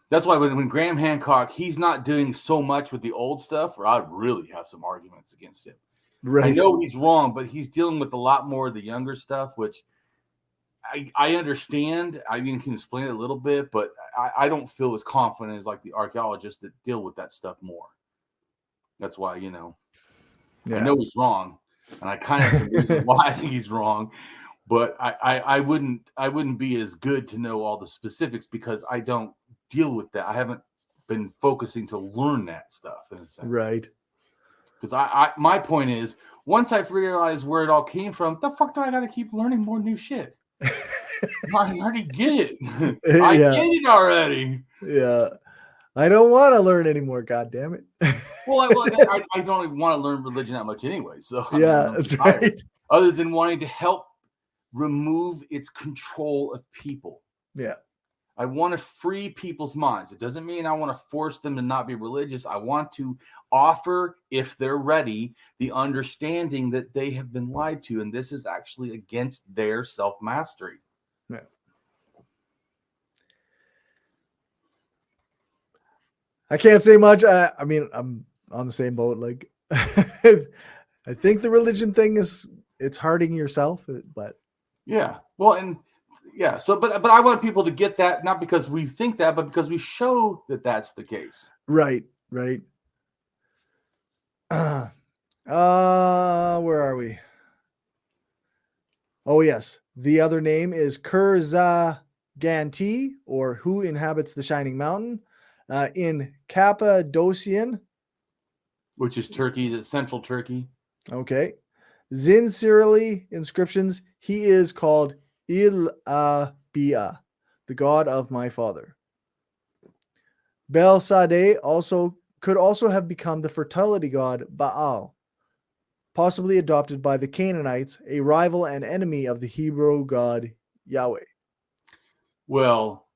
Speaker 3: that's why when Graham Hancock, he's not doing so much with the old stuff, or I'd really have some arguments against him. Right. I know he's wrong, but he's dealing with a lot more of the younger stuff, which I understand. I mean, can explain it a little bit, but I don't feel as confident as like the archaeologists that deal with that stuff more. That's why, I know he's wrong, and I kind of have some reasons why I think he's wrong, but I wouldn't be as good to know all the specifics because I don't deal with that. I haven't been focusing to learn that stuff in a sense,
Speaker 2: right?
Speaker 3: Because my point is, once I realize where it all came from, the fuck do I got to keep learning more new shit? I already get it. I get it already.
Speaker 2: Yeah. I don't want to learn anymore. God damn it.
Speaker 3: Well, I don't even want to learn religion that much anyway. So
Speaker 2: that's right.
Speaker 3: Other than wanting to help remove its control of people.
Speaker 2: Yeah.
Speaker 3: I want to free people's minds. It doesn't mean I want to force them to not be religious. I want to offer, if they're ready, the understanding that they have been lied to. And this is actually against their self-mastery.
Speaker 2: Yeah. I can't say much. I mean, I'm on the same boat. Like, I think the religion thing it's hurting yourself, but
Speaker 3: yeah. Well, and yeah. So, but I want people to get that, not because we think that, but because we show that that's the case.
Speaker 2: Right. Right. Where are we? Oh, yes. The other name is Kurzaganti, or Who Inhabits the Shining Mountain, in Cappadocian,
Speaker 3: which is Turkey, the central Turkey.
Speaker 2: Okay. Zinsirli inscriptions, he is called Il-Abia, the god of my father. Bel-Sadeh could also have become the fertility god Baal, possibly adopted by the Canaanites, a rival and enemy of the Hebrew god Yahweh.
Speaker 3: Well,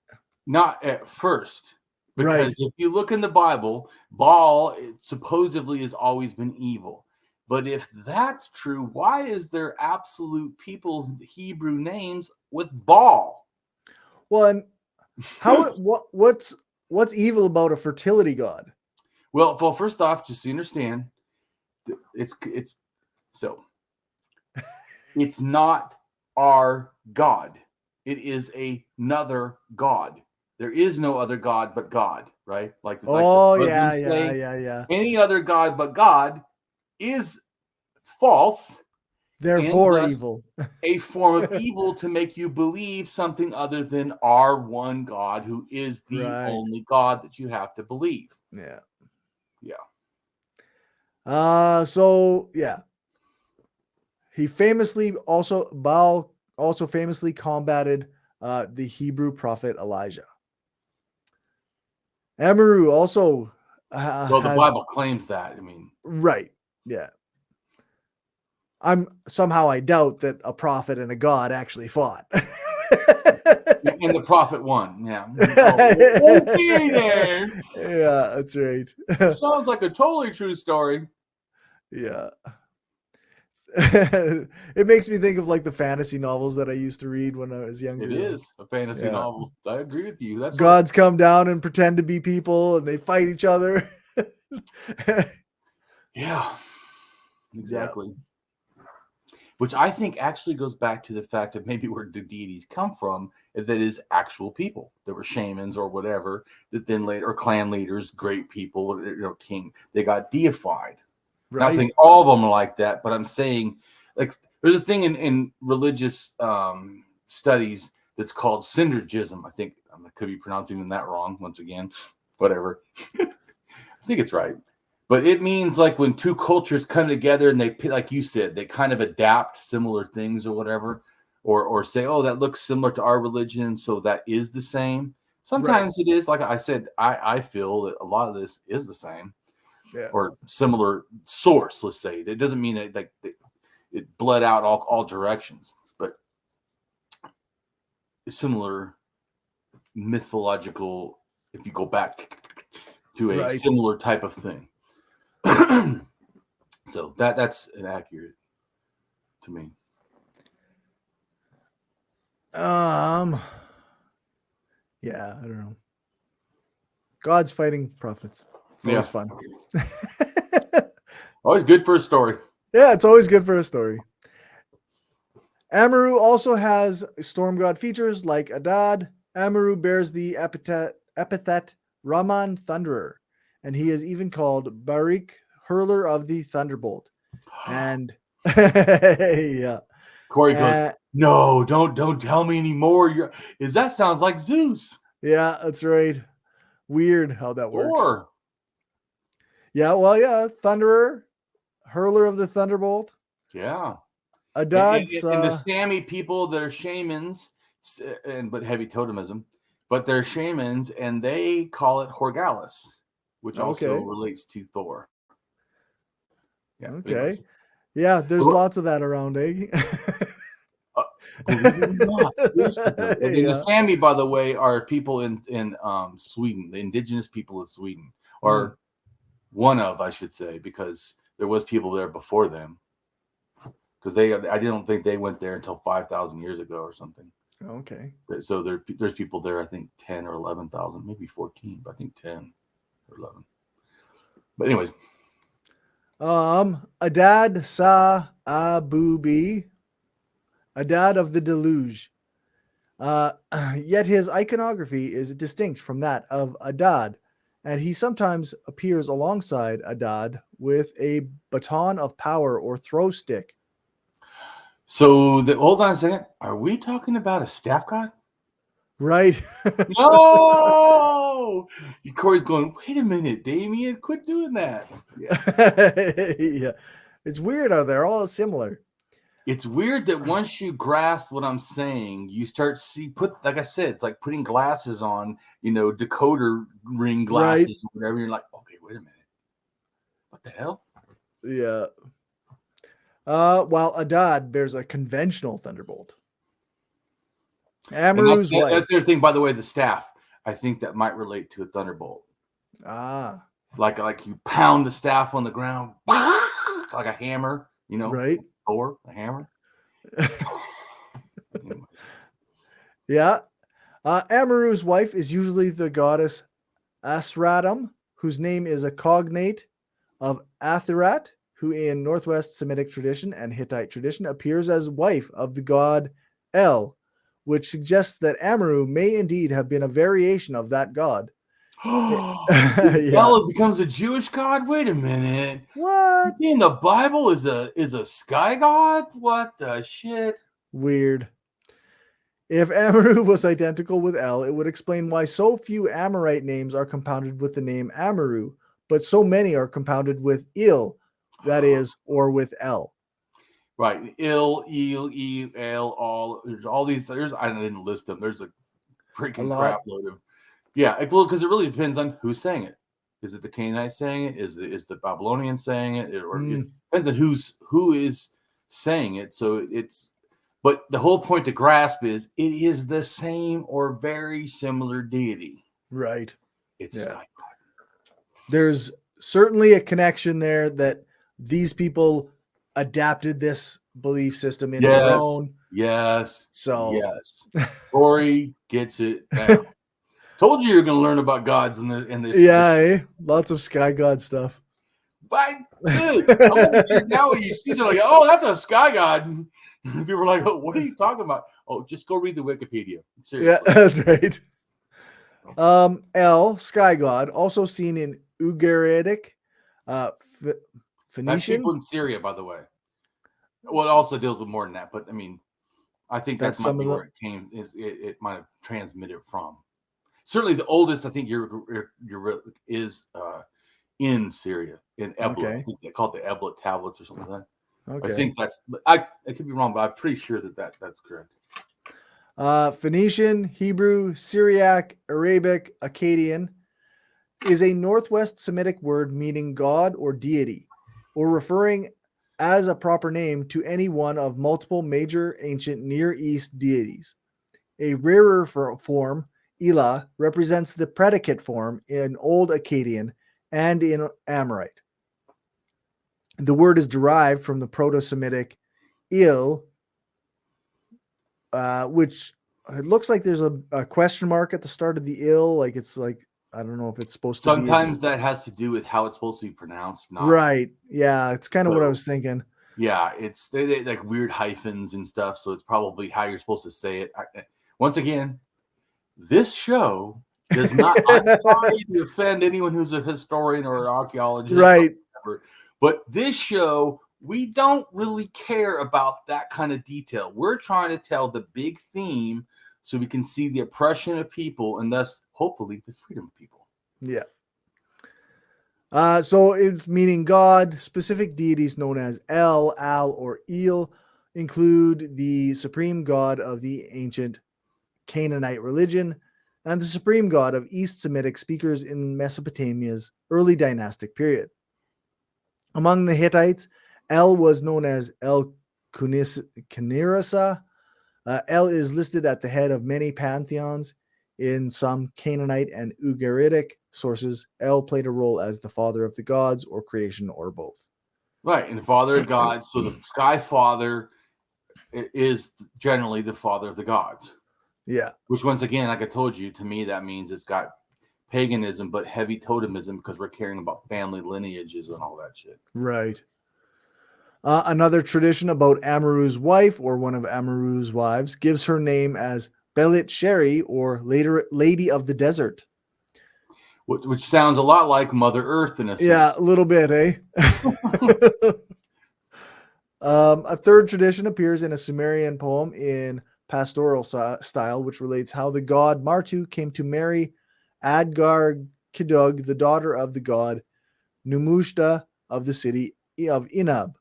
Speaker 3: not at first. Because if you look in the Bible, Baal supposedly has always been evil. But if that's true, why is there absolute people's Hebrew names with Baal?
Speaker 2: Well, and what's evil about a fertility god?
Speaker 3: Well, first off, just so you understand, it's not our God. It is another God. There is no other God but God, right?
Speaker 2: Yeah.
Speaker 3: Any other God but God is false.
Speaker 2: Therefore, evil.
Speaker 3: A form of evil to make you believe something other than our one God, who is the only God that you have to believe.
Speaker 2: Yeah.
Speaker 3: Yeah.
Speaker 2: He Baal also famously combated the Hebrew prophet Elijah. Amaru also
Speaker 3: the Bible claims that. I mean,
Speaker 2: right. Yeah. I doubt that a prophet and a god actually fought.
Speaker 3: And the prophet won. Yeah. Okay there.
Speaker 2: Yeah, that's right.
Speaker 3: Sounds like a totally true story.
Speaker 2: Yeah. It makes me think of like the fantasy novels that I used to read when I was younger.
Speaker 3: It is a fantasy novel. I agree with you. That's
Speaker 2: gods come down and pretend to be people and they fight each other.
Speaker 3: Yeah, exactly. Yeah. Which I think actually goes back to the fact of maybe where the deities come from, that is actual people. There were shamans or whatever that then later, or clan leaders, great people, king, they got deified. Right. I'm not saying all of them are like that, but I'm saying like there's a thing in religious studies that's called synergism. I think I could be pronouncing that wrong once again, whatever. I think it's right. But it means like when two cultures come together and they, like you said, they kind of adapt similar things or whatever, or say, oh, that looks similar to our religion, so that is the same. Sometimes it is. Like I said, I feel that a lot of this is the same. Yeah. Or similar source, let's say. It doesn't mean that like it bled out all directions, but similar mythological, if you go back to a
Speaker 2: Right.
Speaker 3: similar type of thing. So that's inaccurate to me.
Speaker 2: Yeah, I don't know. God's fighting prophets. It's always fun.
Speaker 3: Always good for a story.
Speaker 2: Yeah, it's always good for a story. Amaru also has storm god features like Adad. Amaru bears the epithet Raman Thunderer, and he is even called Barik, hurler of the thunderbolt. And yeah,
Speaker 3: Corey goes, no, don't tell me anymore. That sounds like Zeus.
Speaker 2: Yeah, that's right. Weird how that works.
Speaker 3: Or
Speaker 2: yeah, well, yeah, Thunderer, hurler of the thunderbolt.
Speaker 3: Yeah.
Speaker 2: Adad,
Speaker 3: and the Sami people that are shamans, but heavy totemism, but they're shamans, and they call it Horgalis, which also relates to Thor. Yeah.
Speaker 2: Okay.
Speaker 3: Anyways.
Speaker 2: Yeah, there's lots of that around, eh?
Speaker 3: Believe it or not. And the Sami, by the way, are people in Sweden, the indigenous people of Sweden, or one of, I should say, because there was people there before them. Because I don't think they went there until 5,000 years ago or something.
Speaker 2: Okay.
Speaker 3: So there's people there, I think 10 or 11,000, maybe 14, but I think 10 or 11. But anyways.
Speaker 2: Adad Sa Abubi, Adad of the deluge. Yet his iconography is distinct from that of Adad, and he sometimes appears alongside Adad with a baton of power or throw stick.
Speaker 3: So hold on a second. Are we talking about a staff god?
Speaker 2: Right.
Speaker 3: No! Corey's going, wait a minute, Damien, quit doing that.
Speaker 2: Yeah. Yeah. It's weird how they're all similar.
Speaker 3: It's weird that once you grasp what I'm saying, you start like I said, it's like putting glasses on, decoder ring glasses or whatever. You're like, okay, wait a minute. What the hell?
Speaker 2: Yeah. While Adad bears a conventional thunderbolt. Amaru's wife.
Speaker 3: That's the other thing, by the way, the staff. I think that might relate to a thunderbolt.
Speaker 2: Ah.
Speaker 3: Like you pound the staff on the ground, like a hammer,
Speaker 2: Right.
Speaker 3: Or a hammer.
Speaker 2: Yeah. Amaru's wife is usually the goddess Asratam, whose name is a cognate of Athirat, who in Northwest Semitic tradition and Hittite tradition appears as wife of the god El, which suggests that Amaru may indeed have been a variation of that god.
Speaker 3: El becomes a Jewish god? Wait a minute.
Speaker 2: What?
Speaker 3: In the Bible is a sky god? What the shit?
Speaker 2: Weird. If Amaru was identical with El, it would explain why so few Amorite names are compounded with the name Amaru, but so many are compounded with Il, that is, or with El.
Speaker 3: Right. Il, El, all these. I didn't list them. There's a freaking crap load of. Yeah. Well, because it really depends on who's saying it. Is it the Canaanite saying it? Is the Babylonian saying it? Or it depends on who is saying it. So but the whole point to grasp is it is the same or very similar deity.
Speaker 2: Right.
Speaker 3: It's a sky god.
Speaker 2: There's certainly a connection there that these people adapted this belief system into their own.
Speaker 3: Yes.
Speaker 2: So
Speaker 3: yes. Corey gets it now. Told you were going to learn about gods in this.
Speaker 2: Yeah, lots of sky god stuff.
Speaker 3: But dude, now you see something like, oh, that's a sky god. People are like, oh, what are you talking about? Oh, just go read the Wikipedia. Seriously.
Speaker 2: Yeah, that's right. El, sky god, also seen in Ugaritic, Phoenician.
Speaker 3: That's people in Syria, by the way. Well, it also deals with more than that, but I mean, I think that's might be where it came. It might have transmitted from. Certainly, the oldest I think is in Syria in Ebla.
Speaker 2: Okay.
Speaker 3: I think they call it the Ebla tablets or something like that.
Speaker 2: Okay.
Speaker 3: I think I could be wrong, but I'm pretty sure that's correct.
Speaker 2: Phoenician, Hebrew, Syriac, Arabic, Akkadian is a Northwest Semitic word meaning God or deity, or referring as a proper name to any one of multiple major ancient Near East deities. A rarer form Elah, represents the predicate form in Old Akkadian and in Amorite. The word is derived from the Proto-Semitic il, which it looks like there's a question mark at the start of the il, like it's like, I don't know if it's supposed to be.
Speaker 3: Sometimes that has to do with how it's supposed to be pronounced. Not
Speaker 2: right. Yeah, it's kind of what I
Speaker 3: So-
Speaker 2: was thinking.
Speaker 3: Yeah, it's they like weird hyphens and stuff, so it's probably how you're supposed to say it. Once again, this show does not. I'm sorry to offend anyone who's a historian or an archaeologist,
Speaker 2: Right.
Speaker 3: or whatever, but this show we don't really care about that kind of detail. We're trying to tell the big theme so we can see the oppression of people and thus hopefully the freedom of people.
Speaker 2: Yeah. So it's meaning God. Specific deities known as El, Al, or El include the supreme god of the ancient Canaanite religion and the supreme god of East Semitic speakers in Mesopotamia's early dynastic period. Among the Hittites, El was known as El Kunirasa. El is listed at the head of many pantheons. In some Canaanite and Ugaritic sources, El played a role as the father of the gods or creation or both.
Speaker 3: Right, and the father of gods. So the sky father is generally the father of the gods.
Speaker 2: Yeah.
Speaker 3: Which, once again, like I told you, to me that means it's got paganism, but heavy totemism because we're caring about family lineages and all that shit.
Speaker 2: Right. Another tradition about Amaru's wife or one of Amaru's wives gives her name as Belit Sheri or Lady of the Desert.
Speaker 3: Which sounds a lot like Mother Earth in a sense.
Speaker 2: Yeah, a little bit, eh? A third tradition appears in a Sumerian poem in pastoral style, which relates how the god Martu came to marry Adgar Kidug, the daughter of the god Numushta of the city of Inab.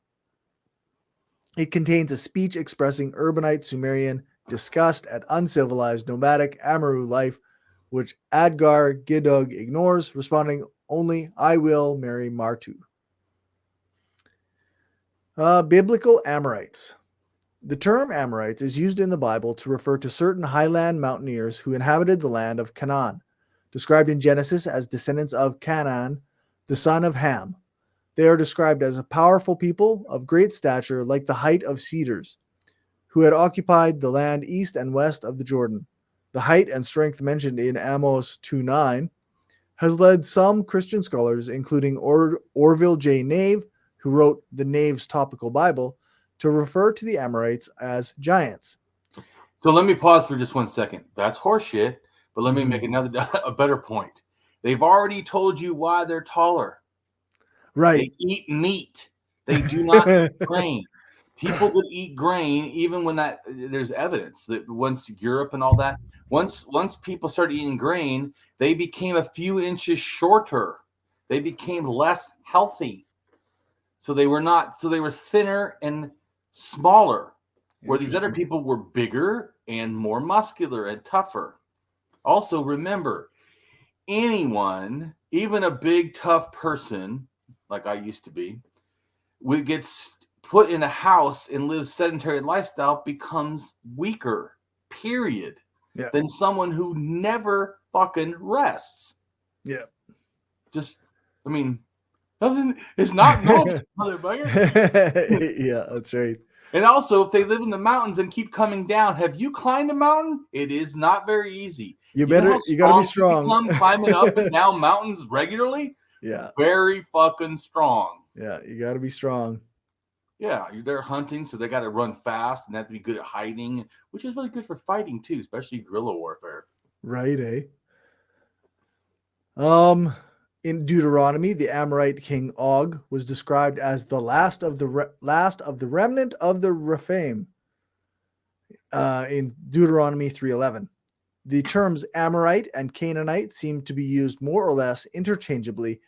Speaker 2: It contains a speech expressing urbanite Sumerian disgust at uncivilized nomadic Amaru life, which Adgar Kidug ignores, responding only, "I will marry Martu." Biblical Amorites. The term Amorites is used in the Bible to refer to certain highland mountaineers who inhabited the land of Canaan, described in Genesis as descendants of Canaan, the son of Ham. They are described as a powerful people of great stature, like the height of cedars, who had occupied the land east and west of the Jordan. The height and strength mentioned in Amos 2:9 has led some Christian scholars, including Orville J. Nave, who wrote the Nave's Topical Bible, to refer to the Amorites as giants.
Speaker 3: So let me pause for just 1 second. That's horseshit, but let me make a better point. They've already told you why they're taller.
Speaker 2: Right.
Speaker 3: They eat meat. They do not eat grain. People that eat grain, even when there's evidence that once Europe and all that, once people started eating grain, they became a few inches shorter. They became less healthy. So they were thinner and smaller, where these other people were bigger and more muscular and tougher. Also, remember, anyone, even a big, tough person, like I used to be, would get put in a house and live sedentary lifestyle becomes weaker, period, than someone who never fucking rests.
Speaker 2: Yeah.
Speaker 3: It's not normal, motherfucker.
Speaker 2: Yeah, that's right.
Speaker 3: And also, if they live in the mountains and keep coming down, have you climbed a mountain? It is not very easy.
Speaker 2: You got to be strong.
Speaker 3: You become climbing up and down mountains regularly?
Speaker 2: Yeah.
Speaker 3: Very fucking strong.
Speaker 2: Yeah, you got to be strong.
Speaker 3: Yeah, they're hunting, so they got to run fast and have to be good at hiding, which is really good for fighting too, especially guerrilla warfare.
Speaker 2: Right, eh? In Deuteronomy, the Amorite king Og was described as the last of the remnant of the Rephaim. In Deuteronomy 3:11, the terms Amorite and Canaanite seem to be used more or less interchangeably,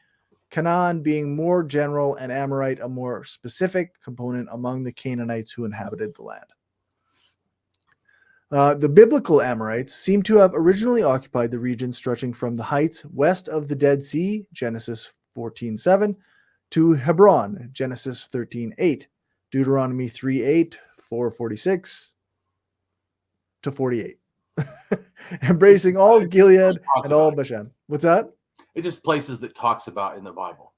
Speaker 2: Canaan being more general and Amorite a more specific component among the Canaanites who inhabited the land. The biblical Amorites seem to have originally occupied the region stretching from the heights west of the Dead Sea, Genesis 14:7, to Hebron, Genesis 13:8, Deuteronomy 3:8, 4:46 to 48. embracing all Gilead
Speaker 3: Talks
Speaker 2: and all
Speaker 3: about it.
Speaker 2: Bashan. What's that?
Speaker 3: It's just places that talks about in the Bible.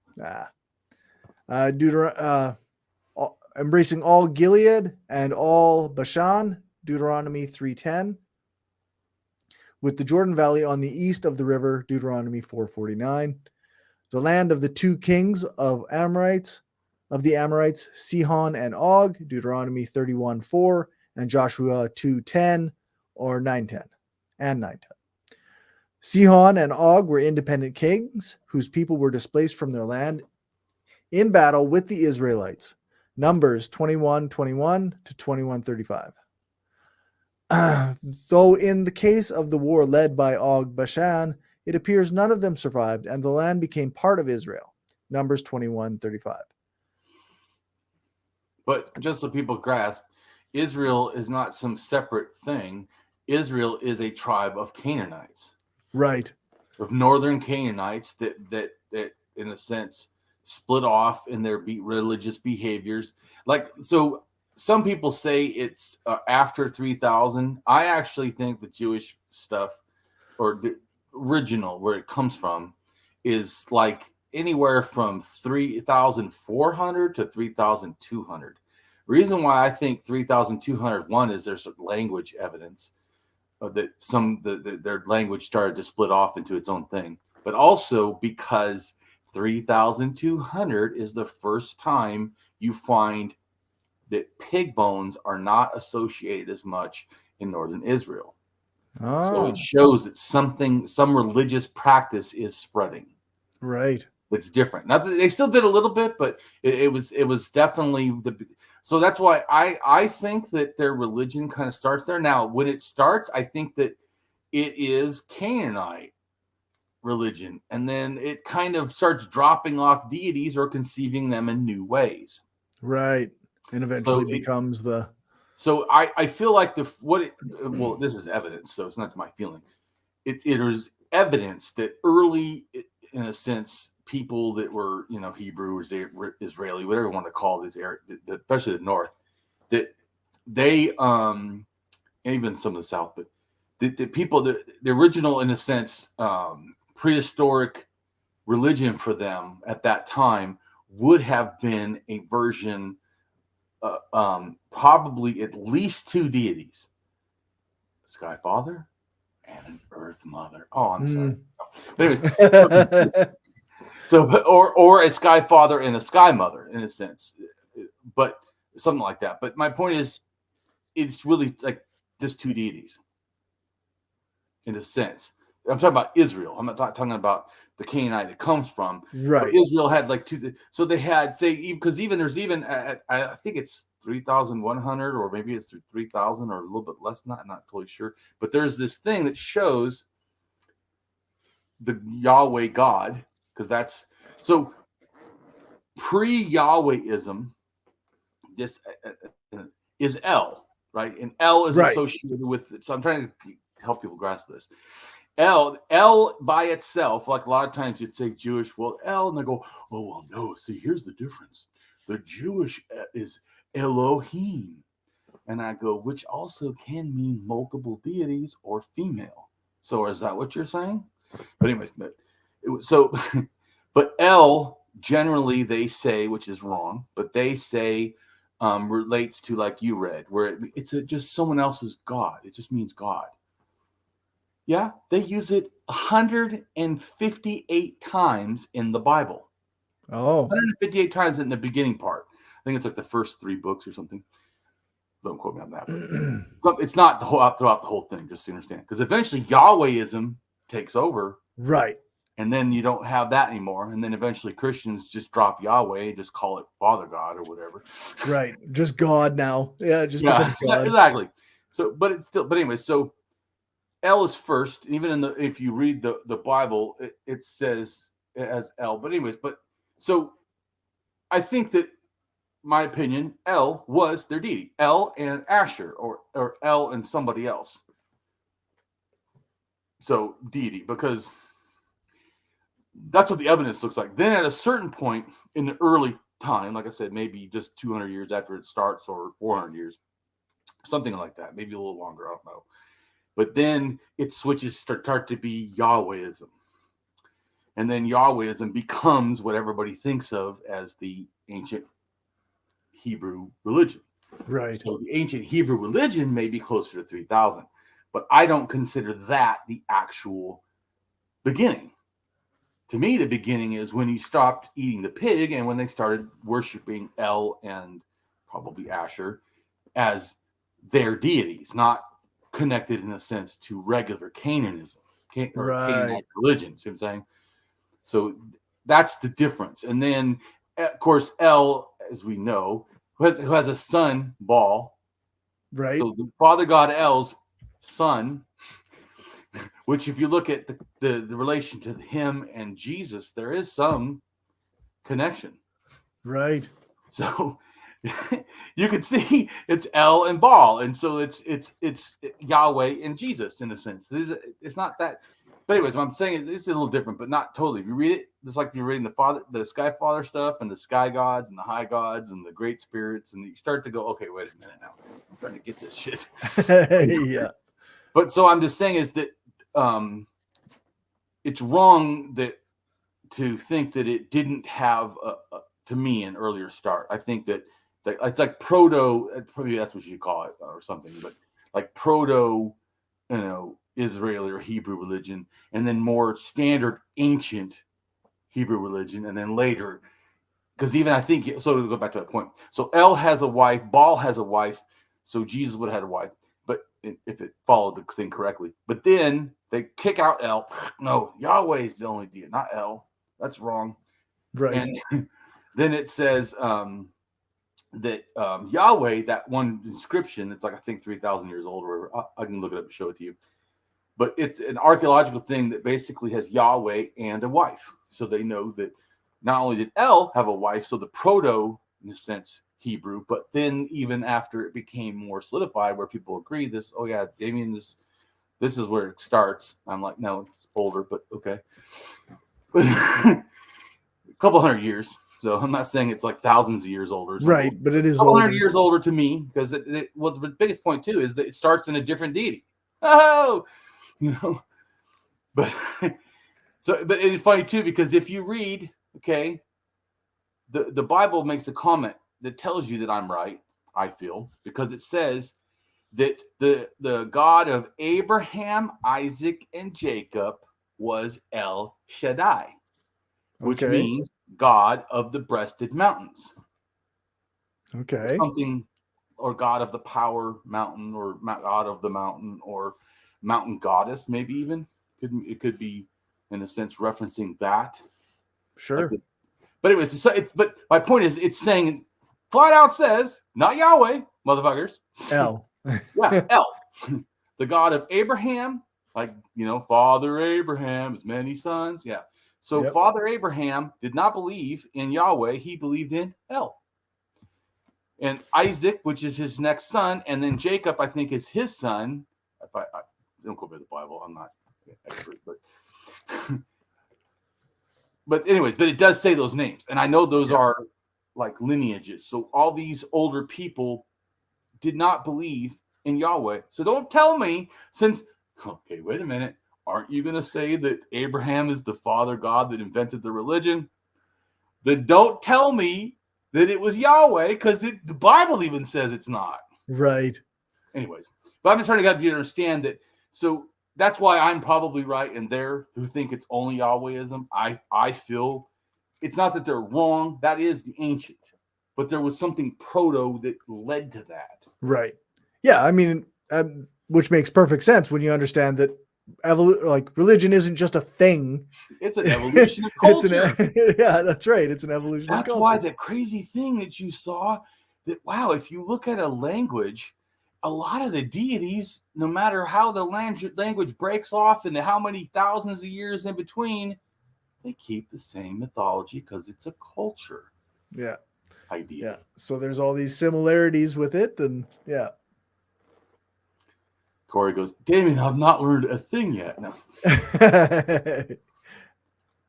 Speaker 2: Embracing all Gilead and all Bashan, Deuteronomy 3:10. With the Jordan Valley on the east of the river, Deuteronomy 4:49. The land of the two kings of the Amorites, Sihon and Og, Deuteronomy 31:4, and Joshua 2:10 or 9:10 and 9:10. Sihon and Og were independent kings whose people were displaced from their land in battle with the Israelites. Numbers 21:21 to 21:35. Though in the case of the war led by Og Bashan, it appears none of them survived, and the land became part of Israel. Numbers 21:35.
Speaker 3: But just so people grasp, Israel is not some separate thing. Israel is a tribe of Canaanites.
Speaker 2: Right.
Speaker 3: Of northern Canaanites that in a sense split off in their religious behaviors. Like, so some people say it's after 3000. I actually think the Jewish stuff, or the original where it comes from, is like anywhere from 3,400 to 3,200. Reason why I think 3,201 is there's language evidence that their language started to split off into its own thing, but also because 3,200 is the first time you find that pig bones are not associated as much in northern Israel. So it shows that some religious practice is spreading.
Speaker 2: Right.
Speaker 3: It's different. Now they still did a little bit, but it was definitely so that's why I think that their religion kind of starts there. Now, when it starts, I think that it is Canaanite religion, and then it kind of starts dropping off deities or conceiving them in new ways.
Speaker 2: Right. And eventually becomes the.
Speaker 3: So I feel like this is evidence, so it's not my feeling. It is evidence that early, in a sense, people that were, Hebrew or Israeli, whatever you want to call this area, especially the north, that they, and even some of the south, but the people, the original, in a sense, prehistoric religion for them at that time would have been a version, probably at least two deities, a Sky Father and an Earth Mother. Oh, I'm sorry. But anyways, so or a Sky Father and a Sky Mother in a sense, but something like that. But my point is, it's really like just two deities in a sense. I'm talking about Israel. I'm not talking about the Canaanite it comes from.
Speaker 2: Right.
Speaker 3: But Israel had like two. So they had, say, because there's I think it's 3,100 or maybe it's 3,000 or a little bit less. I'm not totally sure. But there's this thing that shows the Yahweh God, because that's so pre-Yahwehism. This is El, right? And El is associated with it. So I'm trying to help people grasp this. El by itself, like a lot of times you'd say Jewish, well, El, and they go, oh, well, no, see, here's the difference. The Jewish is Elohim. And I go, which also can mean multiple deities or female. So is that what you're saying? But anyways, but El, generally they say, which is wrong, but they say relates to, like you read, where it's just someone else's God. It just means God. Yeah, they use it 158 times in the Bible.
Speaker 2: Oh.
Speaker 3: 158 times in the beginning part. I think it's like the first 3 books or something. Don't quote me on that. But it's not throughout the whole thing, just to understand. Because eventually Yahwehism takes over.
Speaker 2: Right.
Speaker 3: And then you don't have that anymore. And then eventually Christians just drop Yahweh, just call it Father God or whatever.
Speaker 2: Right. Just God now. Yeah, it just becomes God.
Speaker 3: Exactly. So, but anyway, so El is first. Even if you read the Bible, it says it has El. But anyways, so I think that, my opinion, El was their deity. El and Asher, or El and somebody else. So deity, because that's what the evidence looks like. Then at a certain point in the early time, like I said, maybe just 200 years after it starts, or 400 years, something like that, maybe a little longer, I don't know. But then it switches start to be Yahwehism. And then Yahwehism becomes what everybody thinks of as the ancient Hebrew religion.
Speaker 2: Right.
Speaker 3: So the ancient Hebrew religion may be closer to 3,000, but I don't consider that the actual beginning. To me, the beginning is when he stopped eating the pig and when they started worshiping El and probably Asher as their deities, not connected in a sense to regular Cananism or Canaanite religion. See what I'm saying? So that's the difference. And then, of course, El, as we know, who has a son, Baal.
Speaker 2: Right.
Speaker 3: So the father god El's son, which if you look at the relation to him and Jesus, there is some connection.
Speaker 2: Right.
Speaker 3: So you can see it's El and Baal, and so it's Yahweh and Jesus in a sense. It's not that. But anyways, what I'm saying it's a little different, but not totally. If you read it, it's like you're reading the Sky Father stuff and the sky gods and the high gods and the great spirits, and you start to go, okay, wait a minute now. I'm trying to get this shit.
Speaker 2: Yeah.
Speaker 3: But so I'm just saying is that it's wrong to think that it didn't have to me an earlier start. I think that it's like proto, probably that's what you call it or something, but like proto, Israeli or Hebrew religion, and then more standard ancient Hebrew religion, and then later, because even I think, so to go back to that point, so El has a wife, Baal has a wife, so Jesus would have had a wife, but if it followed the thing correctly, but then they kick out El. No, Yahweh is the only deity, not El. That's wrong.
Speaker 2: Right.
Speaker 3: And then it says that Yahweh, that one inscription, it's like I think 3,000 years old, or I can look it up and show it to you. But it's an archaeological thing that basically has Yahweh and a wife. So they know that not only did El have a wife, so the proto, in a sense, Hebrew, but then even after it became more solidified, where people agree this, oh yeah, Damien, this is where it starts. I'm like, no, it's older, but okay. A couple hundred years. So I'm not saying it's like thousands of years older.
Speaker 2: Right, but it is
Speaker 3: a couple
Speaker 2: older.
Speaker 3: hundred years older to me, because well, the biggest point too is that it starts in a different deity. Oh, but but it is funny too, because if you read, okay, the Bible makes a comment that tells you that I'm right, I feel, because it says that the God of Abraham, Isaac, and Jacob was El Shaddai, which means God of the breasted mountains.
Speaker 2: Okay.
Speaker 3: Something, or God of the power mountain, or God of the mountain, or mountain goddess, maybe even. It could be, in a sense, referencing that.
Speaker 2: Sure.
Speaker 3: But anyways, but my point is, it's saying, flat out says, not Yahweh, motherfuckers.
Speaker 2: El.
Speaker 3: Yeah, El. The God of Abraham, like, Father Abraham, his many sons. Yeah. So Father Abraham did not believe in Yahweh. He believed in El. And Isaac, which is his next son, and then Jacob, I think, is his son. If I don't quote me the Bible, I'm not an expert, but anyways, but it does say those names, and I know those are like lineages. So all these older people did not believe in Yahweh. So don't tell me, okay, wait a minute, aren't you going to say that Abraham is the father God that invented the religion? Then don't tell me that it was Yahweh, because the Bible even says it's not.
Speaker 2: Right.
Speaker 3: Anyways, but I'm just trying to get you to understand that. So that's why I'm probably right, and they're who think it's only Yahwehism. I feel it's not that they're wrong. That is the ancient, but there was something proto that led to that.
Speaker 2: Right. Yeah. I mean, which makes perfect sense when you understand that religion isn't just a thing.
Speaker 3: It's an evolution of culture.
Speaker 2: Yeah, that's right. It's an evolution of culture.
Speaker 3: That's why the crazy thing that you saw, that, wow, if you look at a language, a lot of the deities, no matter how the language breaks off and how many thousands of years in between, they keep the same mythology because it's a culture.
Speaker 2: Yeah.
Speaker 3: Idea.
Speaker 2: Yeah. So there's all these similarities with it, and yeah.
Speaker 3: Corey goes, Damien, I've not learned a thing yet. No.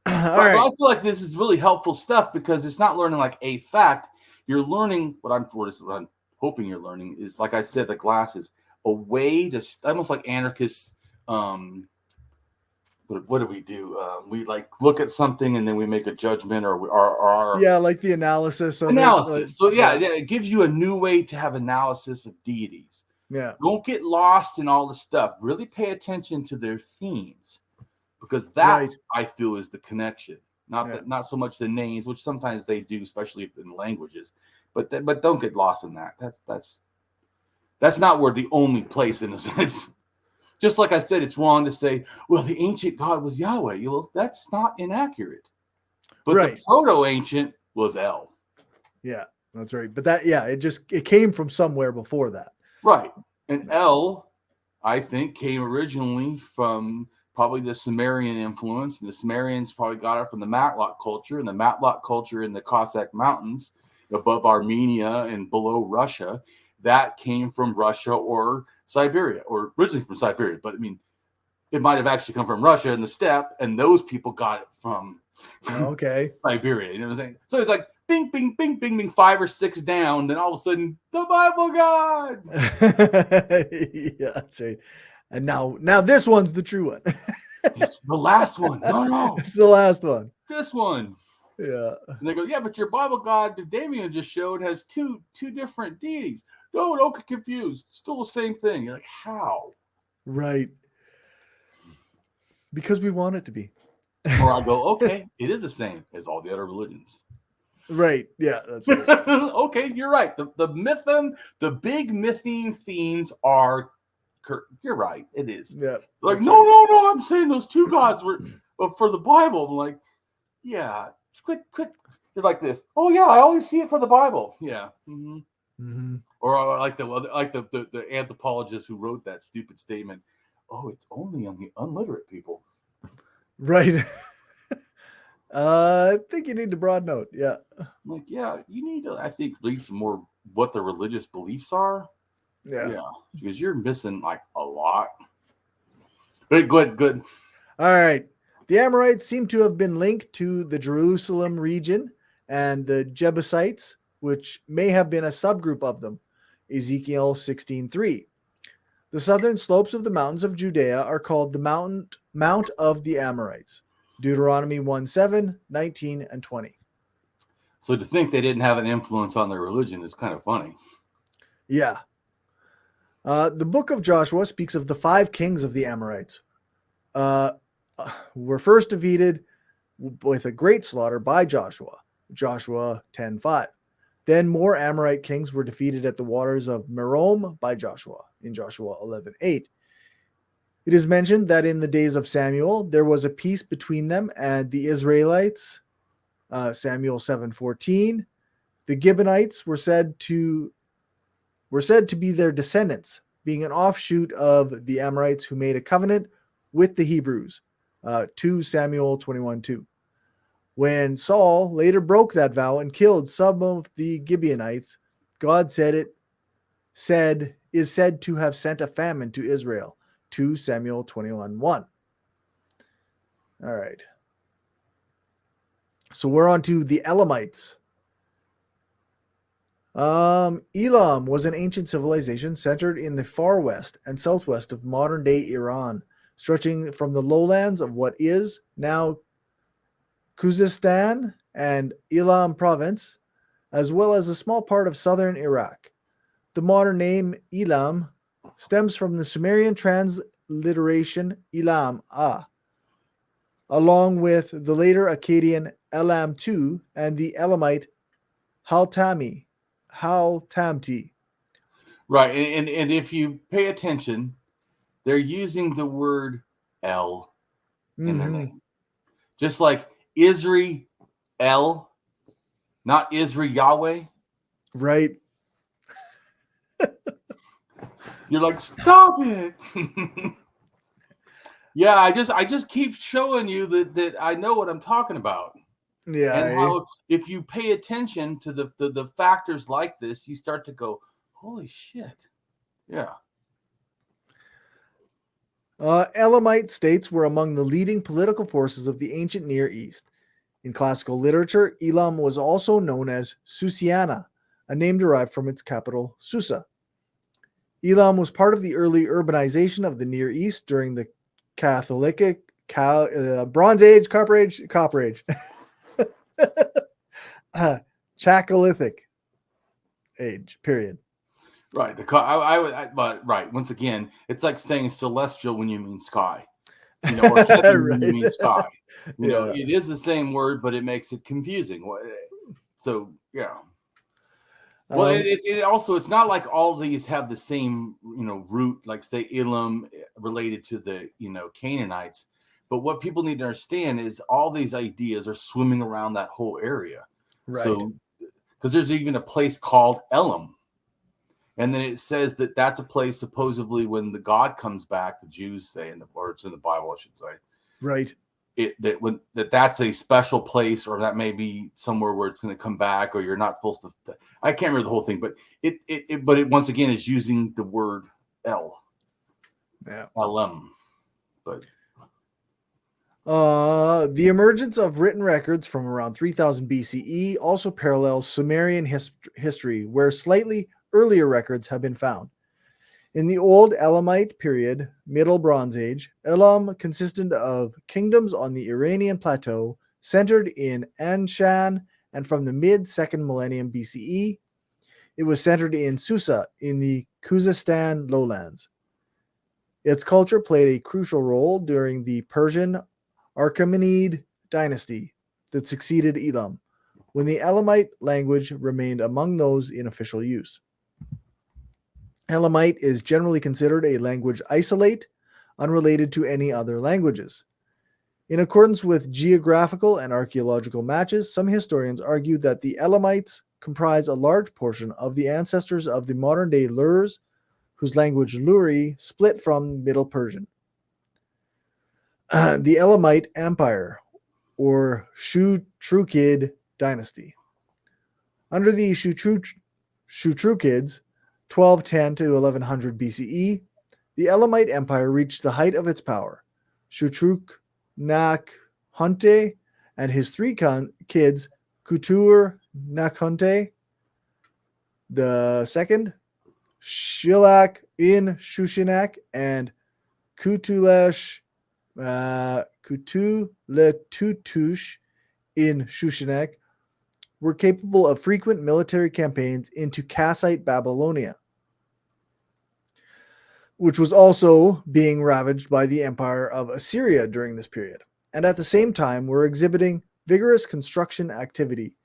Speaker 2: I
Speaker 3: feel like this is really helpful stuff, because it's not learning like a fact. You're learning what I'm hoping you're learning is, like I said, the glasses, a way to almost like anarchists. What do we do? We like look at something and then we make a judgment, or our
Speaker 2: Yeah, like the analysis of
Speaker 3: analysis.
Speaker 2: it.
Speaker 3: So it gives you a new way to have analysis of deities.
Speaker 2: Yeah.
Speaker 3: Don't get lost in all the stuff. Really pay attention to their themes, because that
Speaker 2: Right.
Speaker 3: I feel is the connection. Not so much the names, which sometimes they do, especially in languages. But don't get lost in that. That's not where the only place, in a sense. Just like I said, it's wrong to say, well, the ancient God was Yahweh. That's not inaccurate. But
Speaker 2: Right.
Speaker 3: the proto-ancient was El.
Speaker 2: Yeah, that's right. But it came from somewhere before that.
Speaker 3: Right. And El, I think, came originally from probably the Sumerian influence. And the Sumerians probably got it from the Matlock culture. And the Matlock culture in the Cossack Mountains above Armenia and below Russia, that came from Russia or Siberia, or originally from Siberia. But I mean, it might have actually come from Russia in the steppe, and those people got it from Siberia. You know what I'm saying? So it's like bing, bing, bing, bing, bing, 5 or 6 down. Then all of a sudden, the Bible God.
Speaker 2: Yeah, that's right. And now this one's the true one.
Speaker 3: It's the last one. No.
Speaker 2: It's the last one.
Speaker 3: This one.
Speaker 2: Yeah.
Speaker 3: And they go, yeah, but your Bible God that Damien just showed has two different deities. No, don't get confused. It's still the same thing. You're like, how?
Speaker 2: Right. Because we want it to be.
Speaker 3: Or I go, okay, it is the same as all the other religions.
Speaker 2: Right. Yeah, that's right.
Speaker 3: Okay, you're right. The big mythine themes are, you're right, it is.
Speaker 2: Yeah.
Speaker 3: Like, no, I'm saying those 2 gods were for the Bible. I'm like, yeah, quit. You're like this. Oh yeah, I always see it for the Bible. Yeah. Mm-hmm.
Speaker 2: Mm-hmm.
Speaker 3: Or like the anthropologist who wrote that stupid statement. Oh, it's only on the unliterate people.
Speaker 2: Right. I think you need to broaden out. Yeah.
Speaker 3: I'm like, yeah, you need to, I think, read some more what the religious beliefs are.
Speaker 2: Yeah.
Speaker 3: Because you're missing like a lot. But good.
Speaker 2: All right. The Amorites seem to have been linked to the Jerusalem region and the Jebusites, which may have been a subgroup of them. Ezekiel 16:3. The southern slopes of the mountains of Judea are called the Mount of the Amorites. Deuteronomy 1:7, 19, and 20.
Speaker 3: So to think they didn't have an influence on their religion is kind of funny.
Speaker 2: Yeah. The book of Joshua speaks of the 5 kings of the Amorites. Were first defeated with a great slaughter by Joshua. Joshua 10:5. Then more Amorite kings were defeated at the waters of Merom by Joshua in Joshua 11:8. It is mentioned that in the days of Samuel, there was a peace between them and the Israelites. Samuel 7:14. The Gibeonites were said to be their descendants, being an offshoot of the Amorites who made a covenant with the Hebrews. 2 Samuel 21:2. When Saul later broke that vow and killed some of the Gibeonites, God is said to have sent a famine to Israel. 2 Samuel 21:1. All right. So we're on to the Elamites. Elam was an ancient civilization centered in the far west and southwest of modern-day Iran, stretching from the lowlands of what is now Khuzestan and Elam province, as well as a small part of southern Iraq. The modern name Elam stems from the Sumerian transliteration Elam, along with the later Akkadian Elam-2 and the Elamite Haltamti.
Speaker 3: Right, and if you pay attention, they're using the word El in their name. Just like Israel, not Israel Yahweh.
Speaker 2: Right.
Speaker 3: You're like, stop it. Yeah, I just keep showing you that I know what I'm talking about.
Speaker 2: Yeah.
Speaker 3: And how if you pay attention to the factors like this, you start to go, holy shit. Yeah.
Speaker 2: Elamite states were among the leading political forces of the ancient Near East. In classical literature, Elam was also known as Susiana, a name derived from its capital, Susa. Elam was part of the early urbanization of the Near East during the Bronze Age, Copper Age, Chalcolithic age period.
Speaker 3: Right. But right. Once again, it's like saying celestial when you mean sky, or heaven when you mean sky. It is the same word, but it makes it confusing. So yeah. Well, it's not like all these have the same, root, like say Elam related to the, Canaanites. But what people need to understand is all these ideas are swimming around that whole area.
Speaker 2: Right.
Speaker 3: So, because there's even a place called Elam. And then it says that that's a place supposedly when the God comes back, the Jews say, or it's in the Bible, I should say.
Speaker 2: Right.
Speaker 3: That's a special place, or that may be somewhere where it's going to come back, or you're not supposed to. I can't remember the whole thing, but it once again is using the word Elam. But
Speaker 2: the emergence of written records from around 3000 BCE also parallels Sumerian history, where slightly earlier records have been found. In the Old Elamite period, Middle Bronze Age, Elam consisted of kingdoms on the Iranian plateau, centered in Anshan, and from the mid-2nd millennium BCE, it was centered in Susa in the Khuzestan lowlands. Its culture played a crucial role during the Persian Achaemenid dynasty that succeeded Elam, when the Elamite language remained among those in official use. Elamite is generally considered a language isolate, unrelated to any other languages. In accordance with geographical and archaeological matches, some historians argue that the Elamites comprise a large portion of the ancestors of the modern-day Lurs, whose language Luri split from Middle Persian. The Elamite Empire, or Shutrukid dynasty. Under the Shutrukids, 1210 to 1100 BCE, the Elamite Empire reached the height of its power. Shutruk Nakhunte and his three kids, Kutur Nakhunte the second, Shilak in Shushinak, and Kutuletutush in Shushinak, were capable of frequent military campaigns into Kassite Babylonia, which was also being ravaged by the Empire of Assyria during this period, and at the same time were exhibiting vigorous construction activity,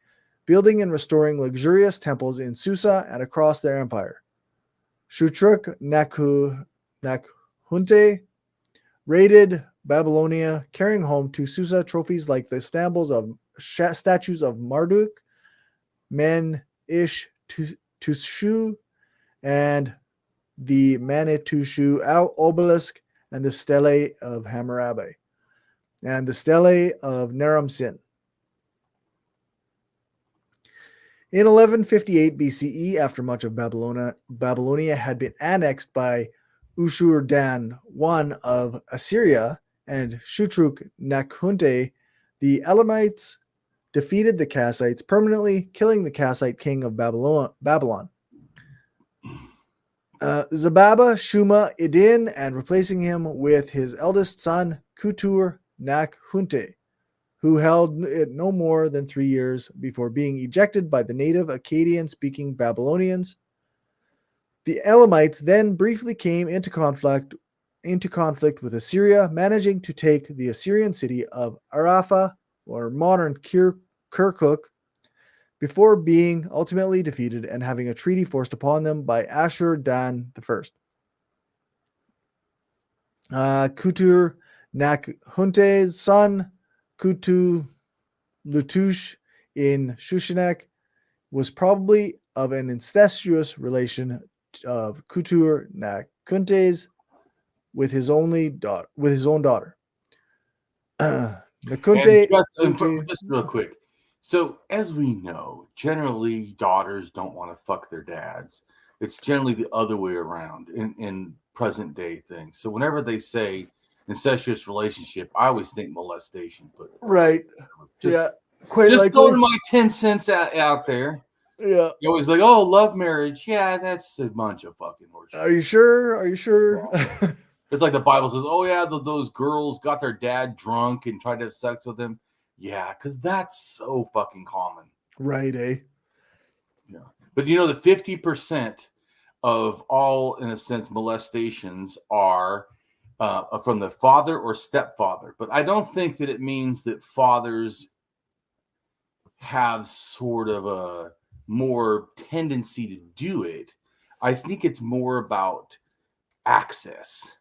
Speaker 2: building and restoring luxurious temples in Susa and across their empire. Shutruk Nakhunte raided Babylonia, carrying home to Susa trophies like the statues of Marduk, Men-Ish-Tushu, and the Manitushu obelisk, and the stele of Hammurabi, and the stele of Naram-Sin. In 1158 BCE, after much of Babylonia had been annexed by Ushur-Dan I of Assyria and Shutruk Nakhunte, the Elamites defeated the Kassites permanently, killing the Kassite king of Babylon. Zababa Shuma Idin, and replacing him with his eldest son, Kutur Nakhunte, who held it no more than 3 years before being ejected by the native Akkadian-speaking Babylonians. The Elamites then briefly came into conflict with Assyria, managing to take the Assyrian city of Arapha, or modern Kirkuk, before being ultimately defeated and having a treaty forced upon them by Ashur-Dan I. Kutur Nakhunte's son, Kutu Lutush in Shushinak, was probably of an incestuous relation of Kutur Nakhunte's with his own daughter. Nakhunte.
Speaker 3: Just real quick. So, as we know, generally daughters don't want to fuck their dads. It's generally the other way around in present day things. So, whenever they say incestuous relationship, I always think molestation. But
Speaker 2: right,
Speaker 3: just,
Speaker 2: quite
Speaker 3: just
Speaker 2: likely.
Speaker 3: throwing my 10 cents out there.
Speaker 2: Yeah.
Speaker 3: You always like, oh, love marriage. Yeah, that's a bunch of fucking horseshit.
Speaker 2: Are you sure? Are you sure?
Speaker 3: It's like the Bible says, oh yeah, those girls got their dad drunk and tried to have sex with him. Yeah, because that's so fucking common.
Speaker 2: Right, eh?
Speaker 3: Yeah. But you know, the 50% of all, in a sense, molestations are from the father or stepfather. But I don't think that it means that fathers have sort of a more tendency to do it. I think it's more about access.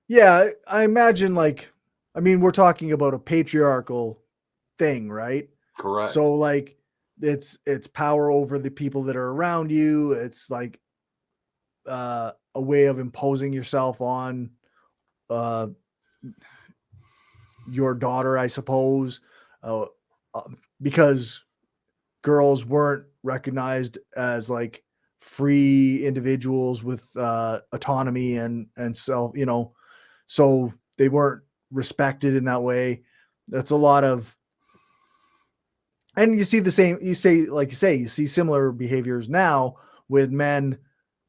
Speaker 2: Yeah, I imagine we're talking about a patriarchal thing, right?
Speaker 3: Correct.
Speaker 2: So like it's power over the people that are around you. It's like a way of imposing yourself on your daughter, I suppose, because girls weren't recognized as like free individuals with autonomy and self, so they weren't respected in that way. That's a lot of, and you see the same, you see similar behaviors now with men.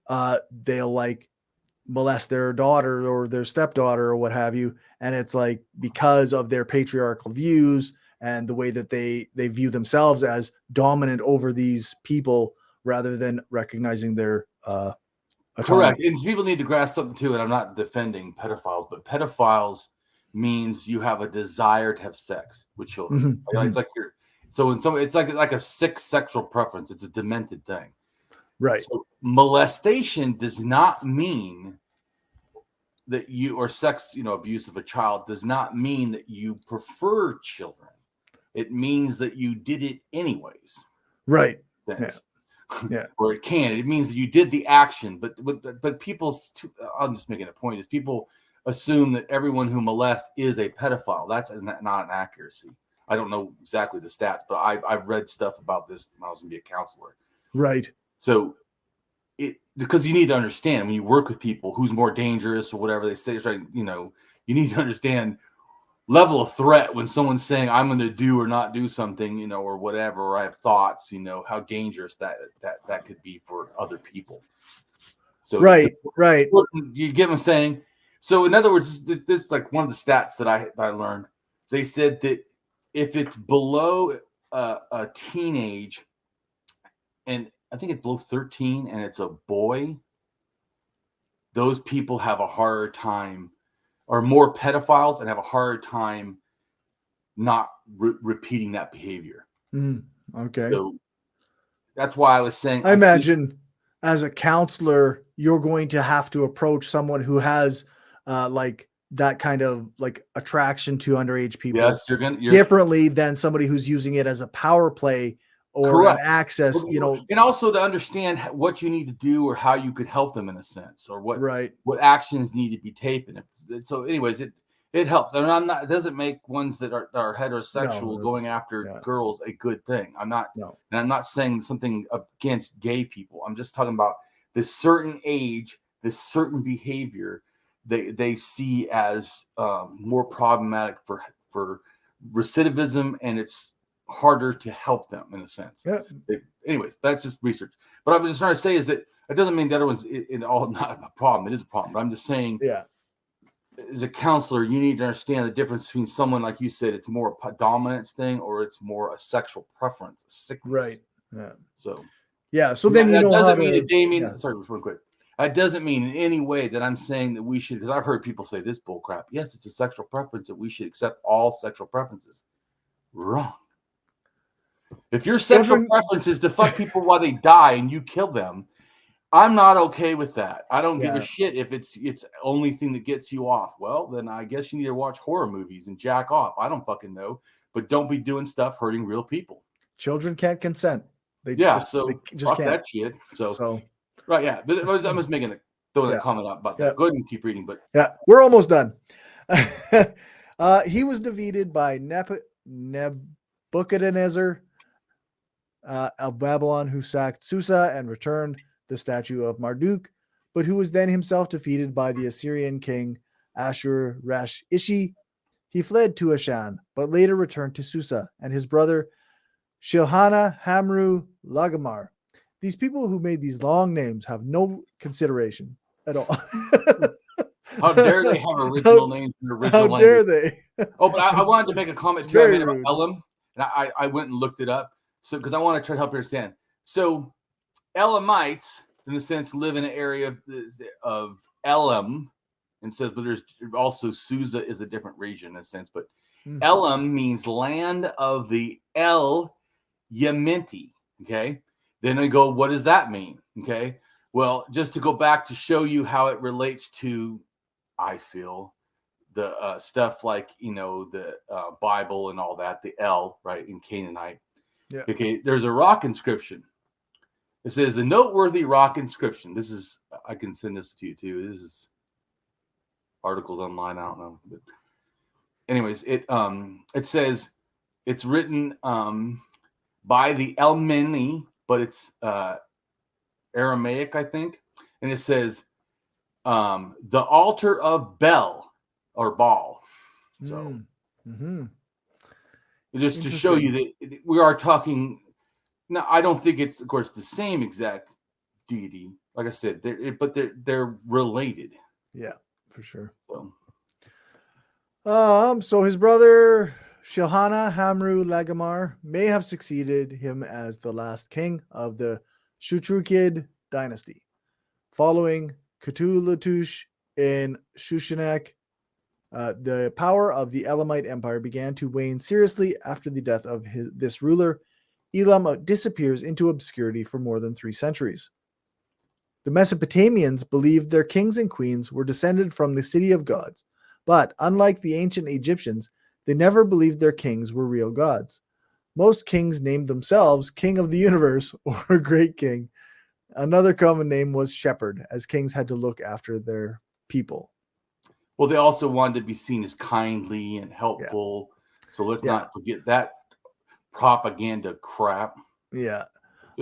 Speaker 2: They'll like molest their daughter or their stepdaughter or what have you. And it's like, because of their patriarchal views and the way that they view themselves as dominant over these people rather than recognizing their autonomy.
Speaker 3: Correct. And people need to grasp something too. And I'm not defending pedophiles, but pedophiles means you have a desire to have sex with children.
Speaker 2: Mhm,
Speaker 3: It's like it's like a sick sexual preference. It's a demented thing.
Speaker 2: Right.
Speaker 3: So molestation does not mean that you, or sex, abuse of a child does not mean that you prefer children. It means that you did it anyways.
Speaker 2: Right.
Speaker 3: Yeah. Or it can. It means that you did the action, but people's. I'm just making a point. Is people assume that everyone who molests is a pedophile. That's not an accuracy. I don't know exactly the stats, but I've read stuff about this when I was going to be a counselor.
Speaker 2: Right.
Speaker 3: So because you need to understand when you work with people who's more dangerous or whatever they say, it's right, you need to understand level of threat when someone's saying I'm going to do or not do something, or whatever, or I have thoughts, how dangerous that could be for other people. So
Speaker 2: right.
Speaker 3: You get what I'm saying? So in other words, this like one of the stats that I learned. They said that if it's below a teenage, and I think it's below 13 and it's a boy, those people have a harder time, are more pedophiles and have a harder time not repeating that behavior.
Speaker 2: Okay.
Speaker 3: So that's why I was saying,
Speaker 2: I imagine as a counselor, you're going to have to approach someone who has like that kind of like attraction to underage people.
Speaker 3: Yes, you're
Speaker 2: differently than somebody who's using it as a power play or
Speaker 3: correct.
Speaker 2: an access,
Speaker 3: and also to understand what you need to do or how you could help them in a sense, or what actions need to be taken. So anyways, it helps. I mean, it doesn't make ones that are heterosexual going after girls a good thing. I'm not, and I'm not saying something against gay people. I'm just talking about this certain age, this certain behavior they see as more problematic for recidivism, and it's harder to help them in a sense. Anyways, that's just research. But I'm just trying to say is that it doesn't mean the other one's in all not a problem. It is a problem. But I'm just saying, as a counselor, you need to understand the difference between someone, like you said, it's more a dominance thing, or it's more a sexual preference, a sickness.
Speaker 2: Right. Yeah.
Speaker 3: So
Speaker 2: then you know how to.
Speaker 3: Mean Damien, sorry, real quick. That doesn't mean in any way that I'm saying that we should, because I've heard people say this bull crap. Yes, it's a sexual preference that we should accept all sexual preferences. Wrong. If your sexual preference is to fuck people while they die and you kill them, I'm not okay with that. I don't give a shit if it's only thing that gets you off. Well, then I guess you need to watch horror movies and jack off. I don't fucking know, but don't be doing stuff hurting real people.
Speaker 2: Children can't consent. They just
Speaker 3: fuck
Speaker 2: can't.
Speaker 3: That shit. So right, yeah. But I'm just throwing that comment out about that. Go ahead and keep reading. But
Speaker 2: we're almost done. He was defeated by Nebuchadnezzar of Babylon, who sacked Susa and returned the statue of Marduk, but who was then himself defeated by the Assyrian king Ashur-Rash-Ishi. He fled to Ashan, but later returned to Susa, and his brother Shilhana, Hamru, Lagamar. These people who made these long names have no consideration at all.
Speaker 3: How dare they have original names in the
Speaker 2: How
Speaker 3: original
Speaker 2: dare
Speaker 3: language?
Speaker 2: they?
Speaker 3: Oh, but I
Speaker 2: It's-
Speaker 3: wanted to make a comment
Speaker 2: it's
Speaker 3: too. I
Speaker 2: very
Speaker 3: made about
Speaker 2: rude.
Speaker 3: Elam, and I went and looked it up. So because I want to try to help you understand. So Elamites, in a sense, live in an area of Elam, and says, but there's also Susa is a different region in a sense. But
Speaker 2: Mm.
Speaker 3: Elam means land of the El Yementi. Okay. Then they go, what does that mean? Okay. Well, just to go back to show you how it relates to, I feel, the stuff like, the Bible and all that, the El, right, in Canaanite.
Speaker 2: Yeah.
Speaker 3: Okay. There's a rock inscription. It says a noteworthy rock inscription. This is, I can send this to you too. This is articles online. I don't know. But anyways, it says it's written by the Elmeni, but it's Aramaic, I think. And it says the altar of Bel or Baal. So just to show you that we are talking. Now, I don't think it's, of course, the same exact deity. Like I said, they're related.
Speaker 2: Yeah, for sure.
Speaker 3: So,
Speaker 2: So his brother Shilhana Hamru Lagamar may have succeeded him as the last king of the Shutrukid dynasty. Following Kutulattush in Shushanak, the power of the Elamite Empire began to wane seriously after the death of this ruler. Elam disappears into obscurity for more than 3 centuries. The Mesopotamians believed their kings and queens were descended from the city of gods, but unlike the ancient Egyptians, they never believed their kings were real gods. Most kings named themselves king of the universe or great king. Another common name was shepherd, as kings had to look after their people.
Speaker 3: well, they also wanted to be seen as kindly and helpful. Yeah. So let's not forget that propaganda crap.
Speaker 2: Yeah.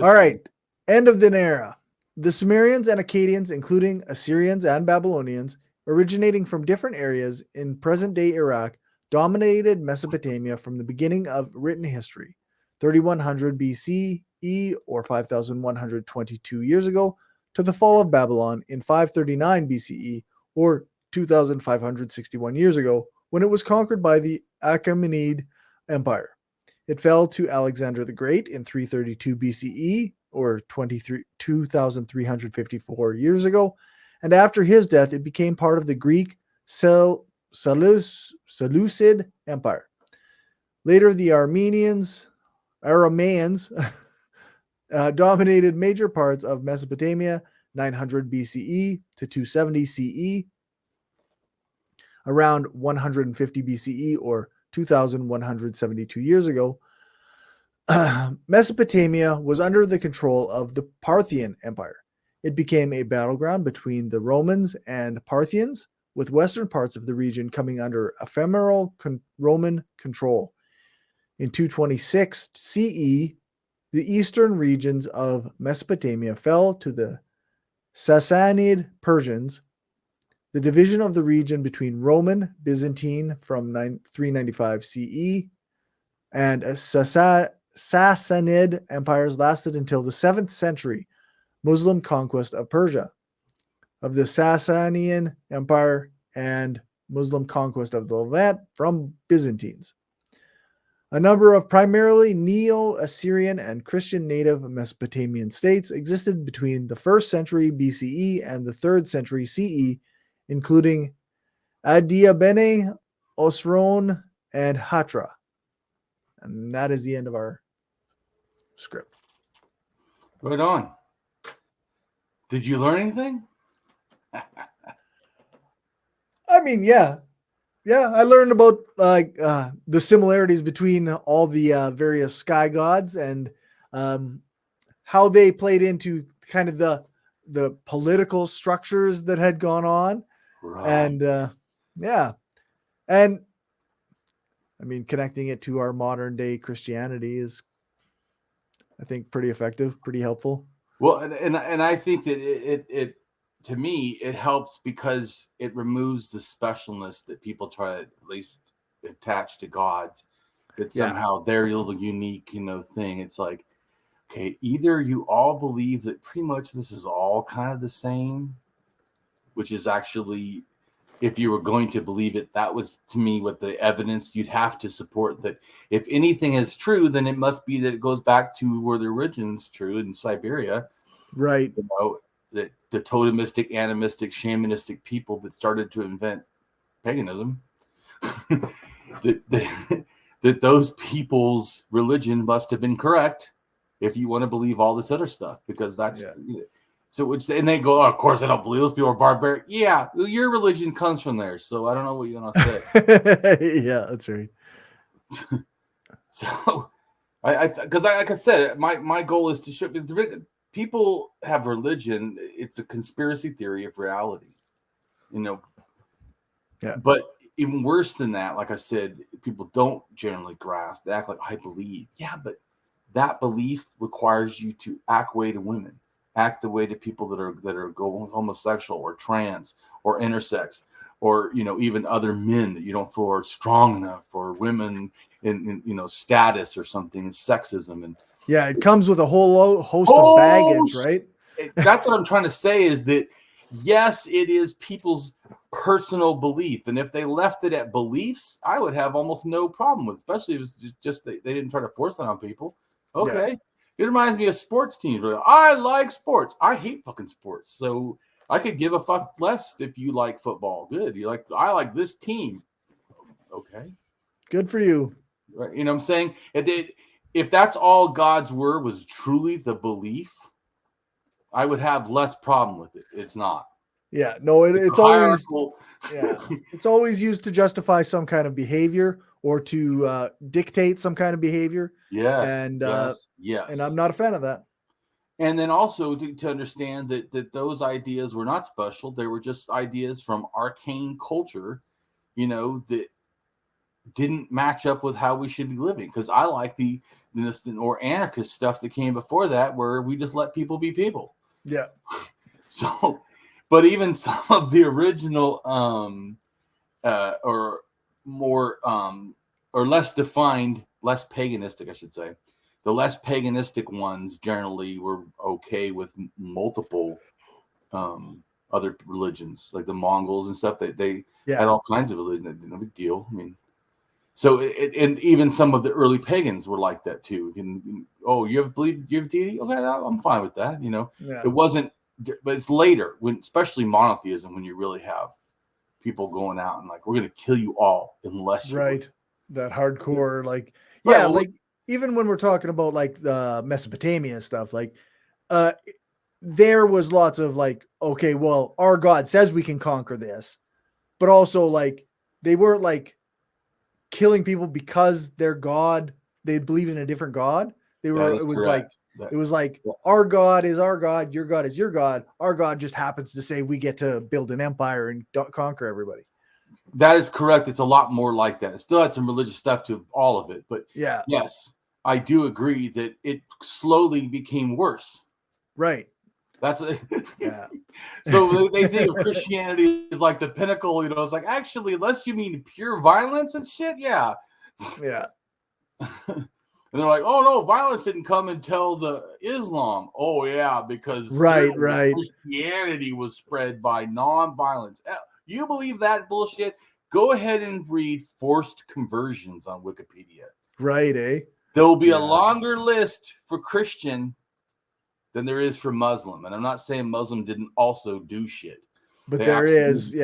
Speaker 2: All right. End of the era. The Sumerians and Akkadians, including Assyrians and Babylonians, originating from different areas in present-day Iraq, dominated Mesopotamia from the beginning of written history, 3100 BCE or 5122 years ago, to the fall of Babylon in 539 BCE or 2561 years ago, when it was conquered by the Achaemenid Empire. It fell to Alexander the Great in 332 BCE, or 2,354 years ago, and after his death, it became part of the Greek Seleucid Empire. Later, the Aramaeans dominated major parts of Mesopotamia, 900 BCE to 270 CE, around 150 BCE, or 2,172 years ago. Mesopotamia was under the control of the Parthian Empire. It became a battleground between the Romans and Parthians, with western parts of the region coming under ephemeral Roman control. In 226 CE, the eastern regions of Mesopotamia fell to the Sassanid Persians. The division of the region between Roman, Byzantine from 395 CE, and Sassanid empires lasted until the 7th century Muslim conquest of Persia, of the Sasanian Empire, and Muslim conquest of the Levant from Byzantines. A number of primarily Neo-Assyrian and Christian native Mesopotamian states existed between the 1st century BCE and the 3rd century CE, including Adiabene, Osron, and Hatra. And that is the end of our script.
Speaker 3: Right on. Did you learn anything?
Speaker 2: I mean, yeah, I learned about the similarities between all the various sky gods and how they played into kind of the political structures that had gone on,
Speaker 3: right.
Speaker 2: And and I mean, connecting it to our modern day Christianity is, I think, pretty effective, pretty helpful.
Speaker 3: Well, and I think that it to me, it helps because it removes the specialness that people try to at least attach to gods. that somehow their little unique, thing. It's like, okay, either you all believe that pretty much this is all kind of the same, which is actually, if you were going to believe it, that was to me what the evidence you'd have to support, that if anything is true, then it must be that it goes back to where the origin's true in Siberia.
Speaker 2: Right.
Speaker 3: That the totemistic, animistic, shamanistic people that started to invent paganism, that those people's religion must have been correct if you want to believe all this other stuff, because that's so. And they go, oh, of course I don't believe those people are barbaric. Yeah, your religion comes from there, so I don't know what you're gonna say.
Speaker 2: Yeah, that's right.
Speaker 3: So, because like I said, my goal is to show people have religion. It's a conspiracy theory of reality,
Speaker 2: Yeah.
Speaker 3: But even worse than that, like I said, people don't generally grasp. They act like, I believe. Yeah, but that belief requires you to act way to women, act the way to people that are going homosexual or trans or intersex, or even other men that you don't feel are strong enough, or women in status or something, and sexism. And
Speaker 2: it comes with a whole host of baggage, right?
Speaker 3: That's what I'm trying to say, is that yes, it is people's personal belief, and if they left it at beliefs, I would have almost no problem with, especially if it's just they didn't try to force it on people. Okay. It reminds me of sports teams. I like sports. I hate fucking sports. So I could give a fuck less if you like football. Good. I like this team. Okay.
Speaker 2: Good for you.
Speaker 3: Right. You know what I'm saying? If that's all God's word was truly the belief, I would have less problem with it. It's not.
Speaker 2: Yeah. No, it's always it's always used to justify some kind of behavior or to dictate some kind of behavior.
Speaker 3: Yes.
Speaker 2: And
Speaker 3: yes.
Speaker 2: And I'm not a fan of that.
Speaker 3: And then also to understand that those ideas were not special. They were just ideas from arcane culture, that didn't match up with how we should be living. Because I like the or anarchist stuff that came before that, where we just let people be people.
Speaker 2: Yeah.
Speaker 3: So, but even some of the original or more or less defined, less paganistic, I should say, the less paganistic ones generally were okay with multiple other religions, like the Mongols and stuff. They had all kinds of religion. No big deal. I mean, so and even some of the early pagans were like that too. You have deity? Okay, I'm fine with that. It wasn't, but it's later, when, especially monotheism, when you really have people going out and like, we're going to kill you all unless you
Speaker 2: that hardcore even when we're talking about like the Mesopotamia stuff, like there was lots of like, okay, well, our God says we can conquer this, but also like they weren't like killing people because their God, they believed in a different God. It was like our God is our God, your God is your God. Our God just happens to say we get to build an empire and conquer everybody.
Speaker 3: That is correct. It's a lot more like that. It still has some religious stuff to all of it, but yes, I do agree that it slowly became worse.
Speaker 2: Right.
Speaker 3: That's So they think of Christianity as like the pinnacle. It's like, actually, unless you mean pure violence and shit, yeah. And they're like, oh no, violence didn't come until the Islam. Oh yeah, because Christianity was spread by non-violence. You believe that bullshit? Go ahead and read forced conversions on Wikipedia.
Speaker 2: Right, eh?
Speaker 3: There will be a longer list for Christian than there is for Muslim. And I'm not saying Muslim didn't also do shit.
Speaker 2: But there is,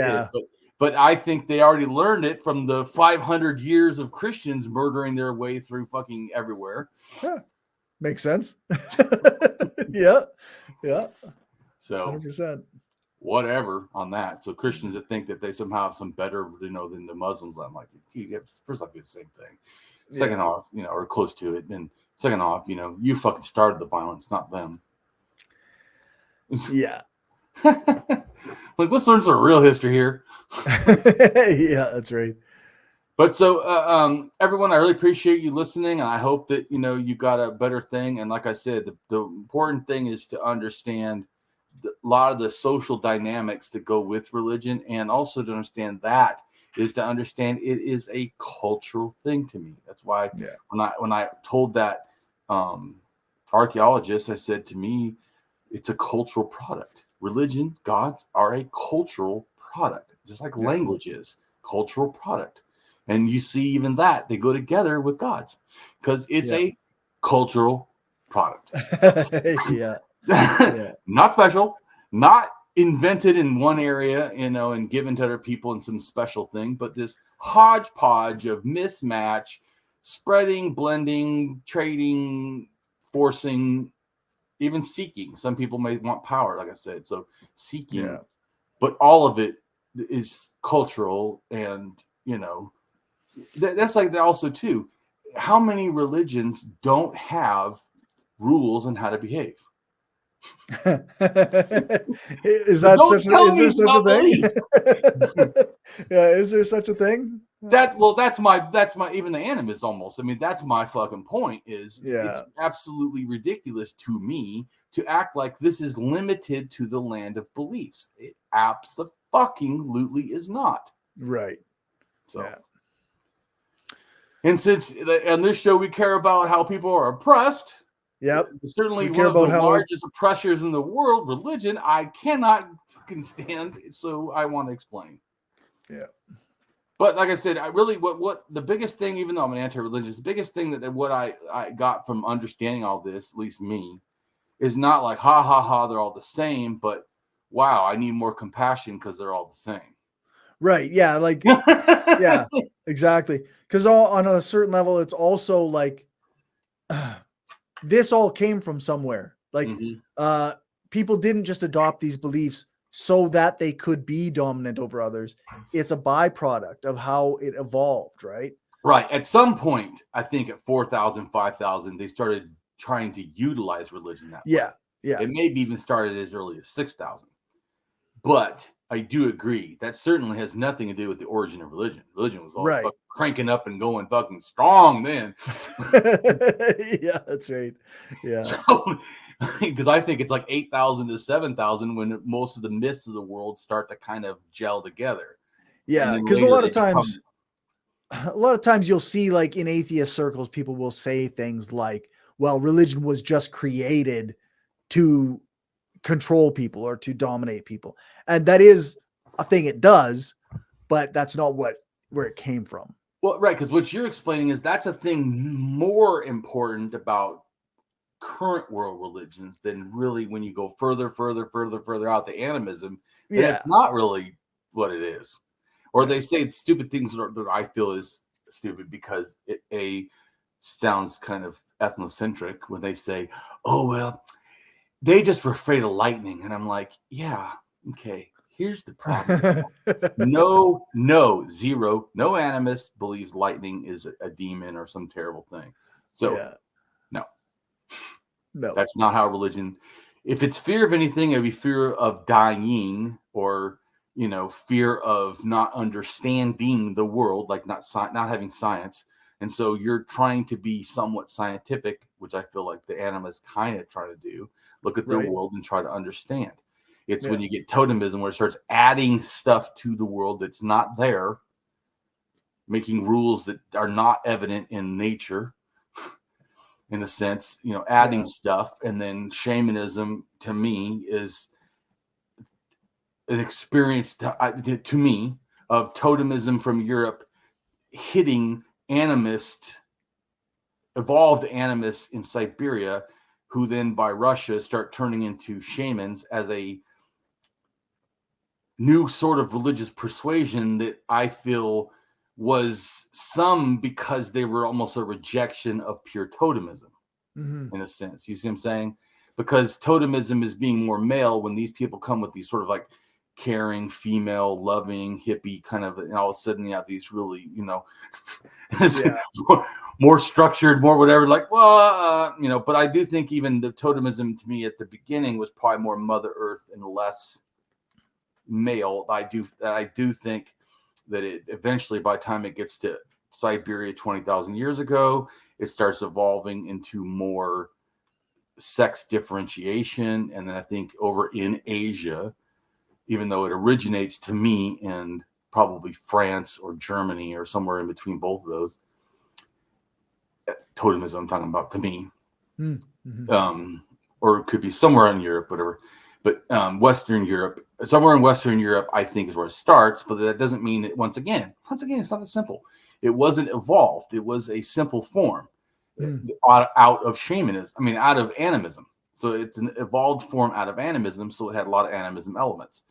Speaker 3: But I think they already learned it from the 500 years of Christians murdering their way through fucking everywhere.
Speaker 2: Yeah. Makes sense. Yeah.
Speaker 3: So
Speaker 2: 100%.
Speaker 3: Whatever on that. So Christians that think that they somehow have some better, than the Muslims, I'm like, first off, it's the same thing. Second off, or close to it. And second off, you fucking started the violence, not them.
Speaker 2: Yeah.
Speaker 3: Like, let's learn some real history here.
Speaker 2: Yeah, that's right.
Speaker 3: But so, everyone, I really appreciate you listening. And I hope that, you got a better thing. And like I said, the important thing is to understand a lot of the social dynamics that go with religion, and also to understand that is to understand it is a cultural thing to me. That's why when I told that archaeologist, I said, to me, it's a cultural product. Religion, gods are a cultural product, just like language is cultural product. And you see even that they go together with gods because it's a cultural product. Not special, not invented in one area, and given to other people in some special thing, but this hodgepodge of mismatch, spreading, blending, trading, forcing, even seeking. Some people may want power, like I said, so seeking, but all of it is cultural. And that's like that also too. How many religions don't have rules on how to behave?
Speaker 2: Is there such a thing? Is there such a thing?
Speaker 3: That's my even the animus almost. I mean, that's my fucking point is it's absolutely ridiculous to me to act like this is limited to the land of beliefs. It absolutely is not.
Speaker 2: Right.
Speaker 3: So and since on this show we care about how people are oppressed, certainly one of the largest oppressors in the world, religion, I cannot fucking stand. So I want to explain. But like I said, I really what the biggest thing, even though I'm an anti-religious, the biggest thing that what I got from understanding all this, at least me, is not like ha ha ha they're all the same, but wow, I need more compassion because they're all the same.
Speaker 2: Right. Yeah. Like exactly. Because on a certain level, it's also like this all came from somewhere. Like people didn't just adopt these beliefs so that they could be dominant over others. It's a byproduct of how it evolved, right?
Speaker 3: Right. At some point, I think at 4,000, 5,000, they started trying to utilize religion that way.
Speaker 2: Yeah.
Speaker 3: It maybe even started as early as 6,000. But I do agree that certainly has nothing to do with the origin of religion. Religion was all fucking cranking up and going fucking strong then.
Speaker 2: Yeah, that's right. Yeah.
Speaker 3: So, because I think it's like 8,000 to 7,000 when most of the myths of the world start to kind of gel together.
Speaker 2: Yeah, because a lot of times you'll see, like in atheist circles, people will say things like, well, religion was just created to control people or to dominate people. And that is a thing it does, but that's not where it came from.
Speaker 3: Well, right, because what you're explaining is that's a thing more important about current world religions than really when you go further out the animism. And it's not really what it is. Or they say stupid things that I feel is stupid because it sounds kind of ethnocentric when they say, oh, well, they just were afraid of lightning. And I'm like, yeah, okay, here's the problem. No animist believes lightning is a demon or some terrible thing. So no, that's not how religion. If it's fear of anything, it would be fear of dying or, fear of not understanding the world, like not having science. And so you're trying to be somewhat scientific, which I feel like the animists kind of try to do. Look at their world and try to understand. It's when you get totemism where it starts adding stuff to the world that's not there, making rules that are not evident in nature, in a sense, adding stuff. And then shamanism, to me, is an experience to me of totemism from Europe hitting evolved animists in Siberia, who then by Russia start turning into shamans as a new sort of religious persuasion that I feel was some because they were almost a rejection of pure totemism in a sense. You see what I'm saying? Because totemism is being more male when these people come with these sort of like caring, female, loving, hippie kind of, and all of a sudden you have these really, more structured, more whatever, like, well, but I do think even the totemism to me at the beginning was probably more Mother Earth and less male. I do think that it eventually, by the time it gets to Siberia 20,000 years ago, it starts evolving into more sex differentiation. And then I think over in Asia, even though it originates to me in probably France or Germany or somewhere in between both of those. Totemism, I'm talking about, to me.
Speaker 2: Mm-hmm.
Speaker 3: Or it could be somewhere in Europe, whatever. But Western Europe, somewhere in Western Europe, I think is where it starts. But that doesn't mean that once again, it's not that simple. It wasn't evolved. It was a simple form out of shamanism. I mean, out of animism. So it's an evolved form out of animism. So it had a lot of animism elements.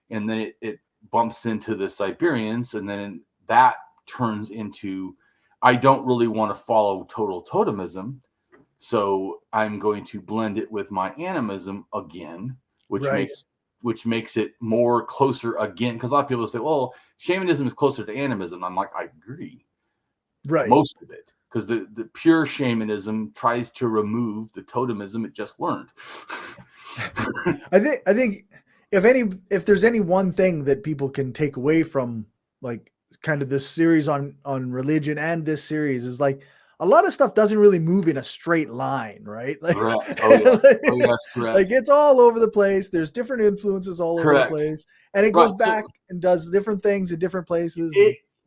Speaker 3: And then it bumps into the Siberians. And then that turns into, I don't really want to follow total totemism. So I'm going to blend it with my animism again, which makes it more closer again. Because a lot of people say, well, shamanism is closer to animism. I'm like, I agree.
Speaker 2: Right.
Speaker 3: Most of it. Because the pure shamanism tries to remove the totemism it just learned.
Speaker 2: I think if there's any one thing that people can take away from like kind of this series on religion and this series is like a lot of stuff doesn't really move in a straight line, right? Like,
Speaker 3: correct. Oh yeah. Oh yeah, that's correct.
Speaker 2: Like it's all over the place. There's different influences all over the place, and it goes back and does different things in different places.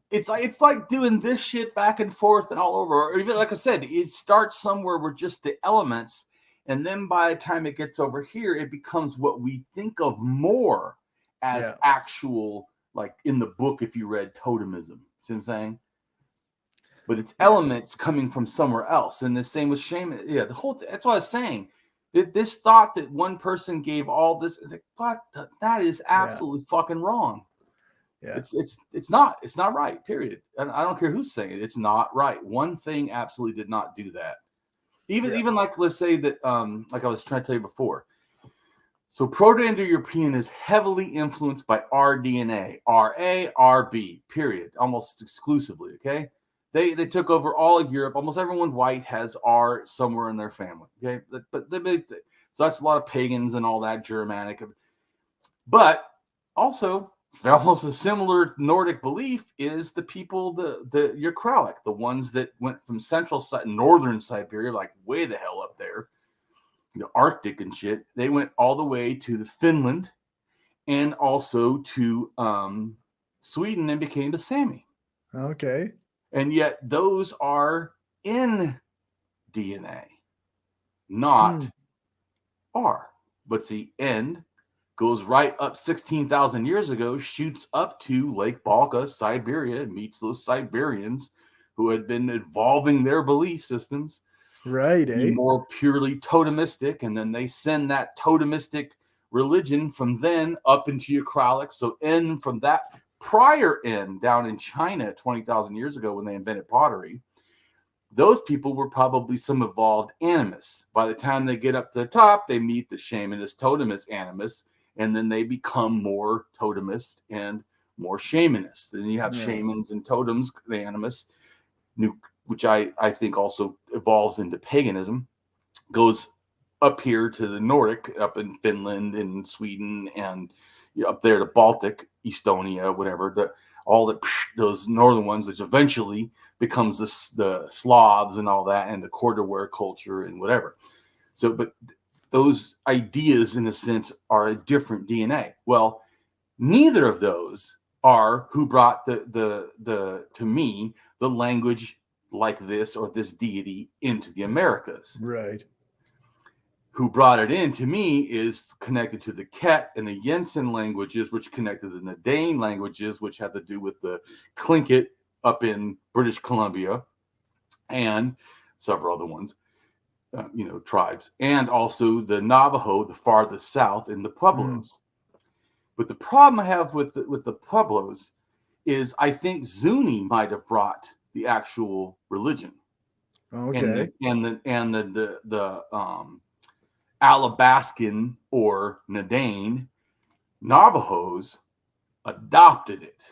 Speaker 3: It's like doing this shit back and forth and all over. Or even like I said, it starts somewhere with just the elements, and then by the time it gets over here, it becomes what we think of more as actual, like in the book if you read totemism. See what I'm saying? But it's elements coming from somewhere else. And the same with shaman. Yeah, the whole that's what I was saying. This thought that one person gave all this, that is absolutely fucking wrong. Yeah. It's not right, period. And I don't care who's saying it. It's not right. One thing absolutely did not do that. Even like, let's say that, like I was trying to tell you before. So Proto-Indo-European is heavily influenced by our DNA, RA, RB, period, almost exclusively, okay? They took over all of Europe. Almost everyone white has R somewhere in their family, okay? So that's a lot of pagans and all that, Germanic. But also, almost a similar Nordic belief is the people, the Uralic, the ones that went from northern Siberia, like way the hell up there, the Arctic and shit. They went all the way to the Finland and also to Sweden and became the Sami.
Speaker 2: Okay.
Speaker 3: And yet those are in DNA, not R. But see, N goes right up 16,000 years ago, shoots up to Lake Balka, Siberia, and meets those Siberians who had been evolving their belief systems.
Speaker 2: Right,
Speaker 3: more purely totemistic, and then they send that totemistic religion from then up into Uralic. So N from that prior N down in China 20,000 years ago when they invented pottery, those people were probably some evolved animists. By the time they get up to the top, they meet the shamanist, totemist animist, and then they become more totemist and more shamanist. Then you have shamans and totems, the animists, which I think also evolves into paganism, goes up here to the Nordic, up in Finland and Sweden, and up there to Baltic, Estonia, whatever, those northern ones, which eventually becomes the Slavs and all that, and the quarterware culture and whatever. So, but those ideas, in a sense, are a different DNA. Well, neither of those are who brought to me the language like this or this deity into the Americas.
Speaker 2: Right.
Speaker 3: Who brought it in to me is connected to the Ket and the Yensen languages, which connected to the Dane languages, which have to do with the Tlingit up in British Columbia and several other ones, tribes, and also the Navajo, the farthest south, and the Pueblos. But the problem I have with the Pueblos is I think Zuni might have brought the actual religion.
Speaker 2: Okay.
Speaker 3: And the Alabaskan or Nadane Navajos adopted it.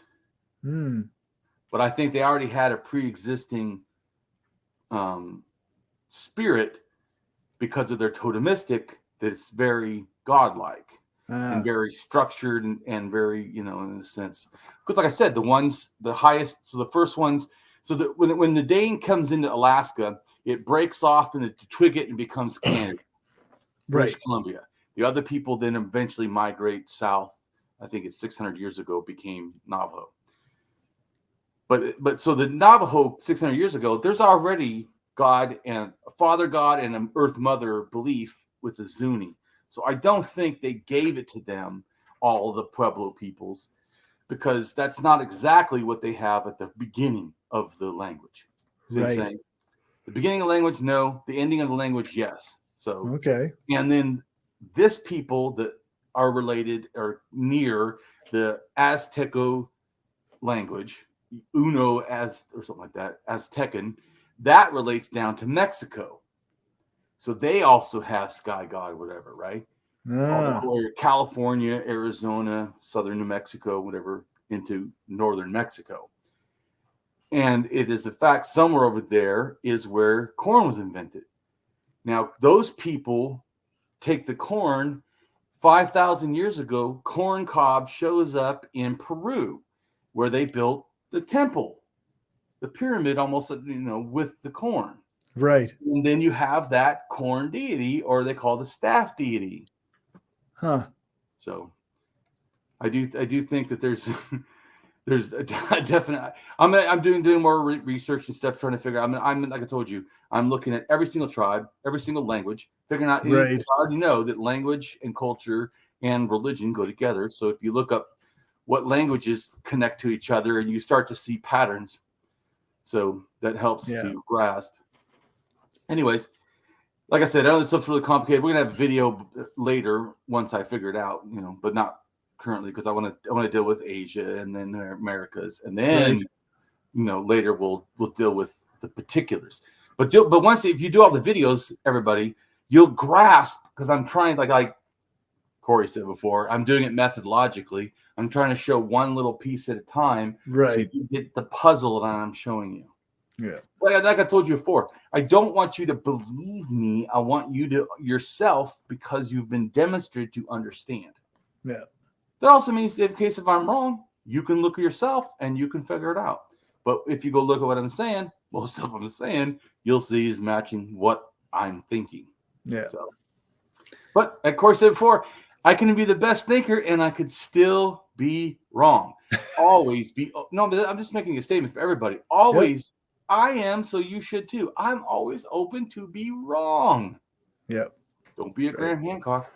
Speaker 3: But I think they already had a pre-existing spirit because of their totemistic that it's very godlike and very structured and very, in a sense. Because like I said, the highest, so the first ones, so that when the Dane comes into Alaska, it breaks off into Twigget and becomes Canada, British Columbia. The other people then eventually migrate south. I think it's 600 years ago became Navajo. But so the Navajo 600 years ago, there's already God and a father God and an earth mother belief with the Zuni. So I don't think they gave it to them, all the Pueblo peoples, because that's not exactly what they have at the beginning of the language. See what I'm saying? The beginning of the language, no. The ending of the language, yes. So
Speaker 2: Okay.
Speaker 3: And then this people that are related or near the Azteco language, Uno as or something like that, Aztecan, that relates down to Mexico. So they also have sky god, whatever, right?
Speaker 2: Ah,
Speaker 3: California, Arizona, southern New Mexico, whatever, into northern Mexico. And it is a fact somewhere over there is where corn was invented. Now, those people take the corn 5,000 years ago. Corn cob shows up in Peru, where they built the temple, the pyramid, almost, with the corn.
Speaker 2: right.
Speaker 3: And then you have that corn deity, or they call the staff deity.
Speaker 2: Huh.
Speaker 3: So I do think that there's there's a definite. I'm doing more research and stuff, trying to figure out. I'm like I told you, I'm looking at every single tribe, every single language, figuring out.
Speaker 2: Right.
Speaker 3: I already know that language and culture and religion go together. So if you look up what languages connect to each other, and you start to see patterns, so that helps to grasp. Anyways, like I said, I know this stuff's really complicated. We're gonna have video later once I figure it out, but not currently, because I want to deal with Asia and then Americas, and then later we'll deal with the particulars. But once, if you do all the videos, everybody, you'll grasp, because I'm trying, like Corey said before, I'm doing it methodologically. I'm trying to show one little piece at a time, so you get the puzzle that I'm showing you.
Speaker 2: Yeah.
Speaker 3: Like I told you before, I don't want you to believe me. I want you to yourself, because you've been demonstrated to understand.
Speaker 2: Yeah.
Speaker 3: That also means, in case if I'm wrong, you can look at yourself and you can figure it out. But if you go look at what I'm saying, most of what I'm saying, you'll see is matching what I'm thinking.
Speaker 2: Yeah.
Speaker 3: So, but of course, said before, I can be the best thinker and I could still be wrong. Always be. No, but I'm just making a statement for everybody. Always. Yep. I am, so you should too. I'm always open to be wrong.
Speaker 2: Yep.
Speaker 3: Don't be a Graham Hancock.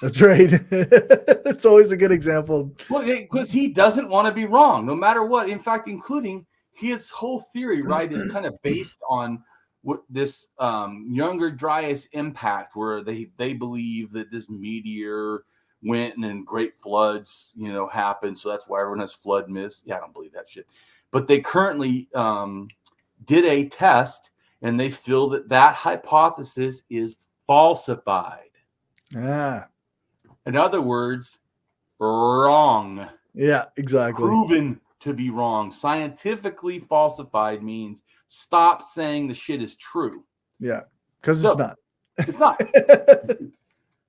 Speaker 2: That's right. It's always a good example.
Speaker 3: Well, because he doesn't want to be wrong, no matter what. In fact, including his whole theory, right, is kind of based on what this Younger Dryas impact, where they believe that this meteor went and then great floods, happened. So that's why everyone has flood myths. Yeah, I don't believe that shit. But they currently did a test, and they feel that hypothesis is falsified.
Speaker 2: Ah.
Speaker 3: In other words, wrong.
Speaker 2: Yeah, exactly.
Speaker 3: Proven to be wrong. Scientifically falsified means stop saying the shit is true.
Speaker 2: Yeah, because it's not.
Speaker 3: It's not.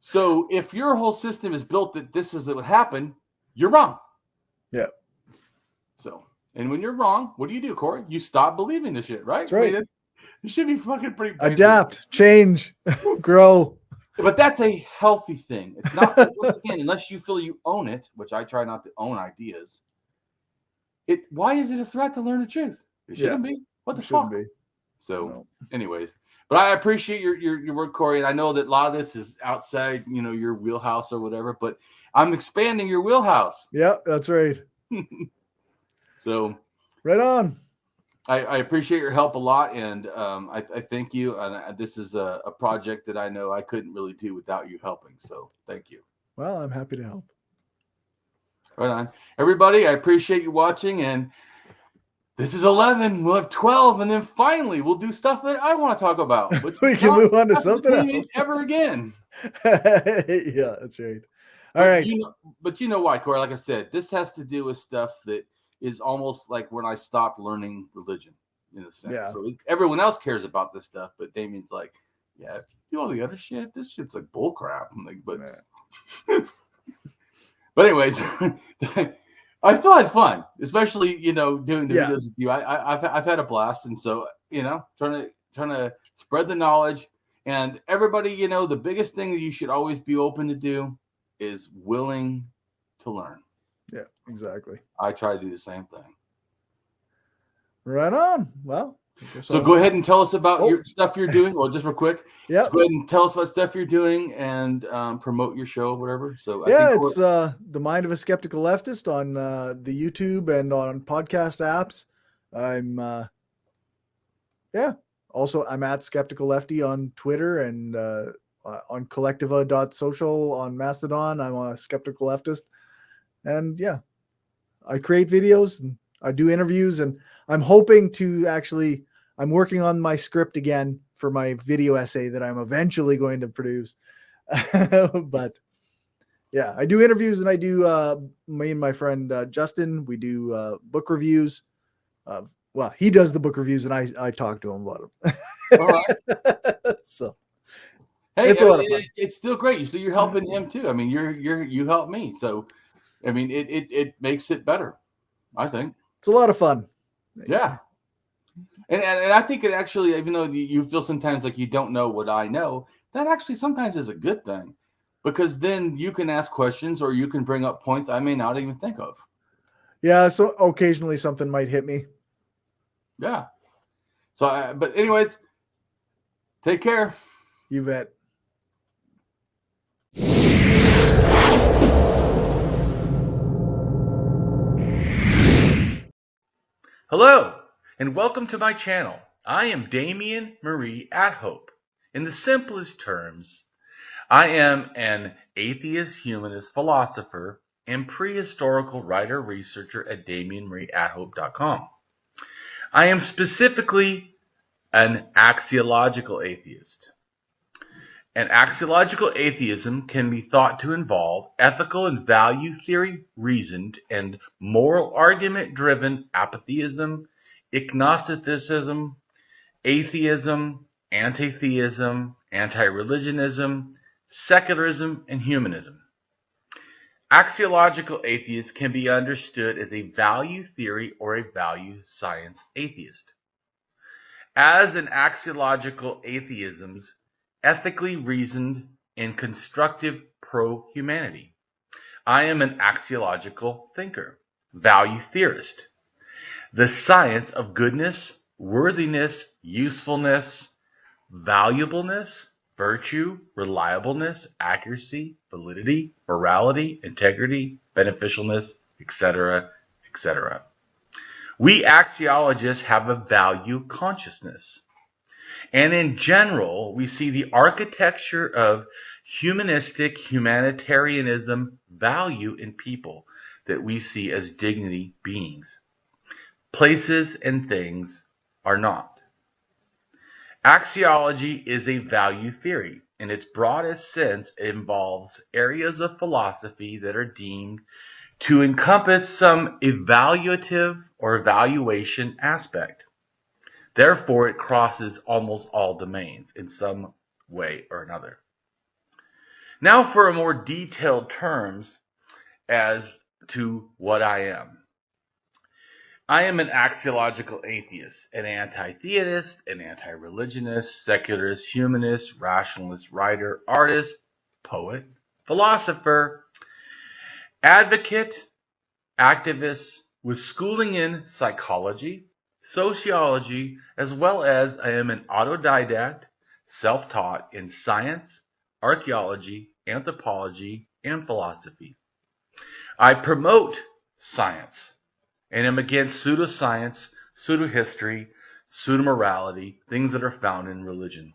Speaker 3: So if your whole system is built that this is what happened, you're wrong.
Speaker 2: Yeah.
Speaker 3: So, and when you're wrong, what do, Corey? You stop believing the shit, right?
Speaker 2: That's right.
Speaker 3: It should be fucking pretty basic.
Speaker 2: Adapt, change, grow.
Speaker 3: But that's a healthy thing. It's not, once again, unless you feel you own it, which I try not to own ideas. Why is it a threat to learn the truth? It shouldn't be. What the fuck?
Speaker 2: Be.
Speaker 3: So, anyways, but I appreciate your work, Corey, and I know that a lot of this is outside, your wheelhouse or whatever. But I'm expanding your wheelhouse.
Speaker 2: Yeah, that's right.
Speaker 3: So,
Speaker 2: right on.
Speaker 3: I appreciate your help a lot, and I thank you. And this is a project that I know I couldn't really do without you helping. So thank you.
Speaker 2: Well, I'm happy to help.
Speaker 3: Right on. Everybody, I appreciate you watching, and this is 11. We'll have 12, and then finally we'll do stuff that I want to talk about.
Speaker 2: We can move on to something else.
Speaker 3: Ever again.
Speaker 2: Yeah, that's right. All right.
Speaker 3: But you know why, Corey? Like I said, this has to do with stuff that is almost like when I stopped learning religion, in a sense. Yeah. So everyone else cares about this stuff, but Damien's like, yeah, if you do all the other shit, this shit's like bull crap. I'm like, but but anyways, I still had fun, especially doing the videos with you. I've had a blast, and so trying to spread the knowledge, and everybody, the biggest thing that you should always be open to do is willing to learn.
Speaker 2: Yeah, exactly.
Speaker 3: I try to do the same thing.
Speaker 2: Right on. Well, I guess
Speaker 3: So
Speaker 2: I'll-
Speaker 3: go ahead and tell us about
Speaker 2: Oh.
Speaker 3: your stuff you're doing. Well, just real quick.
Speaker 2: Yeah.
Speaker 3: So go ahead and tell us what stuff you're doing and promote your show, whatever. So I
Speaker 2: Yeah,
Speaker 3: think
Speaker 2: it's The Mind of a Skeptical Leftist on the YouTube and on podcast apps. I'm also I'm at Skeptical Lefty on Twitter and on collectiva.social on Mastodon. I'm a skeptical leftist. And yeah, I create videos and I do interviews, and I'm hoping to I'm working on my script again for my video essay that I'm eventually going to produce. But yeah, I do interviews, and I do me and my friend Justin, we do book reviews. Well, he does the book reviews, and I talk to him about them.
Speaker 3: All right.
Speaker 2: So
Speaker 3: Hey,
Speaker 2: it's a lot of fun.
Speaker 3: it's still great. So you're helping him too. I mean, you help me. So I mean, it makes it better, I think.
Speaker 2: It's a lot of fun.
Speaker 3: Yeah. And I think it actually, even though you feel sometimes like you don't know what I know, that actually sometimes is a good thing, because then you can ask questions or you can bring up points I may not even think of.
Speaker 2: Yeah, so occasionally something might hit me.
Speaker 3: Yeah. So, but anyways, take care.
Speaker 2: You bet.
Speaker 1: Hello, and welcome to my channel. I am Damien Marie AtHope. In the simplest terms, I am an atheist-humanist philosopher and prehistorical writer-researcher at DamienMarieAtHope.com. I am specifically an axiological atheist. An axiological atheism can be thought to involve ethical and value theory reasoned and moral argument driven apatheism, agnosticism, atheism, anti-theism, anti-religionism, secularism, and humanism. Axiological atheists can be understood as a value theory or a value science atheist. As an axiological atheism's ethically reasoned and constructive pro-humanity. I am an axiological thinker, value theorist. The science of goodness, worthiness, usefulness, valuableness, virtue, reliableness, accuracy, validity, morality, integrity, beneficialness, etc., etc. We axiologists have a value consciousness. And in general, we see the architecture of humanistic humanitarianism value in people that we see as dignity beings. Places and things are not. Axiology is a value theory. In its broadest sense, it involves areas of philosophy that are deemed to encompass some evaluative or evaluation aspect. Therefore, it crosses almost all domains in some way or another. Now for a more detailed terms as to what I am. I am an axiological atheist, an anti-theist, an anti-religionist, secularist, humanist, rationalist, writer, artist, poet, philosopher, advocate, activist with schooling in psychology, sociology, as well as I am an autodidact, self-taught in science, archaeology, anthropology, and philosophy. I promote science and am against pseudoscience, pseudohistory, pseudomorality, things that are found in religion.